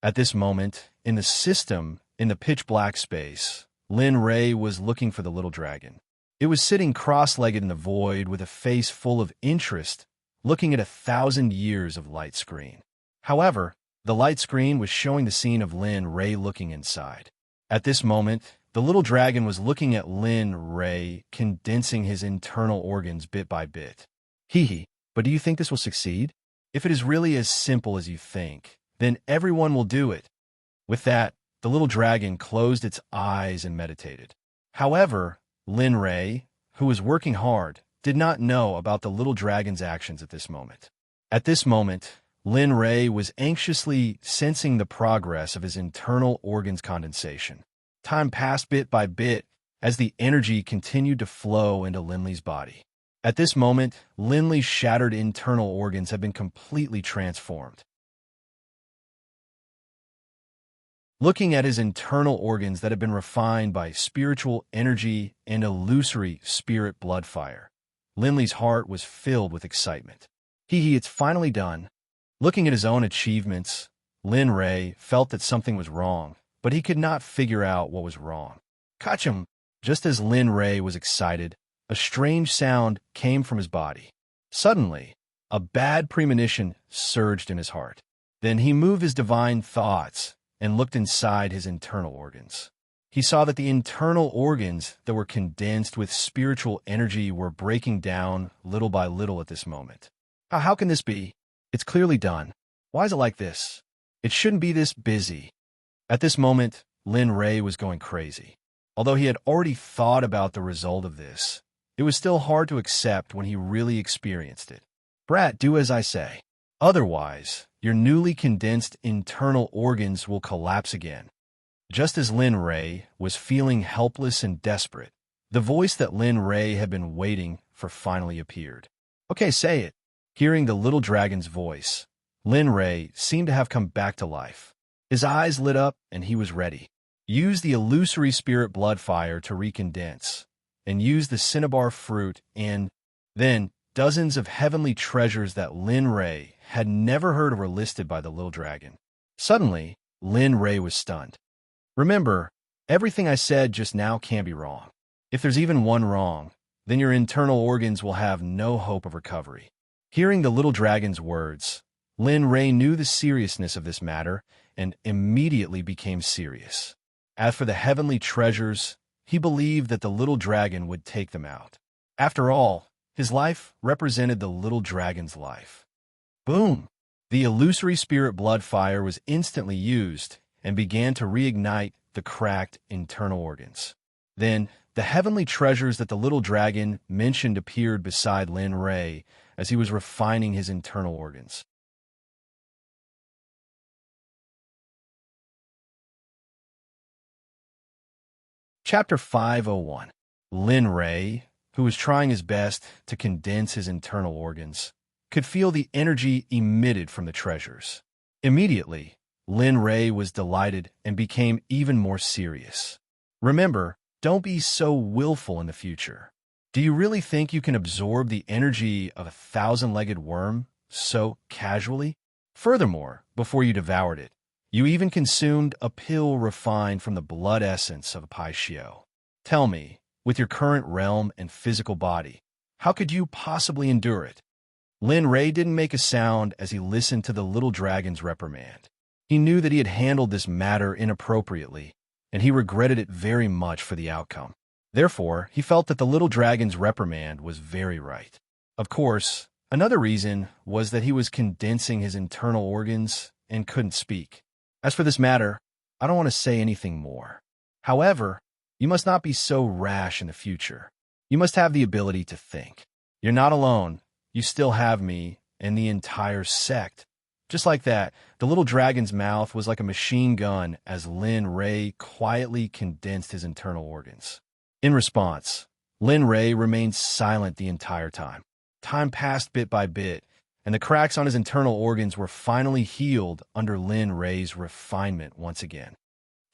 At this moment, in the system, in the pitch-black space, Lin Rei was looking for the little dragon. It was sitting cross-legged in the void with a face full of interest, looking at 1,000 years of light screen. However, the light screen was showing the scene of Lin Rei looking inside. At this moment, the little dragon was looking at Lin Rei, condensing his internal organs bit by bit. But do you think this will succeed? If it is really as simple as you think, then everyone will do it. With that, the little dragon closed its eyes and meditated. However, Lin Rei, who was working hard, did not know about the little dragon's actions at this moment. At this moment, Lin Rei was anxiously sensing the progress of his internal organs condensation. Time passed bit by bit as the energy continued to flow into Lin Rei's body. At this moment, Lin Rei's shattered internal organs had been completely transformed. Looking at his internal organs that had been refined by spiritual energy and illusory spirit blood fire, Lin Rei's heart was filled with excitement. It's finally done. Looking at his own achievements, Lin Rei felt that something was wrong, but he could not figure out what was wrong. Kachum! Just as Lin Rei was excited, a strange sound came from his body. Suddenly, a bad premonition surged in his heart. Then he moved his divine thoughts and looked inside his internal organs. He saw that the internal organs that were condensed with spiritual energy were breaking down little by little at this moment. How can this be? It's clearly done. Why is it like this? It shouldn't be this busy. At this moment, Lin Ray was going crazy. Although he had already thought about the result of this, it was still hard to accept when he really experienced it. Brat, do as I say. Otherwise, your newly condensed internal organs will collapse again. Just as Lin Ray was feeling helpless and desperate, the voice that Lin Ray had been waiting for finally appeared. Okay, say it. Hearing the little dragon's voice, Lin Ray seemed to have come back to life. His eyes lit up and he was ready. Use the illusory spirit blood fire to recondense, and use the cinnabar fruit and then dozens of heavenly treasures that Lin Ray had never heard of were listed by the little dragon. Suddenly, Lin Ray was stunned. Remember, everything I said just now can't be wrong. If there's even one wrong, then your internal organs will have no hope of recovery. Hearing the little dragon's words, Lin Ray knew the seriousness of this matter and immediately became serious. As for the heavenly treasures, he believed that the little dragon would take them out. After all, his life represented the little dragon's life. Boom! The illusory spirit blood fire was instantly used and began to reignite the cracked internal organs. Then, the heavenly treasures that the little dragon mentioned appeared beside Lin Ray as he was refining his internal organs. Chapter 501. Lin Ray, who was trying his best to condense his internal organs, could feel the energy emitted from the treasures. Immediately, Lin Ray was delighted and became even more serious. Remember, don't be so willful in the future. Do you really think you can absorb the energy of a thousand-legged worm so casually? Furthermore, before you devoured it, you even consumed a pill refined from the blood essence of a Paishio. Tell me, with your current realm and physical body, how could you possibly endure it? Lin Ray didn't make a sound as he listened to the little dragon's reprimand. He knew that he had handled this matter inappropriately, and he regretted it very much for the outcome. Therefore, he felt that the little dragon's reprimand was very right. Of course, another reason was that he was condensing his internal organs and couldn't speak. As for this matter, I don't want to say anything more. However, you must not be so rash in the future. You must have the ability to think. You're not alone. You still have me and the entire sect. Just like that, the little dragon's mouth was like a machine gun as Lin Ray quietly condensed his internal organs. In response, Lin Ray remained silent the entire time. Time passed bit by bit, and the cracks on his internal organs were finally healed under Lin Ray's refinement once again.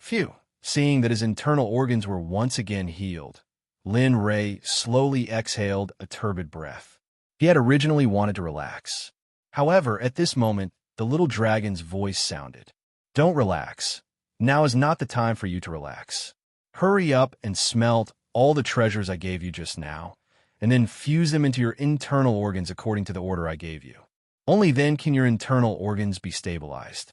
Phew! Seeing that his internal organs were once again healed, Lin Ray slowly exhaled a turbid breath. He had originally wanted to relax. However, at this moment, the little dragon's voice sounded. Don't relax. Now is not the time for you to relax. Hurry up and smelt all the treasures I gave you just now, and then fuse them into your internal organs according to the order I gave you. Only then can your internal organs be stabilized.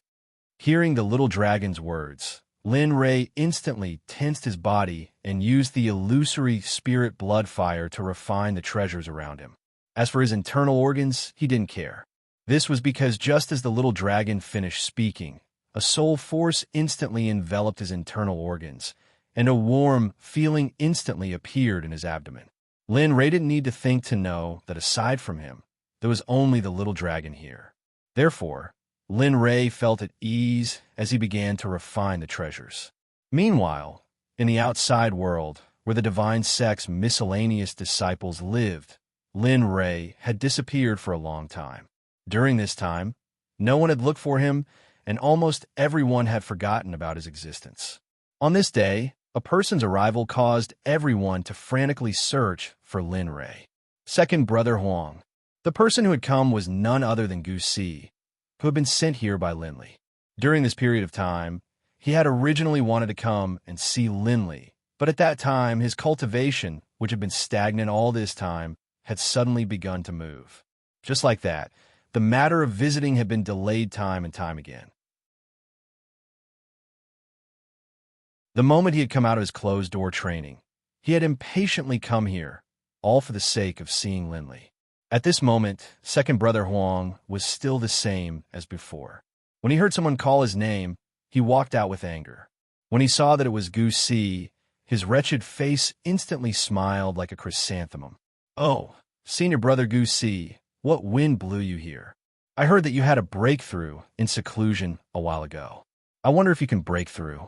Hearing the little dragon's words, Lin Ray instantly tensed his body and used the illusory spirit blood fire to refine the treasures around him. As for his internal organs, he didn't care. This was because just as the little dragon finished speaking, a soul force instantly enveloped his internal organs, and a warm feeling instantly appeared in his abdomen. Lin Ray didn't need to think to know that aside from him, there was only the little dragon here. Therefore, Lin Ray felt at ease as he began to refine the treasures. Meanwhile, in the outside world, where the divine sect's miscellaneous disciples lived, Lin Ray had disappeared for a long time. During this time, no one had looked for him, and almost everyone had forgotten about his existence. On this day, a person's arrival caused everyone to frantically search for Lin Ray. Second Brother Huang. The person who had come was none other than Gu Si, who had been sent here by Linley. During this period of time, he had originally wanted to come and see Linley, but at that time his cultivation, which had been stagnant all this time, had suddenly begun to move. Just like that, the matter of visiting had been delayed time and time again. The moment he had come out of his closed-door training, he had impatiently come here, all for the sake of seeing Linley. At this moment, second brother Huang was still the same as before. When he heard someone call his name, he walked out with anger. When he saw that it was Gu Si, his wretched face instantly smiled like a chrysanthemum. "Oh, senior brother Gu Si, what wind blew you here? I heard that you had a breakthrough in seclusion a while ago. I wonder if you can break through."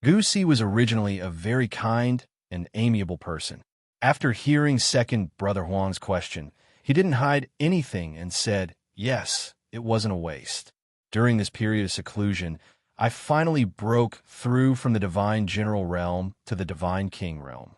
Gu Si was originally a very kind and amiable person. After hearing second brother Huang's question, he didn't hide anything and said, "Yes, it wasn't a waste. During this period of seclusion, I finally broke through from the divine general realm to the divine king realm.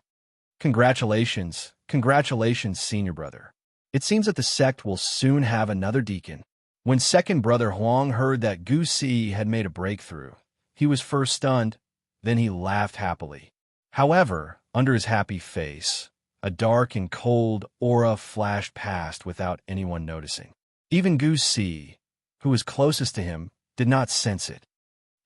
Congratulations, congratulations, senior brother. It seems that the sect will soon have another deacon." When second brother Huang heard that Gu Si had made a breakthrough, he was first stunned, then he laughed happily. However, under his happy face, a dark and cold aura flashed past without anyone noticing. Even Gu Si, who was closest to him, did not sense it.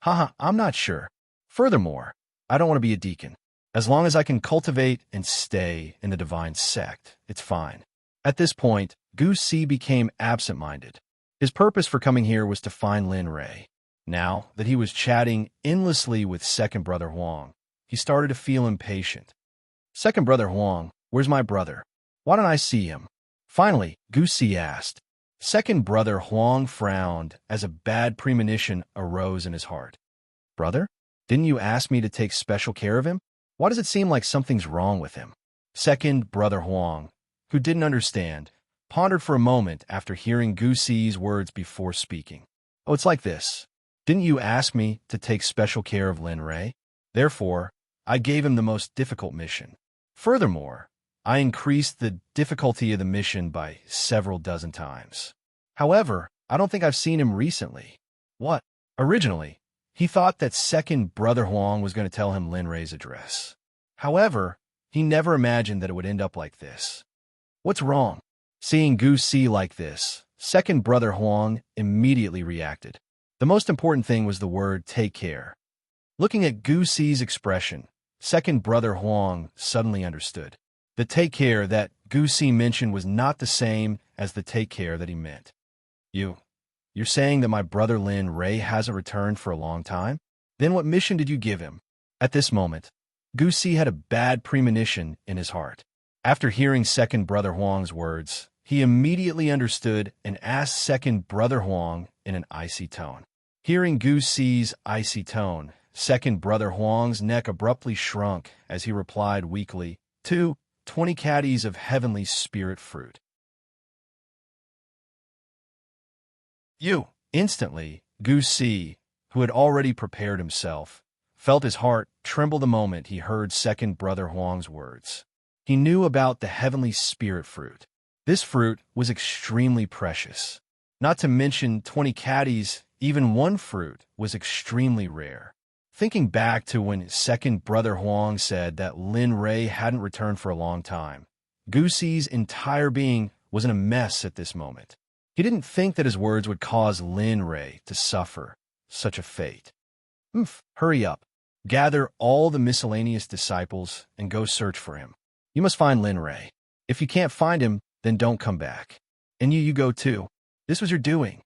"Haha, I'm not sure. Furthermore, I don't want to be a deacon. As long as I can cultivate and stay in the divine sect, it's fine." At this point, Gu Si became absent-minded. His purpose for coming here was to find Lin Rei. Now that he was chatting endlessly with second brother Huang, he started to feel impatient. "Second brother Huang, where's my brother? Why don't I see him?" Finally, Gu Si asked. Second brother Huang frowned as a bad premonition arose in his heart. "Brother, didn't you ask me to take special care of him? Why does it seem like something's wrong with him?" Second brother Huang, who didn't understand, pondered for a moment after hearing Gu Si's words before speaking. "Oh, it's like this. Didn't you ask me to take special care of Lin Rei? Therefore, I gave him the most difficult mission. Furthermore, I increased the difficulty of the mission by several dozen times. However, I don't think I've seen him recently." What? Originally, he thought that second brother Huang was going to tell him Lin Rei's address. However, he never imagined that it would end up like this. "What's wrong?" Seeing Gu Si like this, second brother Huang immediately reacted. The most important thing was the word "take care." Looking at Gu Si's expression, second brother Huang suddenly understood. The take care that Gu Si mentioned was not the same as the take care that he meant. You're saying that my brother Lin Rei hasn't returned for a long time? Then what mission did you give him?" At this moment, Gu Si had a bad premonition in his heart. After hearing second brother Huang's words, he immediately understood and asked second brother Huang in an icy tone. Hearing Gu Si's icy tone, second brother Huang's neck abruptly shrunk as he replied weakly, 20 caddies of heavenly spirit fruit." Instantly, Gu Si, who had already prepared himself, felt his heart tremble the moment he heard second brother Huang's words. He knew about the heavenly spirit fruit. This fruit was extremely precious. Not to mention 20 caddies, even one fruit was extremely rare. Thinking back to when second brother Huang said that Lin Rei hadn't returned for a long time, Gu Si's entire being was in a mess at this moment. He didn't think that his words would cause Lin Rei to suffer such a fate. Hurry up. Gather all the miscellaneous disciples and go search for him. You must find Lin Rei. If you can't find him, then don't come back. And you go too. This was your doing."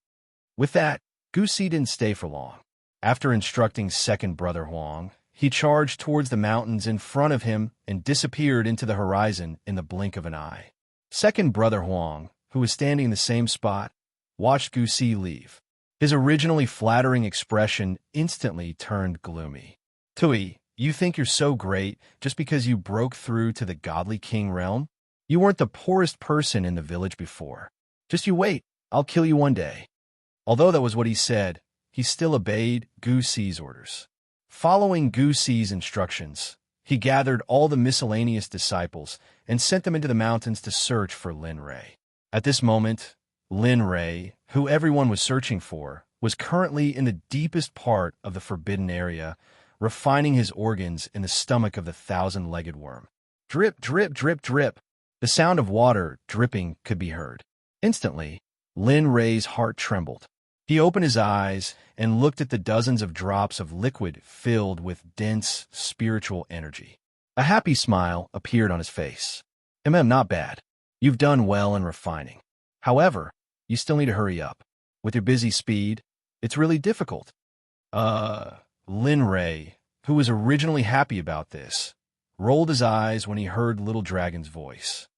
With that, Gu Si didn't stay for long. After instructing second brother Huang, he charged towards the mountains in front of him and disappeared into the horizon in the blink of an eye. Second brother Huang, who was standing in the same spot, watched Gu Si leave. His originally flattering expression instantly turned gloomy. "Tui, you think you're so great just because you broke through to the godly king realm? You weren't the poorest person in the village before. Just you wait, I'll kill you one day." Although that was what he said, he still obeyed Gu Si's orders. Following Gu Si's instructions, he gathered all the miscellaneous disciples and sent them into the mountains to search for Lin Rei. At this moment, Lin Rei, who everyone was searching for, was currently in the deepest part of the forbidden area, refining his organs in the stomach of the thousand-legged worm. Drip, drip, drip, drip. The sound of water dripping could be heard. Instantly, Lin Ray's heart trembled. He opened his eyes and looked at the dozens of drops of liquid filled with dense spiritual energy. A happy smile appeared on his face. Not bad. You've done well in refining. However, you still need to hurry up. With your busy speed, it's really difficult. Lin Ray, who was originally happy about this, rolled his eyes when he heard Little Dragon's voice.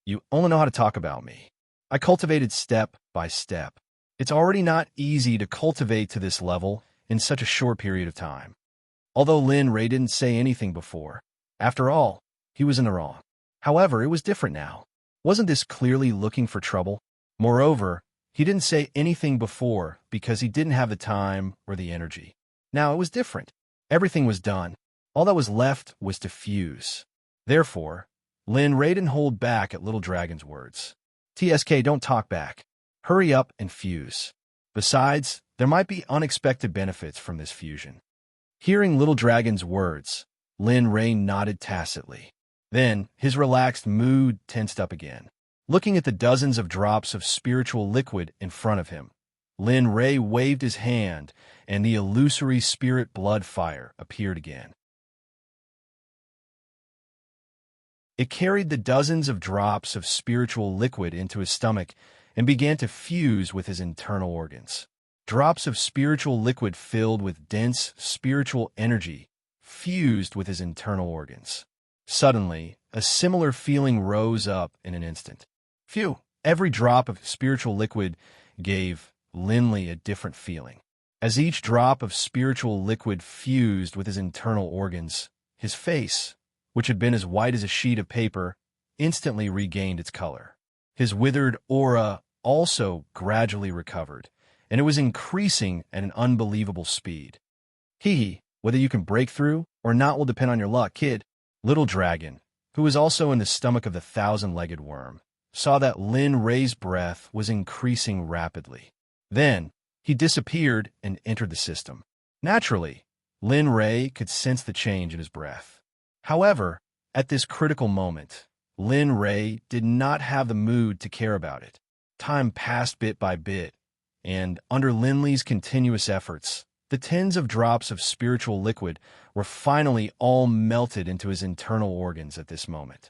You only know how to talk about me. I cultivated step by step. It's already not easy to cultivate to this level in such a short period of time. Although Lin Ray didn't say anything before, after all, he was in the wrong. However, it was different now. Wasn't this clearly looking for trouble? Moreover, he didn't say anything before because he didn't have the time or the energy. Now it was different. Everything was done. All that was left was to fuse. Therefore, Lin Ray didn't hold back at Little Dragon's words. TSK, don't talk back. Hurry up and fuse. Besides, there might be unexpected benefits from this fusion. Hearing Little Dragon's words, Lin Ray nodded tacitly. Then, his relaxed mood tensed up again. Looking at the dozens of drops of spiritual liquid in front of him, Lin Ray waved his hand, and the illusory spirit blood fire appeared again. It carried the dozens of drops of spiritual liquid into his stomach and began to fuse with his internal organs. Drops of spiritual liquid filled with dense spiritual energy fused with his internal organs. Suddenly, a similar feeling rose up in an instant. Phew! Every drop of spiritual liquid gave Linley a different feeling. As each drop of spiritual liquid fused with his internal organs, his face, which had been as white as a sheet of paper, instantly regained its color. His withered aura also gradually recovered, and it was increasing at an unbelievable speed. Whether you can break through or not will depend on your luck, kid. Little Dragon, who was also in the stomach of the thousand-legged worm, saw that Lin Ray's breath was increasing rapidly. Then, he disappeared and entered the system. Naturally, Lin Ray could sense the change in his breath. However, at this critical moment, Lin Ray did not have the mood to care about it. Time passed bit by bit, and under Linley's continuous efforts, the tens of drops of spiritual liquid were finally all melted into his internal organs at this moment.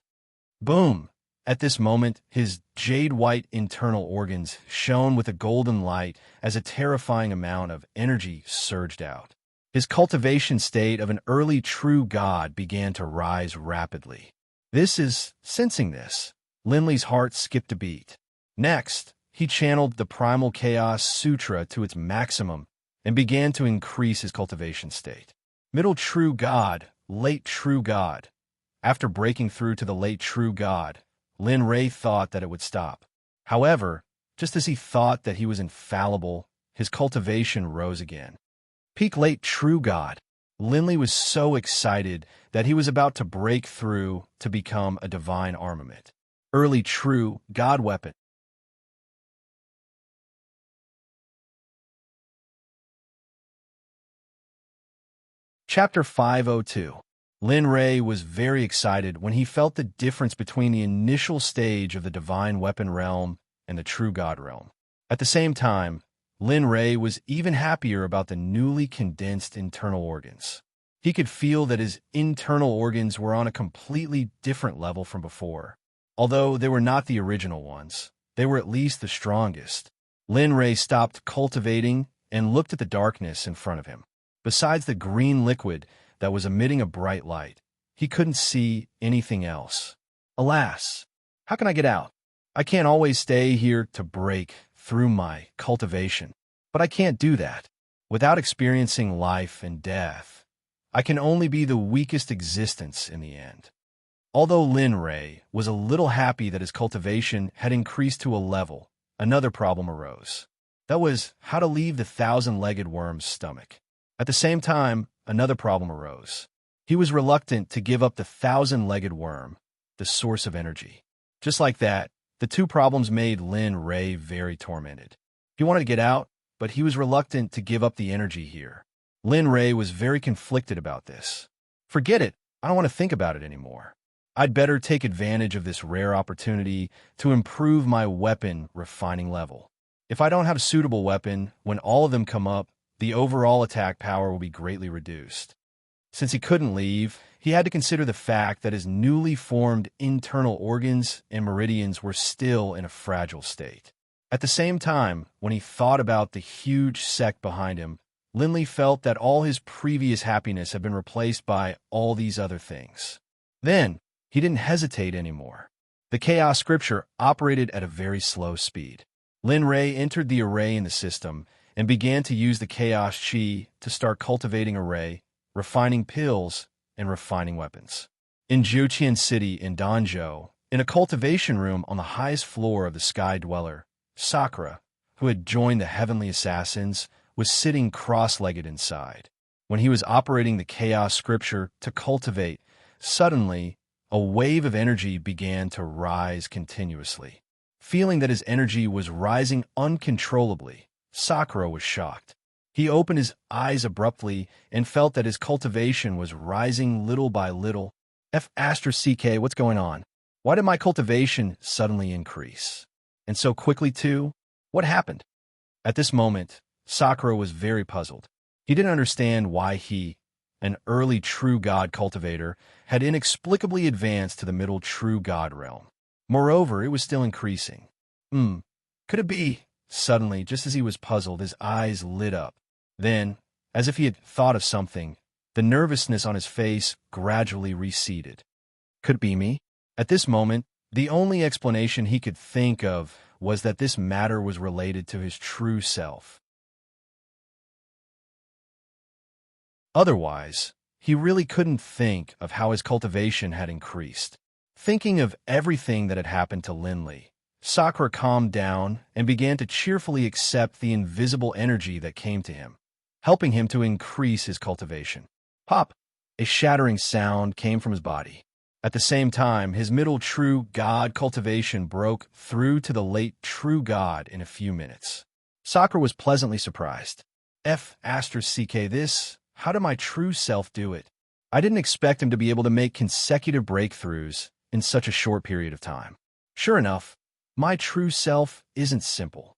Boom! At this moment, his jade-white internal organs shone with a golden light as a terrifying amount of energy surged out. His cultivation state of an early true god began to rise rapidly. Sensing this, Linley's heart skipped a beat. Next, he channeled the Primal Chaos Sutra to its maximum and began to increase his cultivation state. Middle True God, Late True God. After breaking through to the Late True God, Lin Ray thought that it would stop. However, just as he thought that he was infallible, his cultivation rose again. Peak Late True God. Linley was so excited that he was about to break through to become a divine armament. Early True God Weapon. Chapter 502. Lin Ray was very excited when he felt the difference between the initial stage of the Divine Weapon realm and the True God realm. At the same time, Lin Ray was even happier about the newly condensed internal organs. He could feel that his internal organs were on a completely different level from before. Although they were not the original ones, they were at least the strongest. Lin Ray stopped cultivating and looked at the darkness in front of him. Besides the green liquid that was emitting a bright light, he couldn't see anything else. Alas, how can I get out? I can't always stay here to break through my cultivation, but I can't do that. Without experiencing life and death, I can only be the weakest existence in the end. Although Lin Ray was a little happy that his cultivation had increased to a level, another problem arose. That was how to leave the thousand-legged worm's stomach. At the same time, another problem arose. He was reluctant to give up the thousand-legged worm, the source of energy. Just like that, the two problems made Lin Ray very tormented. He wanted to get out, but he was reluctant to give up the energy here. Lin Ray was very conflicted about this. Forget it, I don't want to think about it anymore. I'd better take advantage of this rare opportunity to improve my weapon refining level. If I don't have a suitable weapon, when all of them come up, the overall attack power will be greatly reduced. Since he couldn't leave, he had to consider the fact that his newly formed internal organs and meridians were still in a fragile state. At the same time, when he thought about the huge sect behind him, Linley felt that all his previous happiness had been replaced by all these other things. Then, he didn't hesitate anymore. The chaos scripture operated at a very slow speed. Lin Ray entered the array in the system and began to use the chaos chi to start cultivating array, refining pills, and refining weapons. In Jiuqian City in Danzhou, in a cultivation room on the highest floor of the Sky Dweller, Sakura, who had joined the Heavenly Assassins, was sitting cross-legged inside. When he was operating the chaos scripture to cultivate, suddenly, a wave of energy began to rise continuously. Feeling that his energy was rising uncontrollably, Sakura was shocked. He opened his eyes abruptly and felt that his cultivation was rising little by little. CK, what's going on? Why did my cultivation suddenly increase? And so quickly, too? What happened? At this moment, Sakura was very puzzled. He didn't understand why he, an early true god cultivator, had inexplicably advanced to the middle true god realm. Moreover, it was still increasing. Could it be? Suddenly, just as he was puzzled, his eyes lit up. Then, as if he had thought of something, the nervousness on his face gradually receded. Could it be me? At this moment, the only explanation he could think of was that this matter was related to his true self. Otherwise, he really couldn't think of how his cultivation had increased. Thinking of everything that had happened to Linley, Sakura calmed down and began to cheerfully accept the invisible energy that came to him, helping him to increase his cultivation. Pop! A shattering sound came from his body. At the same time, his middle true god cultivation broke through to the late true god in a few minutes. Sakura was pleasantly surprised. CK, this? How did my true self do it? I didn't expect him to be able to make consecutive breakthroughs in such a short period of time. Sure enough, my true self isn't simple.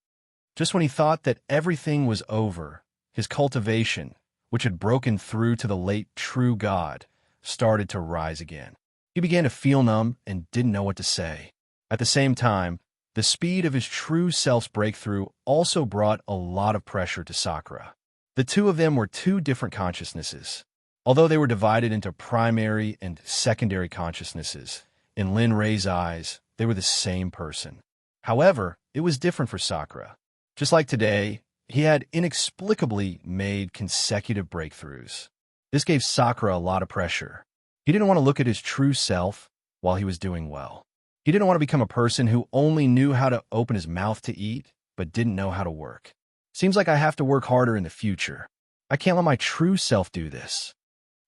Just when he thought that everything was over, his cultivation, which had broken through to the late true god, started to rise again. He began to feel numb and didn't know what to say. At the same time, the speed of his true self's breakthrough also brought a lot of pressure to Sakura. The two of them were two different consciousnesses. Although they were divided into primary and secondary consciousnesses, in Lin Ray's eyes, they were the same person. However, it was different for Sakura. Just like today, he had inexplicably made consecutive breakthroughs. This gave Sakura a lot of pressure. He didn't want to look at his true self while he was doing well. He didn't want to become a person who only knew how to open his mouth to eat, but didn't know how to work. Seems like I have to work harder in the future. I can't let my true self do this.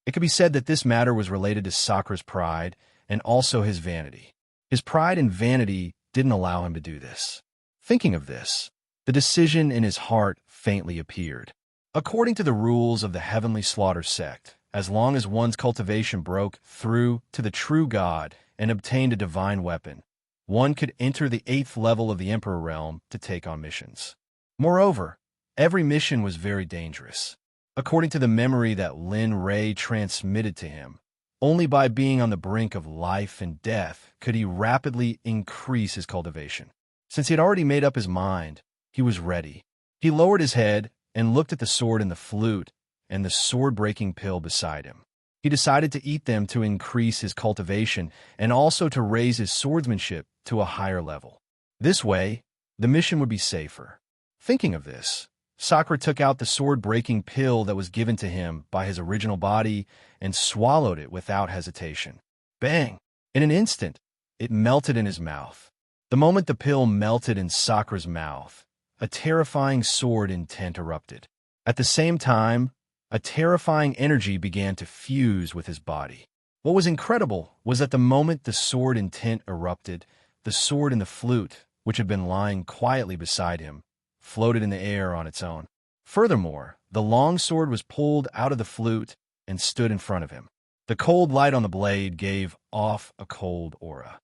It could be said that this matter was related to Sakura's pride and also his vanity. His pride and vanity didn't allow him to do this. Thinking of this, the decision in his heart faintly appeared. According to the rules of the Heavenly Slaughter Sect, as long as one's cultivation broke through to the true God and obtained a divine weapon, one could enter the 8th level of the Emperor realm to take on missions. Moreover, every mission was very dangerous. According to the memory that Lin Ray transmitted to him, only by being on the brink of life and death could he rapidly increase his cultivation. Since he had already made up his mind, he was ready. He lowered his head and looked at the sword and the flute and the sword-breaking pill beside him. He decided to eat them to increase his cultivation and also to raise his swordsmanship to a higher level. This way, the mission would be safer. Thinking of this, Sakura took out the sword-breaking pill that was given to him by his original body and swallowed it without hesitation. Bang! In an instant, it melted in his mouth. The moment the pill melted in Sakura's mouth, a terrifying sword intent erupted. At the same time, a terrifying energy began to fuse with his body. What was incredible was that the moment the sword intent erupted, the sword and the flute, which had been lying quietly beside him, floated in the air on its own. Furthermore, the long sword was pulled out of the flute and stood in front of him. The cold light on the blade gave off a cold aura.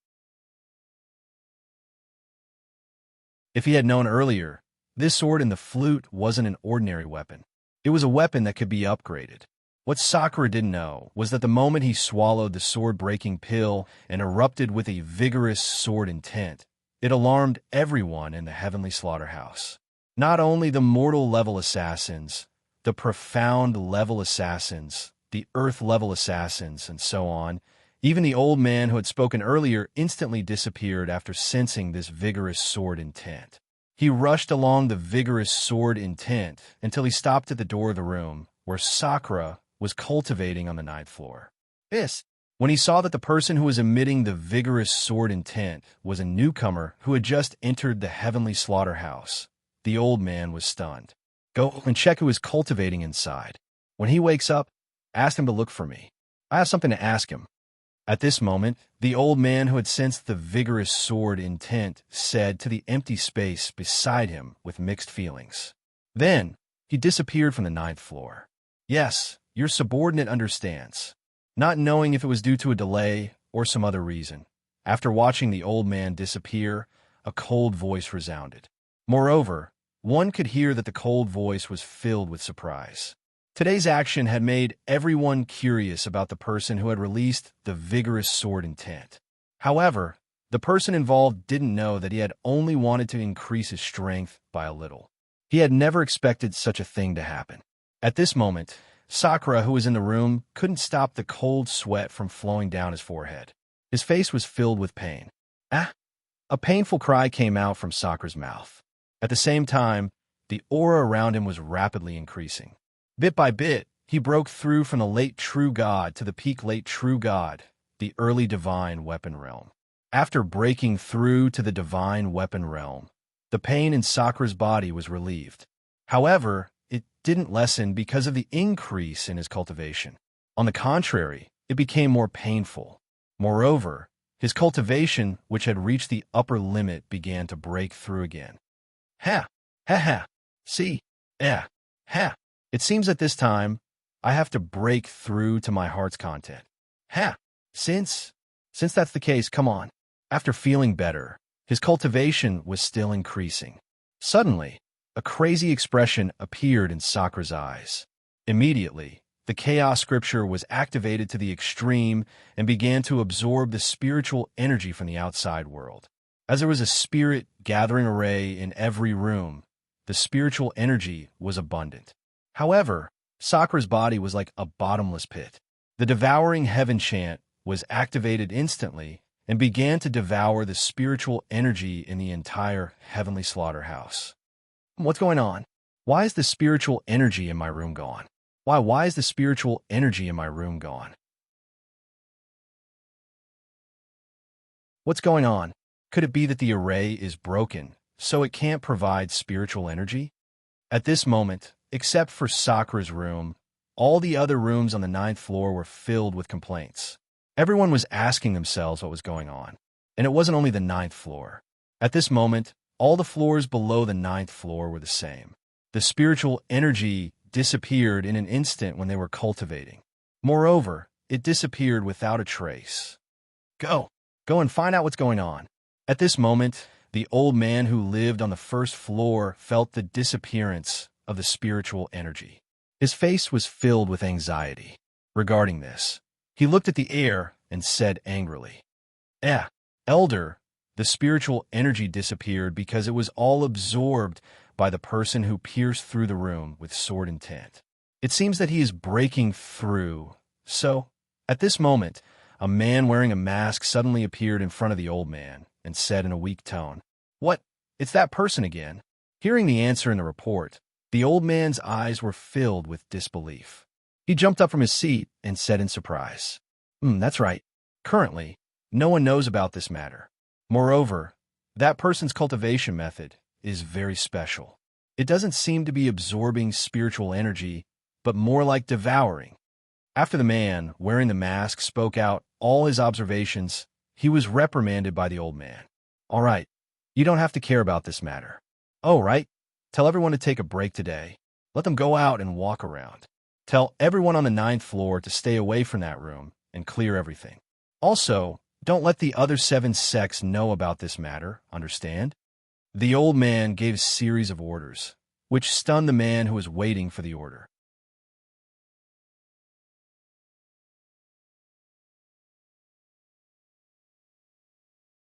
If he had known earlier, this sword in the flute wasn't an ordinary weapon. It was a weapon that could be upgraded. What Sakura didn't know was that the moment he swallowed the sword-breaking pill and erupted with a vigorous sword intent, it alarmed everyone in the heavenly slaughterhouse. Not only the mortal-level assassins, the profound-level assassins, the earth-level assassins, and so on, even the old man who had spoken earlier instantly disappeared after sensing this vigorous sword intent. He rushed along the vigorous sword intent until he stopped at the door of the room where Sakura was cultivating on the 9th floor. When he saw that the person who was emitting the vigorous sword intent was a newcomer who had just entered the heavenly slaughterhouse, the old man was stunned. Go and check who is cultivating inside. When he wakes up, ask him to look for me. I have something to ask him. At this moment, the old man who had sensed the vigorous sword intent said to the empty space beside him with mixed feelings. Then, he disappeared from the 9th floor. Yes, your subordinate understands. Not knowing if it was due to a delay or some other reason, after watching the old man disappear, a cold voice resounded. Moreover, one could hear that the cold voice was filled with surprise. Today's action had made everyone curious about the person who had released the vigorous sword intent. However, the person involved didn't know that he had only wanted to increase his strength by a little. He had never expected such a thing to happen. At this moment, Sakura, who was in the room, couldn't stop the cold sweat from flowing down his forehead. His face was filled with pain. Ah! A painful cry came out from Sakura's mouth. At the same time, the aura around him was rapidly increasing. Bit by bit, he broke through from the late true god to the peak late true god, the early divine weapon realm. After breaking through to the divine weapon realm, the pain in Sakura's body was relieved. However, it didn't lessen because of the increase in his cultivation. On the contrary, it became more painful. Moreover, his cultivation, which had reached the upper limit, began to break through again. Ha! Ha ha! See? Ha! It seems at this time, I have to break through to my heart's content. Ha! Since that's the case, come on. After feeling better, his cultivation was still increasing. Suddenly, a crazy expression appeared in Sakura's eyes. Immediately, the chaos scripture was activated to the extreme and began to absorb the spiritual energy from the outside world. As there was a spirit gathering array in every room, the spiritual energy was abundant. However, Sakura's body was like a bottomless pit. The devouring heaven chant was activated instantly and began to devour the spiritual energy in the entire heavenly slaughterhouse. What's going on? Why is the spiritual energy in my room gone? Why is the spiritual energy in my room gone? What's going on? Could it be that the array is broken, so it can't provide spiritual energy? At this moment, except for Sakura's room, all the other rooms on the 9th floor were filled with complaints. Everyone was asking themselves what was going on. And it wasn't only the 9th floor. At this moment, all the floors below the 9th floor were the same. The spiritual energy disappeared in an instant when they were cultivating. Moreover, it disappeared without a trace. Go and find out what's going on. At this moment, the old man who lived on the 1st floor felt the disappearance of the spiritual energy. His face was filled with anxiety. Regarding this, he looked at the air and said angrily, Elder, the spiritual energy disappeared because it was all absorbed by the person who pierced through the room with sword intent. It seems that he is breaking through. So, at this moment, a man wearing a mask suddenly appeared in front of the old man and said in a weak tone, What? It's that person again. Hearing the answer in the report, the old man's eyes were filled with disbelief. He jumped up from his seat and said in surprise, That's right. Currently, no one knows about this matter. Moreover, that person's cultivation method is very special. It doesn't seem to be absorbing spiritual energy, but more like devouring. After the man wearing the mask spoke out all his observations, he was reprimanded by the old man. All right, you don't have to care about this matter. Oh, right. Tell everyone to take a break today. Let them go out and walk around. Tell everyone on the ninth floor to stay away from that room and clear everything. Also, don't let the other 7 sects know about this matter, understand? The old man gave a series of orders, which stunned the man who was waiting for the order.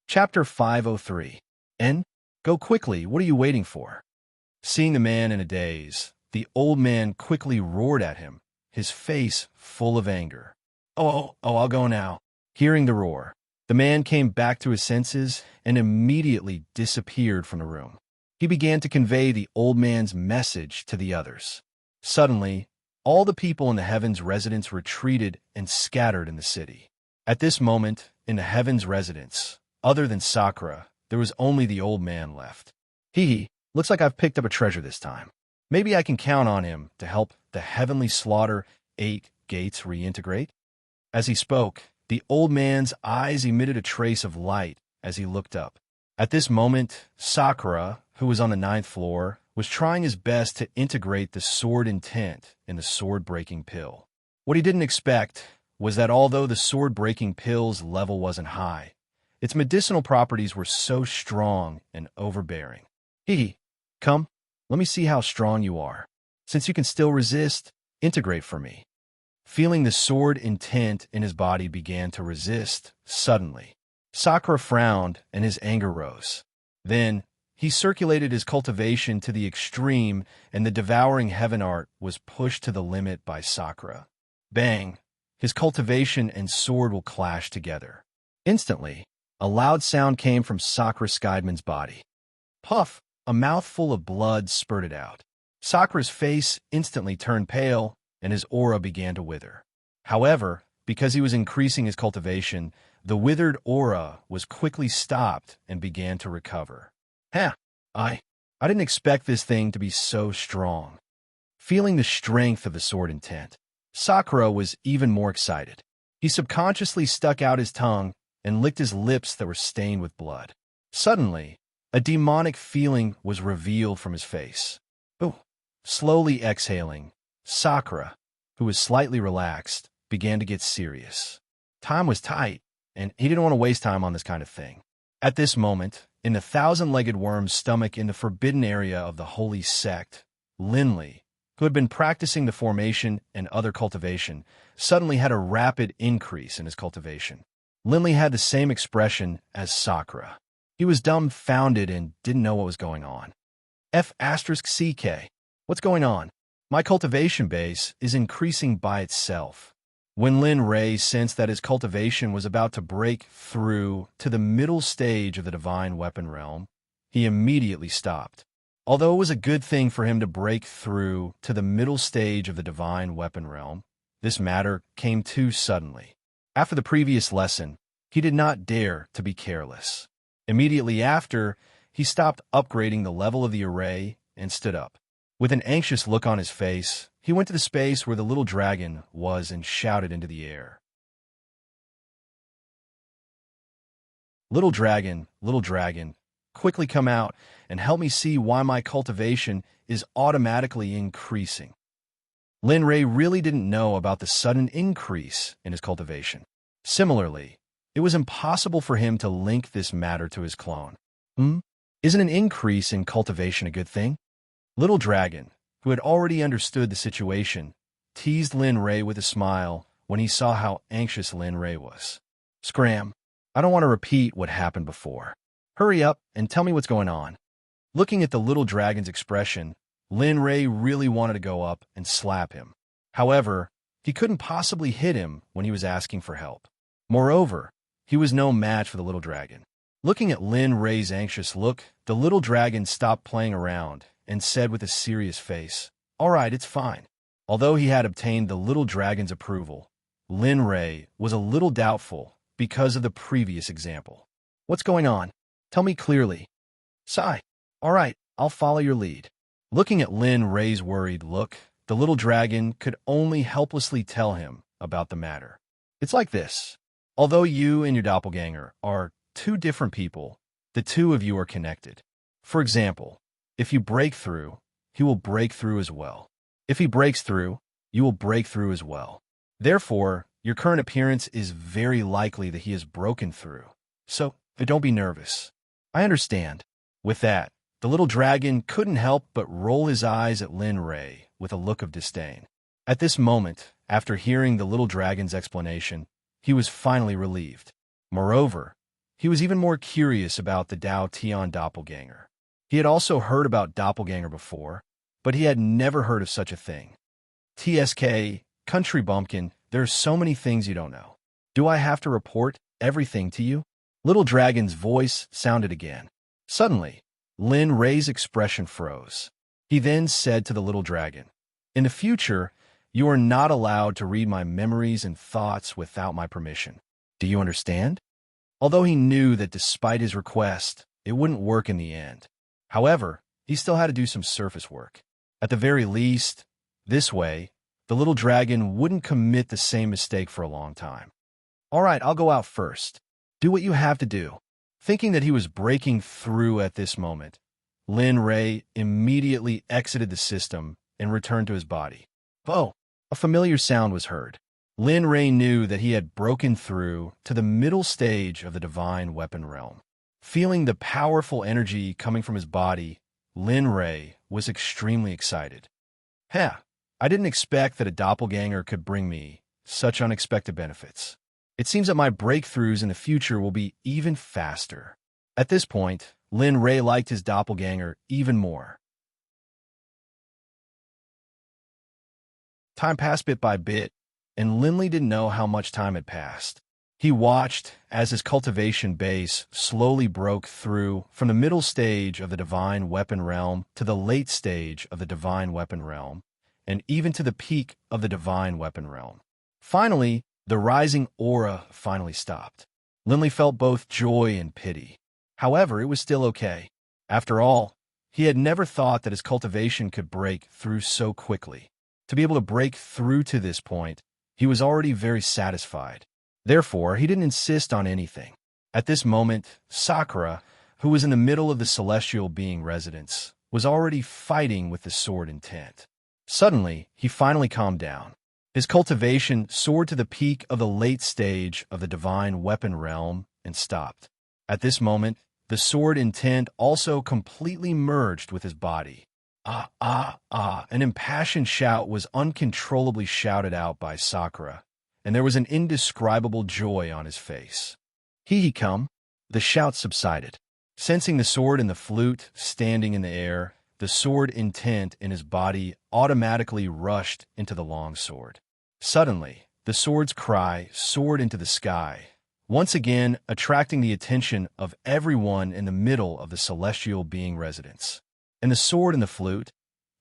Chapter 503. N. Go quickly, what are you waiting for? Seeing the man in a daze, the old man quickly roared at him, his face full of anger. I'll go now. Hearing the roar, the man came back to his senses and immediately disappeared from the room. He began to convey the old man's message to the others. Suddenly, all the people in the heavens residence retreated and scattered in the city. At this moment, in the heavens residence, other than Sakura, there was only the old man left. Looks like I've picked up a treasure this time. Maybe I can count on him to help the heavenly slaughter 8 gates reintegrate. As he spoke, the old man's eyes emitted a trace of light as he looked up. At this moment, Sakura, who was on the 9th floor, was trying his best to integrate the sword intent in the sword-breaking pill. What he didn't expect was that although the sword-breaking pill's level wasn't high, its medicinal properties were so strong and overbearing. Come, let me see how strong you are. Since you can still resist, integrate for me. Feeling the sword intent in his body began to resist suddenly. Sakura frowned and his anger rose. Then, he circulated his cultivation to the extreme and the devouring heaven art was pushed to the limit by Sakura. Bang! His cultivation and sword will clash together. Instantly, a loud sound came from Sakura Skydman's body. Puff! A mouthful of blood spurted out. Sakura's face instantly turned pale, and his aura began to wither. However, because he was increasing his cultivation, the withered aura was quickly stopped and began to recover. I didn't expect this thing to be so strong. Feeling the strength of the sword intent, Sakura was even more excited. He subconsciously stuck out his tongue and licked his lips that were stained with blood. Suddenly, a demonic feeling was revealed from his face. Slowly exhaling, Sakura, who was slightly relaxed, began to get serious. Time was tight, and he didn't want to waste time on this kind of thing. At this moment, in the 1,000-legged worm's stomach in the forbidden area of the holy sect, Linley, who had been practicing the formation and other cultivation, suddenly had a rapid increase in his cultivation. Linley had the same expression as Sakura. He was dumbfounded and didn't know what was going on. F*CK. What's going on? My cultivation base is increasing by itself. When Lin Ray sensed that his cultivation was about to break through to the middle stage of the divine weapon realm, he immediately stopped. Although it was a good thing for him to break through to the middle stage of the divine weapon realm, this matter came too suddenly. After the previous lesson, he did not dare to be careless. Immediately after, he stopped upgrading the level of the array and stood up. With an anxious look on his face, he went to the space where the little dragon was and shouted into the air. Little dragon, quickly come out and help me see why my cultivation is automatically increasing. Lin Ray really didn't know about the sudden increase in his cultivation. Similarly, it was impossible for him to link this matter to his clone. Isn't an increase in cultivation a good thing? Little Dragon, who had already understood the situation, teased Lin Ray with a smile when he saw how anxious Lin Ray was. Scram, I don't want to repeat what happened before. Hurry up and tell me what's going on. Looking at the little dragon's expression, Lin Ray really wanted to go up and slap him. However, he couldn't possibly hit him when he was asking for help. Moreover, he was no match for the little dragon. Looking at Lin Ray's anxious look, the little dragon stopped playing around and said with a serious face, "All right, it's fine." Although he had obtained the little dragon's approval, Lin Ray was a little doubtful because of the previous example. What's going on? Tell me clearly. Sigh. All right, I'll follow your lead. Looking at Lin Ray's worried look, the little dragon could only helplessly tell him about the matter. It's like this. Although you and your doppelganger are two different people, the two of you are connected. For example, if you break through, he will break through as well. If he breaks through, you will break through as well. Therefore, your current appearance is very likely that he has broken through. So, don't be nervous. I understand. With that, the little dragon couldn't help but roll his eyes at Lin Ray with a look of disdain. At this moment, after hearing the little dragon's explanation, he was finally relieved. Moreover, he was even more curious about the Dao Tian doppelganger. He had also heard about doppelganger before, but he had never heard of such a thing. TSK, Country Bumpkin, there are so many things you don't know. Do I have to report everything to you? Little Dragon's voice sounded again. Suddenly, Lin Ray's expression froze. He then said to the little dragon, "In the future, you are not allowed to read my memories and thoughts without my permission. Do you understand?" Although he knew that despite his request, it wouldn't work in the end. However, he still had to do some surface work. At the very least, this way, the little dragon wouldn't commit the same mistake for a long time. "All right, I'll go out first. Do what you have to do." Thinking that he was breaking through at this moment, Lin Ray immediately exited the system and returned to his body. Oh, a familiar sound was heard. Lin Ray knew that he had broken through to the middle stage of the divine weapon realm. Feeling the powerful energy coming from his body, Lin Ray was extremely excited. I didn't expect that a doppelganger could bring me such unexpected benefits. It seems that my breakthroughs in the future will be even faster. At this point, Lin Ray liked his doppelganger even more. Time passed bit by bit, and Linley didn't know how much time had passed. He watched as his cultivation base slowly broke through from the middle stage of the divine weapon realm to the late stage of the divine weapon realm, and even to the peak of the divine weapon realm. Finally, the rising aura finally stopped. Linley felt both joy and pity. However, it was still okay. After all, he had never thought that his cultivation could break through so quickly. To be able to break through to this point, he was already very satisfied. Therefore, he didn't insist on anything. At this moment, Sakura, who was in the middle of the celestial being residence, was already fighting with the sword intent. Suddenly, he finally calmed down. His cultivation soared to the peak of the late stage of the divine weapon realm and stopped. At this moment, the sword intent also completely merged with his body. An impassioned shout was uncontrollably shouted out by Sakura, and there was an indescribable joy on his face. He come. The shout subsided. Sensing the sword and the flute standing in the air, the sword intent in his body automatically rushed into the long sword. Suddenly, the sword's cry soared into the sky, once again attracting the attention of everyone in the middle of the celestial being residence. And the sword and the flute,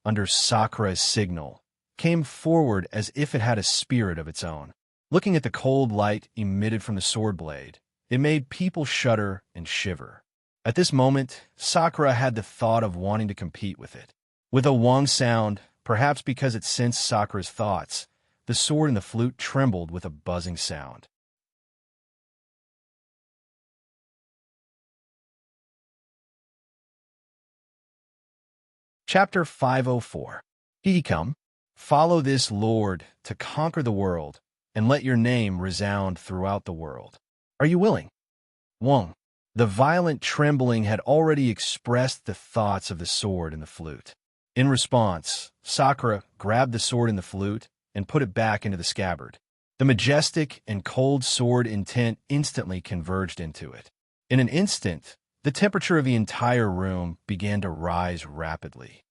under Sakura's signal, came forward as if it had a spirit of its own. Looking at the cold light emitted from the sword blade, it made people shudder and shiver. At this moment, Sakura had the thought of wanting to compete with it. With a wong sound, perhaps because it sensed Sakura's thoughts, the sword and the flute trembled with a buzzing sound. Chapter 504. He come. Follow this Lord to conquer the world, and let your name resound throughout the world. Are you willing? Wong. The violent trembling had already expressed the thoughts of the sword and the flute. In response, Sakura grabbed the sword and the flute and put it back into the scabbard. The majestic and cold sword intent instantly converged into it. In an instant, the temperature of the entire room began to rise rapidly.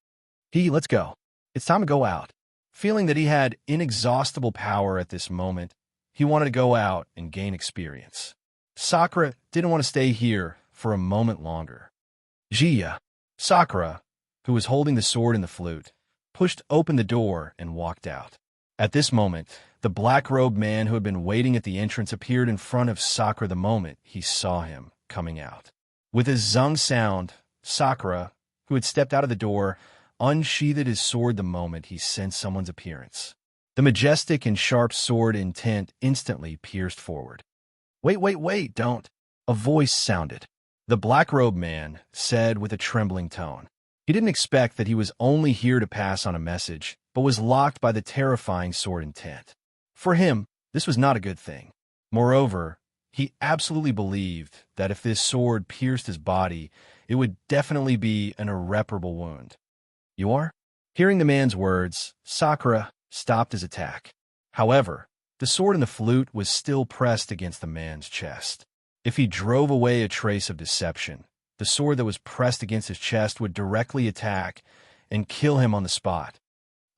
Let's go. It's time to go out. Feeling that he had inexhaustible power at this moment, he wanted to go out and gain experience. Sakura didn't want to stay here for a moment longer. Jia. Sakura, who was holding the sword and the flute, pushed open the door and walked out. At this moment, the black-robed man who had been waiting at the entrance appeared in front of Sakura the moment he saw him coming out. With his zung sound, Sakura, who had stepped out of the door, unsheathed his sword the moment he sensed someone's appearance. The majestic and sharp sword intent instantly pierced forward. Wait, don't. A voice sounded. The black-robed man said with a trembling tone. He didn't expect that he was only here to pass on a message, but was locked by the terrifying sword intent. For him, this was not a good thing. Moreover, he absolutely believed that if this sword pierced his body, it would definitely be an irreparable wound. You are? Hearing the man's words, Sakura stopped his attack. However, the sword in the flute was still pressed against the man's chest. If he drove away a trace of deception, the sword that was pressed against his chest would directly attack and kill him on the spot.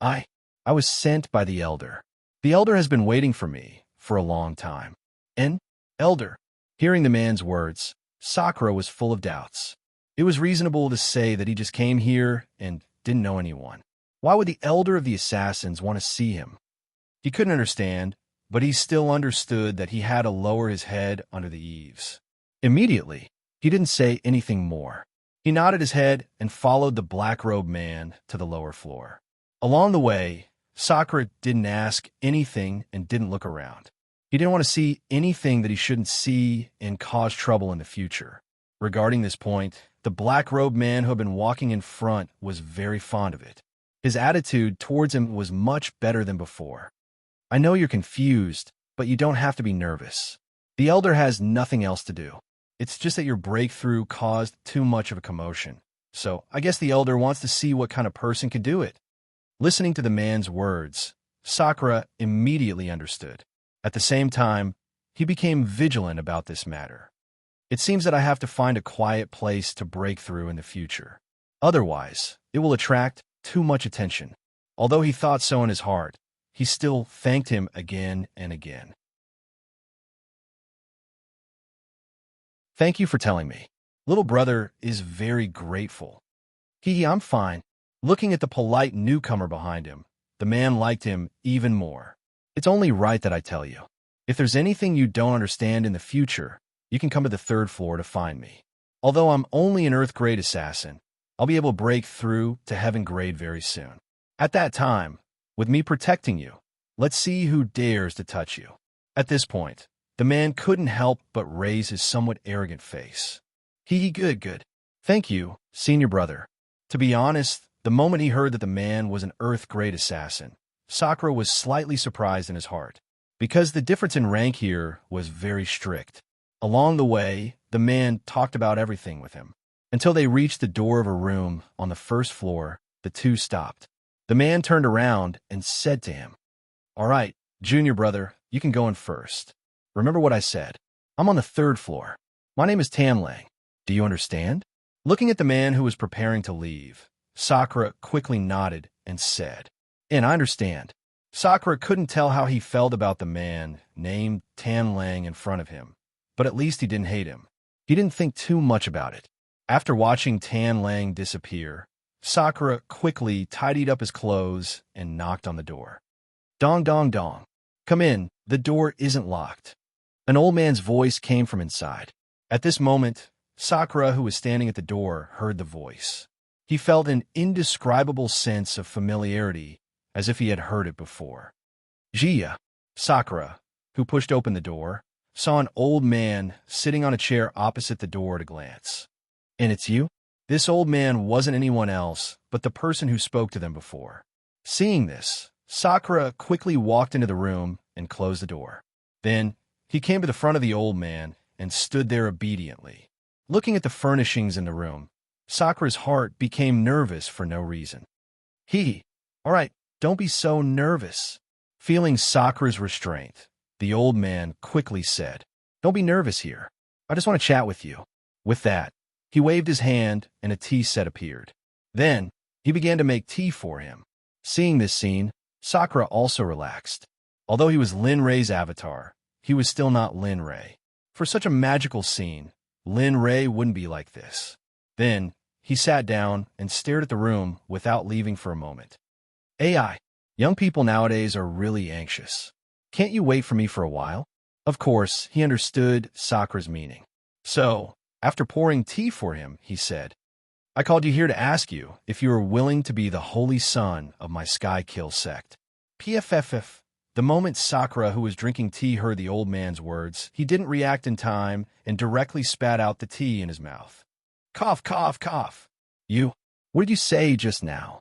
I was sent by the elder. The elder has been waiting for me for a long time. And, elder, hearing the man's words, Sakura was full of doubts. It was reasonable to say that he just came here and didn't know anyone. Why would the elder of the assassins want to see him? He couldn't understand, but he still understood that he had to lower his head under the eaves. Immediately, he didn't say anything more. He nodded his head and followed the black-robed man to the lower floor. Along the way, Sakura didn't ask anything and didn't look around. He didn't want to see anything that he shouldn't see and cause trouble in the future. Regarding this point, the black-robed man who had been walking in front was very fond of it. His attitude towards him was much better than before. I know you're confused, but you don't have to be nervous. The elder has nothing else to do. It's just that your breakthrough caused too much of a commotion. So I guess the elder wants to see what kind of person could do it. Listening to the man's words, Sakura immediately understood. At the same time, he became vigilant about this matter. It seems that I have to find a quiet place to break through in the future. Otherwise, it will attract too much attention. Although he thought so in his heart, he still thanked him again and again. Thank you for telling me. Little brother is very grateful. I'm fine. Looking at the polite newcomer behind him, the man liked him even more. It's only right that I tell you. If there's anything you don't understand in the future, you can come to the 3rd floor to find me. Although I'm only an Earth grade assassin, I'll be able to break through to Heaven grade very soon. At that time, with me protecting you, let's see who dares to touch you. At this point, the man couldn't help but raise his somewhat arrogant face. Good. Thank you, senior brother. To be honest, the moment he heard that the man was an Earth grade assassin, Sakura was slightly surprised in his heart, because the difference in rank here was very strict. Along the way, the man talked about everything with him. Until they reached the door of a room on the 1st floor, the two stopped. The man turned around and said to him, "All right, junior brother, you can go in first. Remember what I said. I'm on the 3rd floor. My name is Tanlang. Do you understand?" Looking at the man who was preparing to leave, Sakura quickly nodded and said, "And I understand." Sakura couldn't tell how he felt about the man named Tanlang in front of him, but at least he didn't hate him. He didn't think too much about it. After watching Tanlang disappear, Sakura quickly tidied up his clothes and knocked on the door. Dong dong dong. Come in, the door isn't locked. An old man's voice came from inside. At this moment, Sakura, who was standing at the door, heard the voice. He felt an indescribable sense of familiarity, as if he had heard it before. Jia, Sakura, who pushed open the door, saw an old man sitting on a chair opposite the door at a glance. "And it's you?" This old man wasn't anyone else but the person who spoke to them before. Seeing this, Sakura quickly walked into the room and closed the door. Then, he came to the front of the old man and stood there obediently. Looking at the furnishings in the room, Sakura's heart became nervous for no reason. All right, don't be so nervous." Feeling Sakura's restraint, the old man quickly said, "Don't be nervous here. I just want to chat with you." With that, he waved his hand and a tea set appeared. Then, he began to make tea for him. Seeing this scene, Sakura also relaxed. Although he was Lin Rei's avatar, he was still not Lin Rei. For such a magical scene, Lin Rei wouldn't be like this. Then, he sat down and stared at the room without leaving for a moment. "AI, young people nowadays are really anxious. Can't you wait for me for a while?" Of course, he understood Sakura's meaning. So, after pouring tea for him, he said, "I called you here to ask you if you are willing to be the holy son of my Skykill sect." PFFF. The moment Sakura, who was drinking tea, heard the old man's words, he didn't react in time and directly spat out the tea in his mouth. Cough, cough, cough. "You What did you say just now?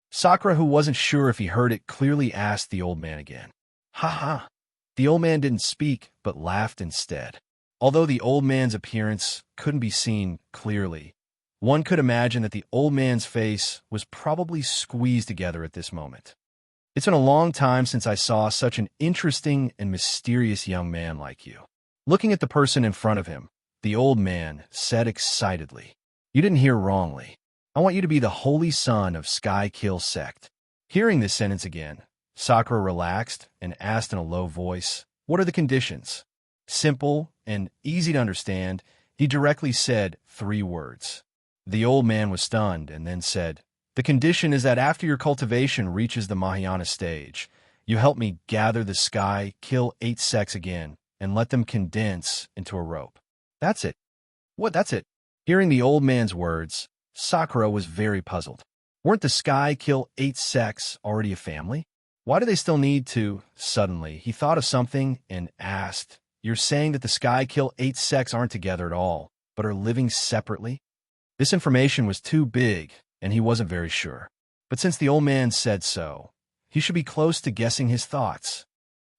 Sakura, who wasn't sure if he heard it, clearly asked the old man again. Ha ha. The old man didn't speak, but laughed instead. Although the old man's appearance couldn't be seen clearly, one could imagine that the old man's face was probably squeezed together at this moment. It's been a long time since I saw such an interesting and mysterious young man like you. Looking at the person in front of him, the old man said excitedly, "You didn't hear wrongly. I want you to be the holy son of Sky-Kill Sect." Hearing this sentence again, Sakura relaxed and asked in a low voice, "What are the conditions?" Simple and easy to understand, he directly said 3 words. The old man was stunned and then said, "The condition is that after your cultivation reaches the Mahayana stage, you help me gather the sky, kill 8 sects again, and let them condense into a rope." That's it. What, that's it? Hearing the old man's words, Sakura was very puzzled. Weren't the Sky-Kill 8 sects already a family? Why do they still need to? Suddenly, he thought of something and asked, "You're saying that the Sky-Kill 8 sects aren't together at all, but are living separately?" This information was too big, and he wasn't very sure. But since the old man said so, he should be close to guessing his thoughts.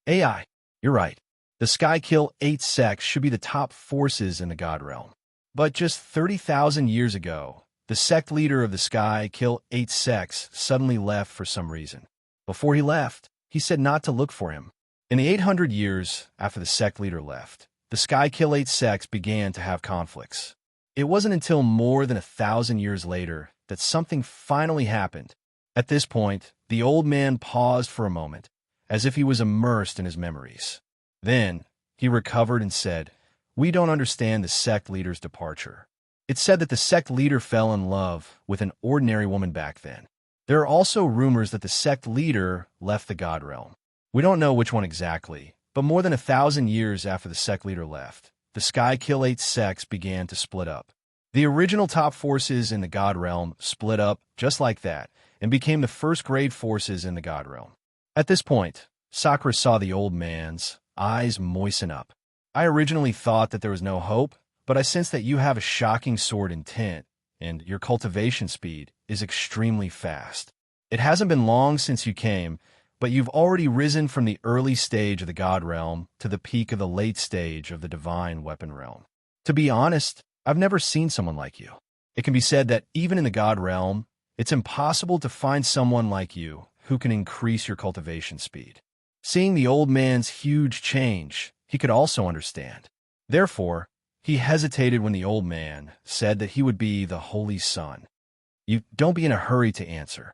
AI, you're right. The Sky-Kill 8 sects should be the top forces in the God realm. But just 30,000 years ago, the sect leader of the Sky-Kill 8 sects suddenly left for some reason. Before he left, he said not to look for him. In the 800 years after the sect leader left, the Sky-Kill 8 sects began to have conflicts. It wasn't until more than 1,000 years later that something finally happened. At this point, the old man paused for a moment, as if he was immersed in his memories. Then, he recovered and said, "We don't understand the sect leader's departure. It's said that the sect leader fell in love with an ordinary woman back then. There are also rumors that the sect leader left the God realm. We don't know which one exactly, but more than 1,000 years after the sect leader left, the Sky-Kill 8 sects began to split up. The original top forces in the God realm split up just like that and became the first-grade forces in the God realm." At this point, Sakura saw the old man's eyes moisten up. "I originally thought that there was no hope, but I sense that you have a shocking sword intent, and your cultivation speed is extremely fast. It hasn't been long since you came, but you've already risen from the early stage of the God realm to the peak of the late stage of the divine weapon realm. To be honest, I've never seen someone like you. It can be said that even in the God realm, it's impossible to find someone like you who can increase your cultivation speed." Seeing the old man's huge change, he could also understand. Therefore, he hesitated when the old man said that he would be the Holy Son. "You don't be in a hurry to answer.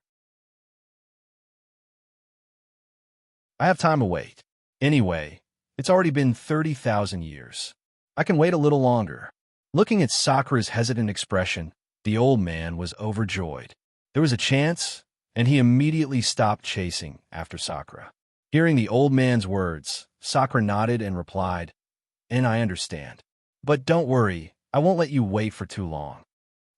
I have time to wait. Anyway, it's already been 30,000 years. I can wait a little longer." Looking at Sakura's hesitant expression, the old man was overjoyed. There was a chance, and he immediately stopped chasing after Sakura. Hearing the old man's words, Sakura nodded and replied, "And I understand. But don't worry, I won't let you wait for too long."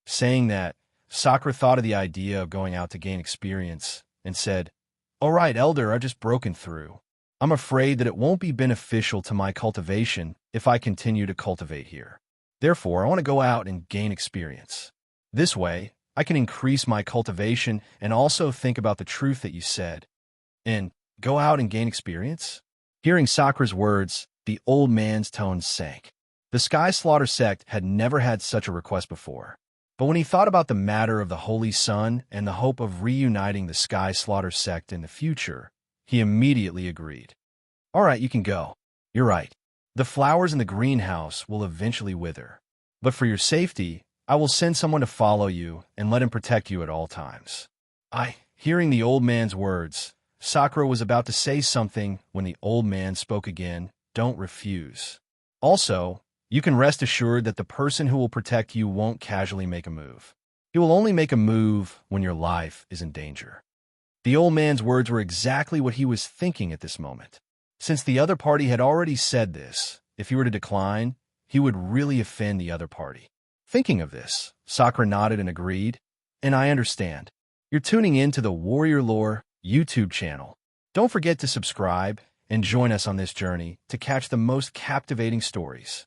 Saying that, Sakura thought of the idea of going out to gain experience and said, "All right, Elder, I've just broken through. I'm afraid that it won't be beneficial to my cultivation if I continue to cultivate here. Therefore, I want to go out and gain experience. This way, I can increase my cultivation and also think about the truth that you said. And go out and gain experience?" Hearing Sakura's words, the old man's tone sank. The Sky Slaughter sect had never had such a request before. But when he thought about the matter of the Holy Sun and the hope of reuniting the Sky Slaughter sect in the future, he immediately agreed. "All right, you can go. You're right. The flowers in the greenhouse will eventually wither. But for your safety, I will send someone to follow you and let him protect you at all times." Hearing the old man's words, Sakura was about to say something when the old man spoke again. "Don't refuse. Also, you can rest assured that the person who will protect you won't casually make a move. He will only make a move when your life is in danger." The old man's words were exactly what he was thinking at this moment. Since the other party had already said this, if he were to decline, he would really offend the other party. Thinking of this, Sakura nodded and agreed, "And I understand. You're tuning in to the Warrior Lore YouTube channel. Don't forget to subscribe and join us on this journey to catch the most captivating stories.